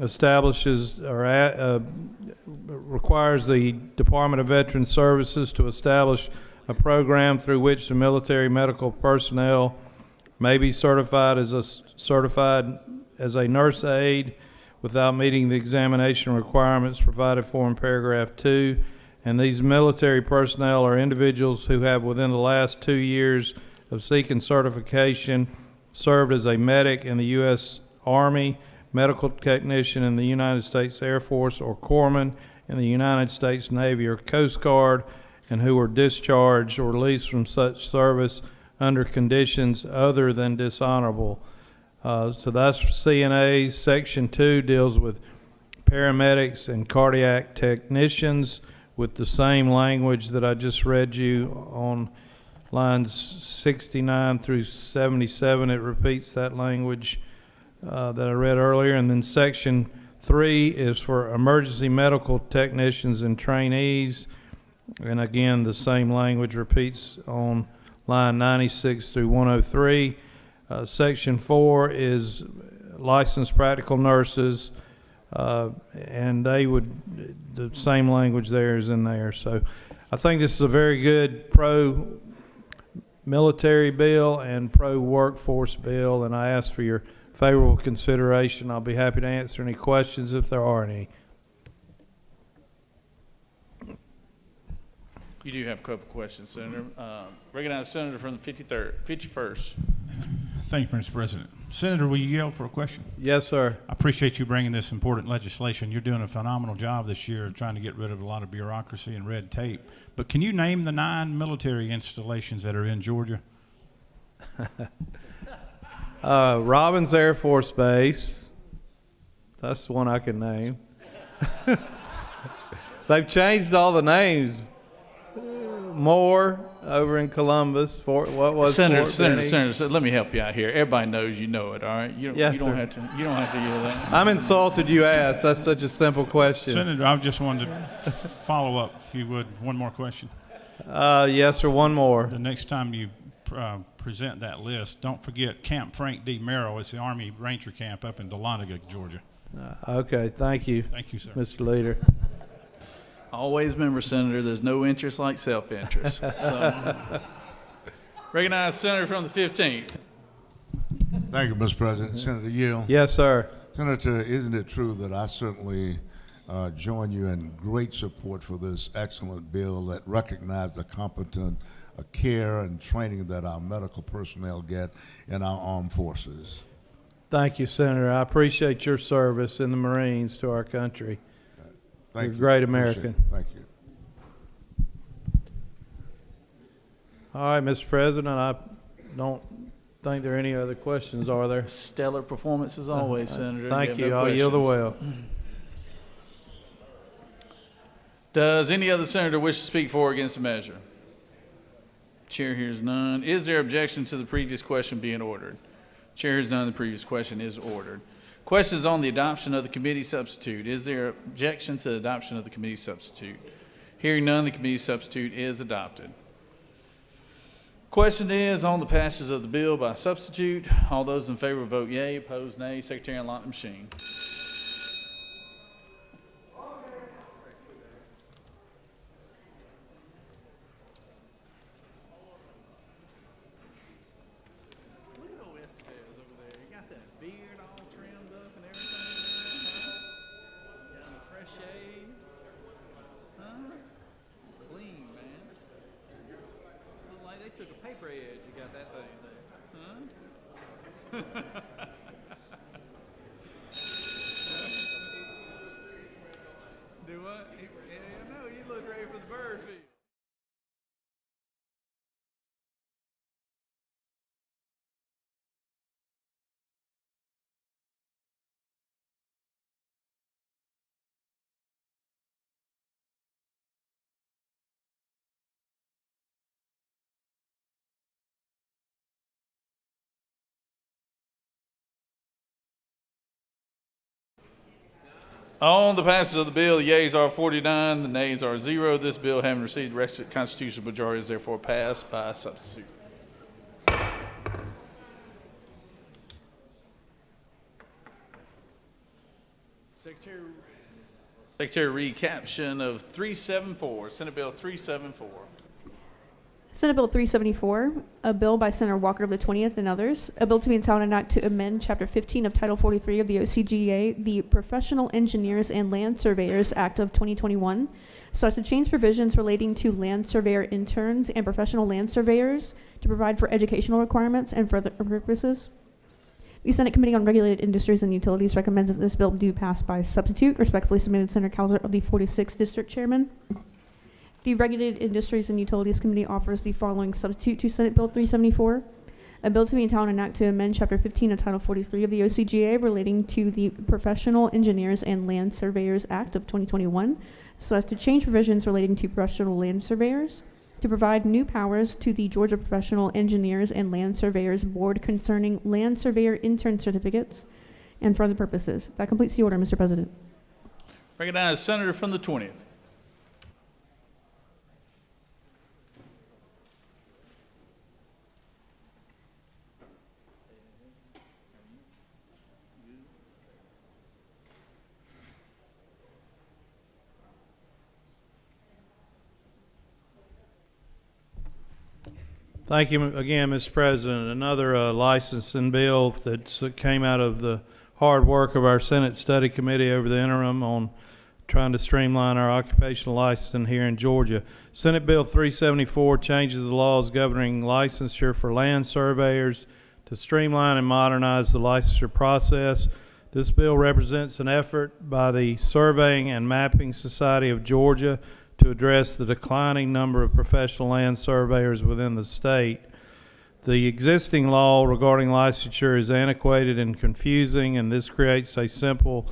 establishes or requires the Department of Veterans Services to establish a program through which the military medical personnel may be certified as a nurse aide without meeting the examination requirements provided for in paragraph 2. And these military personnel are individuals who have, within the last 2 years of seeking certification, served as a medic in the U.S. Army, medical technician in the United States Air Force, or corpsman in the United States Navy or Coast Guard, and who were discharged or released from such service under conditions other than dishonorable. So that's CNAs. Section 2 deals with paramedics and cardiac technicians with the same language that I just read you on lines 69 through 77. It repeats that language that I read earlier. And then Section 3 is for emergency medical technicians and trainees. And again, the same language repeats on line 96 through 103. Section 4 is licensed practical nurses, and the same language there is in there. So I think this is a very good pro-military bill and pro-workforce bill, and I ask for your favorable consideration. I'll be happy to answer any questions if there are any. You do have a couple questions, Senator. Recognize Senator from the 51st. Thank you, Mr. President. Senator, will you yield for a question? Yes, sir. I appreciate you bringing this important legislation. You're doing a phenomenal job this year trying to get rid of a lot of bureaucracy and red tape. But can you name the 9 military installations that are in Georgia? Robins Air Force Base. That's the one I can name. They've changed all the names. Moore over in Columbus. What was Senator, let me help you out here. Everybody knows you know it, all right? You don't sir. have to yell that. I'm insulted you asked. That's such a simple question. Senator, I just wanted to follow up, if you would. One more question. Yes, sir. One more. The next time you present that list, don't forget Camp Frank D. Merrill. It's the Army Ranger Camp up in Dahlonega, Georgia. Okay, thank you. Thank you, sir. Mr. Leader. Always remember, Senator, there's no interest like self-interest. So, recognize Senator from the 15th. Thank you, Mr. President. Senator Yield. Yes, sir. Senator, isn't it true that I certainly join you in great support for this excellent bill that recognizes the competent care and training that our medical personnel get in our armed forces? Thank you, Senator. I appreciate your service in the Marines to our country. Thank You're you. a great Appreciate American. it. Thank you. All right, Mr. President, I don't think there are any other questions, are there? Stellar performance as always, Senator. Thank have you. no I'll yield the questions. well. Does any other senator wish to speak for or against the measure? Chair hears none. Is there objection to the previous question being ordered? Chair hears none. The previous question is ordered. Questions on the adoption of the committee substitute. Is there objection to the adoption of the committee substitute? Hearing none, the committee substitute is adopted. Question is on the passage of the bill by substitute. All those in favor vote yea, opposed nay. Secretary unlock the machine. Took a paper edge, you got that thing there, huh? Do what? Yeah, no, you look ready for the bird feed. On the passage of the bill, the yeas are 49, the nays are 0. This bill, having received the requisite constitutional majority, is therefore passed by substitute. Secretary read caption of 374, Senate Bill 374. Senate Bill 374, a bill by Senator Walker of the 20th and others, a bill to be entitled an act to amend Chapter 15 of Title 43 of the OCGA, the Professional Engineers and Land Surveyors Act of 2021, so as to change provisions relating to land surveyor interns and professional land surveyors to provide for educational requirements and for other purposes. The Senate Committee on Regulated Industries and Utilities recommends that this bill do pass by substitute. Respectfully submitted, Senator Cowser of the 46th District Chairman. The Regulated Industries and Utilities Committee offers the following substitute to Senate Bill 374. A bill to be entitled an act to amend Chapter 15 of Title 43 of the OCGA relating to the Professional Engineers and Land Surveyors Act of 2021, so as to change provisions relating to professional land surveyors, to provide new powers to the Georgia Professional Engineers and Land Surveyors Board concerning land surveyor intern certificates, and for other purposes. That completes the order, Mr. President. Recognize Senator from the 20th. Thank you again, Mr. President. Another licensing bill that came out of the hard work of our Senate Study Committee over the interim on trying to streamline our occupational licensing here in Georgia. Senate Bill 374 changes the laws governing licensure for land surveyors to streamline and modernize the licensure process. This bill represents an effort by the Surveying and Mapping Society of Georgia to address the declining number of professional land surveyors within the state. The existing law regarding licensure is antiquated and confusing, and this creates a simple,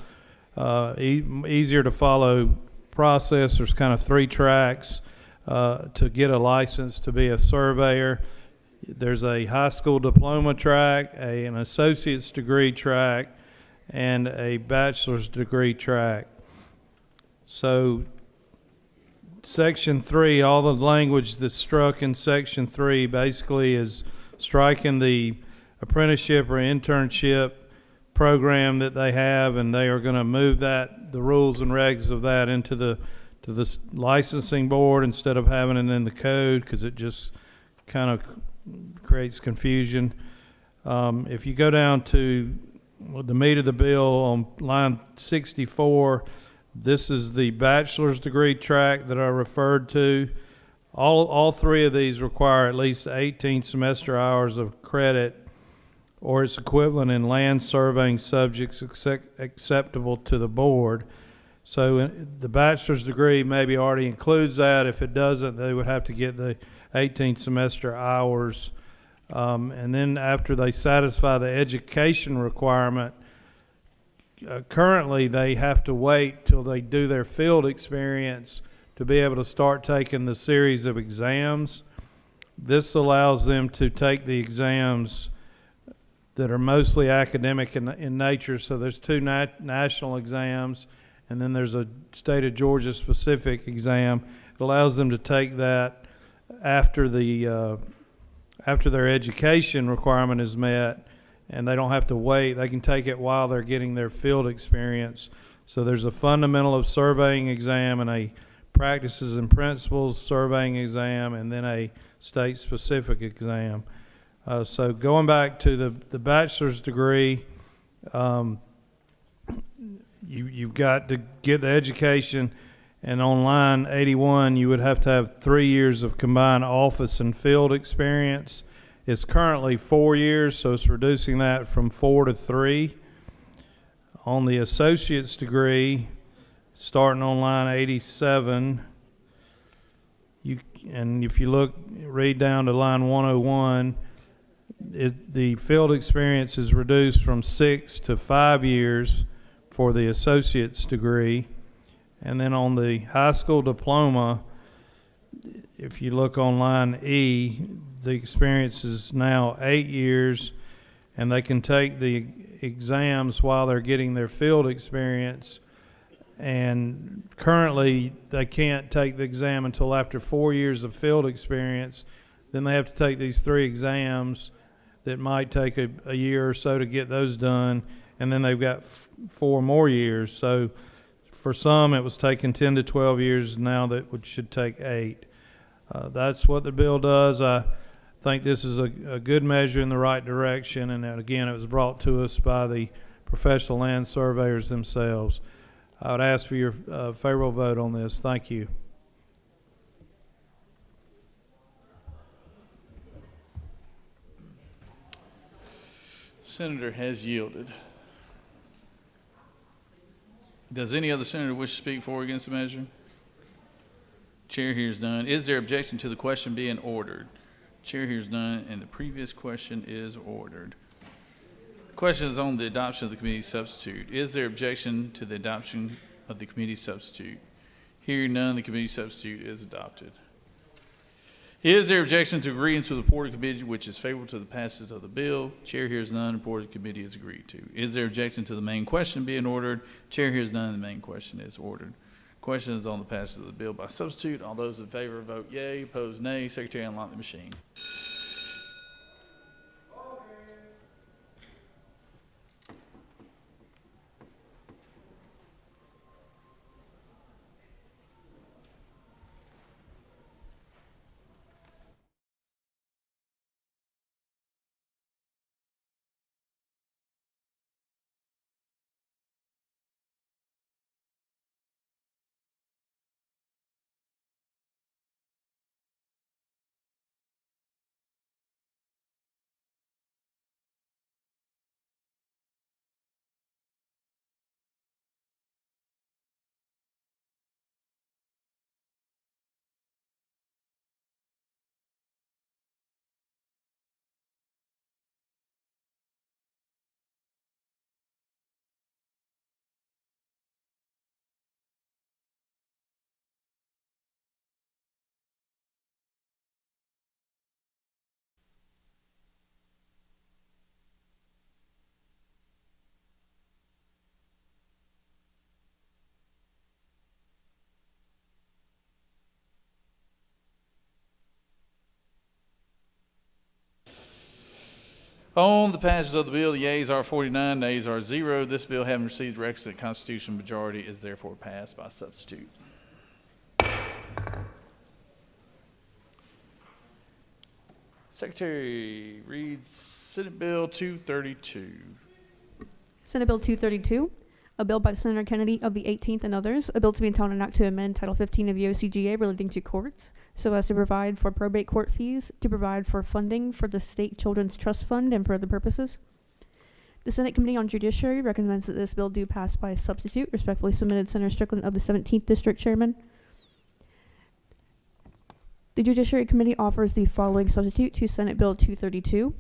easier to follow process. There's kind of 3 tracks. to get a license to be a surveyor. There's a high school diploma track, an associate's degree track, and a bachelor's degree track. So Section 3, all the language that's struck in Section 3 basically is striking the apprenticeship or internship program that they have, and they are going to move that, the rules and regs of that, into the licensing board instead of having it in the code, because it just kind of creates confusion. If you go down to the meat of the bill on line 64, this is the bachelor's degree track that I referred to. All three of these require at least 18 semester hours of credit or its equivalent in land surveying subjects acceptable to the board. So the bachelor's degree maybe already includes that. If it doesn't, they would have to get the 18 semester hours. And then after they satisfy the education requirement, currently they have to wait till they do their field experience to be able to start taking the series of exams. This allows them to take the exams that are mostly academic in nature. So there's two national exams, and then there's a state of Georgia specific exam. It allows them to take that after their education requirement is met, and they don't have to wait. They can take it while they're getting their field experience. So there's a fundamental of surveying exam and a practices and principles surveying exam, and then a state specific exam. So going back to the bachelor's degree, you've got to get the education, and on line 81 you would have to have 3 years of combined office and field experience. It's currently 4 years, so it's reducing that from 4 to 3. On the associate's degree, starting on line 87, and if you read down to line 101, the field experience is reduced from 6 to 5 years for the associate's degree. And then on the high school diploma, if you look on line E, the experience is now 8 years, and they can take the exams while they're getting their field experience. And currently, they can't take the exam until after 4 years of field experience. Then they have to take these 3 exams that might take a year or so to get those done, and then they've got 4 more years. So for some, it was taking 10 to 12 years. Now that should take 8. That's what the bill does. I think this is a good measure in the right direction, and again, it was brought to us by the professional land surveyors themselves. I would ask for your favorable vote on this. Thank you. Senator has yielded. Does any other senator wish to speak for or against the measure? Chair hears none. Is there objection to the question being ordered? Chair hears none, and the previous question is ordered. Question is on the adoption of the committee substitute. Is there objection to the adoption of the committee substitute? Hearing none, the committee substitute is adopted. Is there objection to agreeing to the report of committee which is favorable to the passage of the bill? Chair hears none. Report of committee is agreed to. Is there objection to the main question being ordered? Chair hears none. The main question is ordered. Question is on the passage of the bill by substitute. All those in favor vote yea. Opposed, nay. Secretary, unlock the machine. On the passage of the bill, the yeas are 49, nays are 0. This bill, having received the requisite constitutional majority, is therefore passed by substitute. Secretary reads Senate Bill 232. Senate Bill 232, a bill by Senator Kennedy of the 18th and others, a bill to be entitled an act to amend Title 15 of the OCGA relating to courts, so as to provide for probate court fees, to provide for funding for the State Children's Trust Fund, and for other purposes. The Senate Committee on Judiciary recommends that this bill do pass by substitute. Respectfully submitted, Senator Strickland of the 17th District Chairman. The Judiciary Committee offers the following substitute to Senate Bill 232.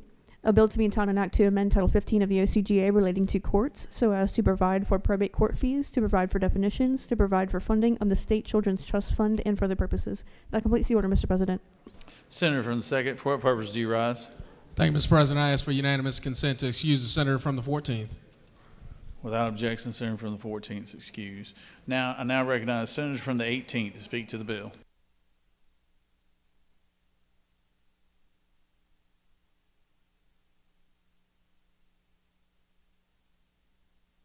A bill to be entitled an act to amend Title 15 of the OCGA relating to courts, so as to provide for probate court fees, to provide for definitions, to provide for funding of the State Children's Trust Fund, and for other purposes. That completes the order, Mr. President. Senator from the 2nd, for what purpose do you rise? Thank you, Mr. President. I ask for unanimous consent to excuse the senator from the 14th. Without objection, Senator from the 14th is excused. Now, I now recognize Senator from the 18th to speak to the bill.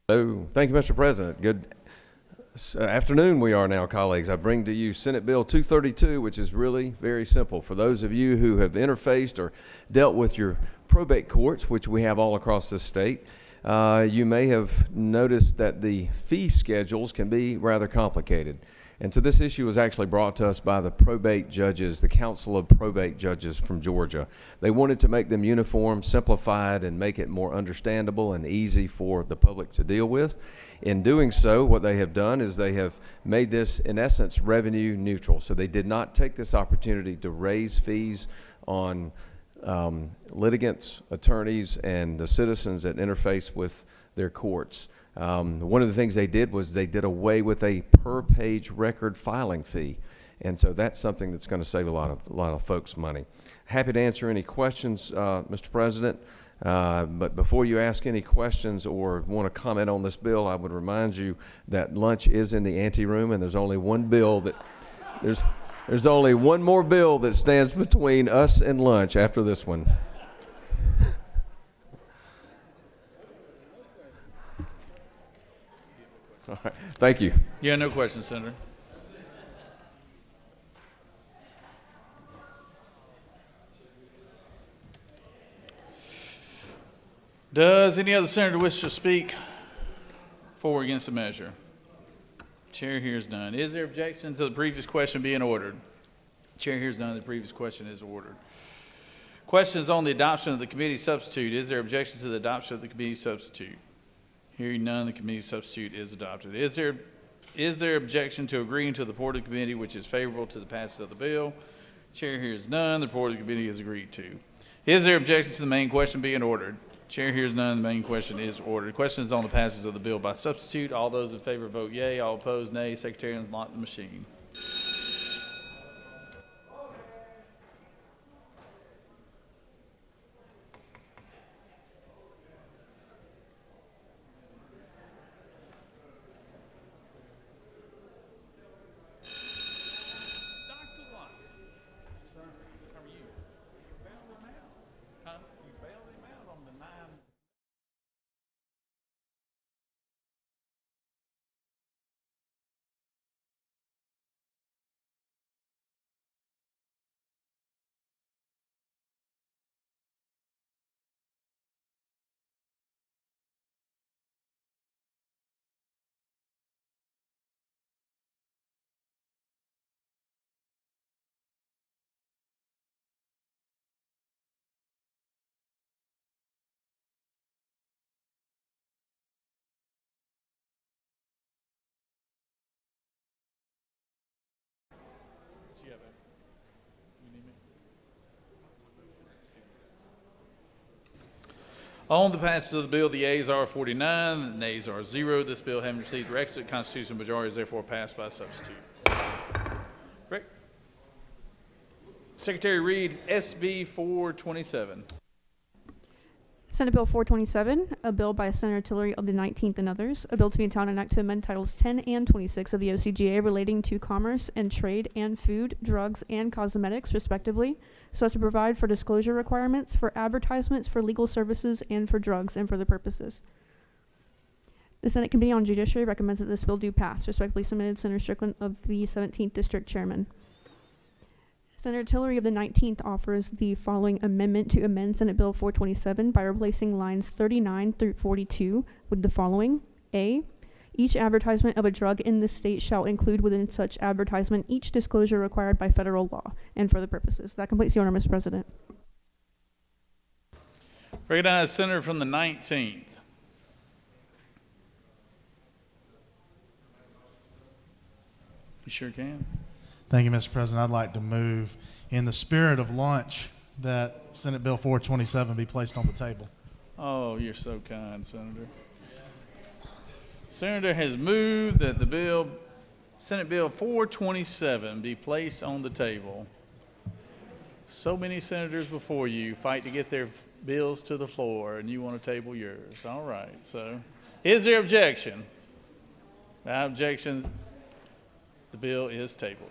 Hello. Thank you, Mr. President. Good afternoon we are now, colleagues. I bring to you Senate Bill 232, which is really very simple. For those of you who have interfaced or dealt with your probate courts, which we have all across this state, you may have noticed that the fee schedules can be rather complicated. And so this issue was actually brought to us by the probate judges, the Council of Probate Judges from Georgia. They wanted to make them uniform, simplified, and make it more understandable and easy for the public to deal with. In doing so, what they have done is they have made this, in essence, revenue neutral. So they did not take this opportunity to raise fees on litigants, attorneys, and the citizens that interface with their courts. One of the things they did was they did away with a per-page record filing fee, and so that's something that's going to save a lot of folks money. Happy to answer any questions, Mr. President. But before you ask any questions or want to comment on this bill, I would remind you that lunch is in the anteroom, and there's only one bill that there's only one more bill that stands between us and lunch after this one. All right. Thank you. Yeah, no questions, Senator. Does any other senator wish to speak for or against the measure? Chair hears none. Is there objection to the previous question being ordered? Chair hears none. The previous question is ordered. Questions on the adoption of the committee substitute. Is there objection to the adoption of the committee substitute? Hearing none, the committee substitute is adopted. Is there objection to agreeing to the report of the committee which is favorable to the passage of the bill? Chair hears none. The report of the committee is agreed to. Is there objection to the main question being ordered? Chair hears none. The main question is ordered. Questions on the passage of the bill by substitute. All those in favor vote yea. All opposed, nay. Secretary unlock the machine. On the passage of the bill, the yeas are 49, the nays are 0. This bill, having received the requisite constitutional majority, is therefore passed by substitute. Rick. Secretary reads SB 427. Senate Bill 427, a bill by Senator Tillery of the 19th and others, a bill to be in town and act to amend Titles 10 and 26 of the OCGA relating to commerce and trade and food, drugs, and cosmetics, respectively, so as to provide for disclosure requirements for advertisements for legal services and for drugs and for the purposes. The Senate Committee on Judiciary recommends that this bill do pass. Respectfully submitted, Senator Strickland of the 17th District Chairman. Senator Tillery of the 19th offers the following amendment to amend Senate Bill 427 by replacing lines 39 through 42 with the following. A, each advertisement of a drug in this state shall include within such advertisement each disclosure required by federal law and for the purposes. That completes the order, Mr. President. Recognize Senator from the 19th. You sure can. Thank you, Mr. President. I'd like to move, in the spirit of lunch, that Senate Bill 427 be placed on the table. Oh, you're so kind, Senator. Senator has moved that the Senate Bill 427 be placed on the table. So many senators before you fight to get their bills to the floor, and you want to table yours. All right, so is there objection? Without objections, the bill is tabled.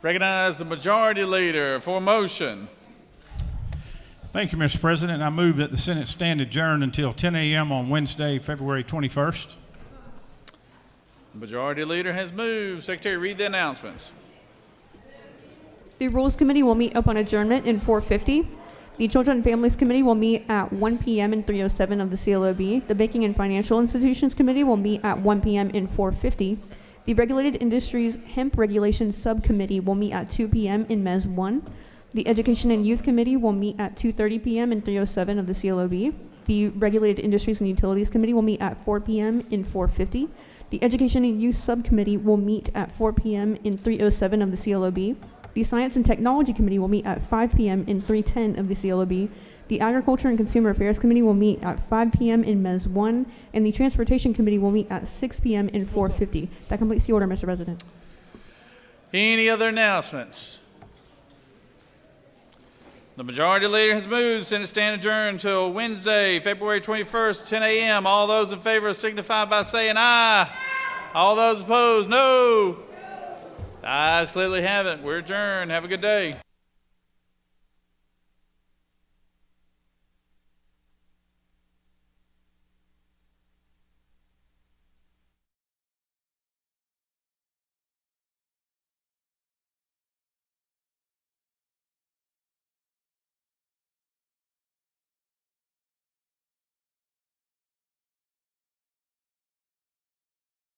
Recognize the Majority Leader for a motion. Thank you, Mr. President. I move that the Senate stand adjourned until 10 a.m. on Wednesday, February 21st. The Majority Leader has moved. Secretary, read the announcements. The Rules Committee will meet upon adjournment in 4:50. The Children and Families Committee will meet at 1 p.m. in 307 of the CLOB. The Banking and Financial Institutions Committee will meet at 1 p.m. in 450. The Regulated Industries Hemp Regulation Subcommittee will meet at 2 p.m. in MES 1. The Education and Youth Committee will meet at 2:30 p.m. in 307 of the CLOB. The Regulated Industries and Utilities Committee will meet at 4 p.m. in 450. The Education and Youth Subcommittee will meet at 4 p.m. in 307 of the CLOB. The Science and Technology Committee will meet at 5 p.m. in 310 of the CLOB. The Agriculture and Consumer Affairs Committee will meet at 5 p.m. in MES 1, and the Transportation Committee will meet at 6 p.m. in 450. That completes the order, Mr. President. Any other announcements? The Majority Leader has moved. Senate stand adjourned until Wednesday, February 21st, 10 a.m. All those in favor signify by saying aye. All ththose opposed, no. The ayes clearly have it. We're adjourned. Have a good day.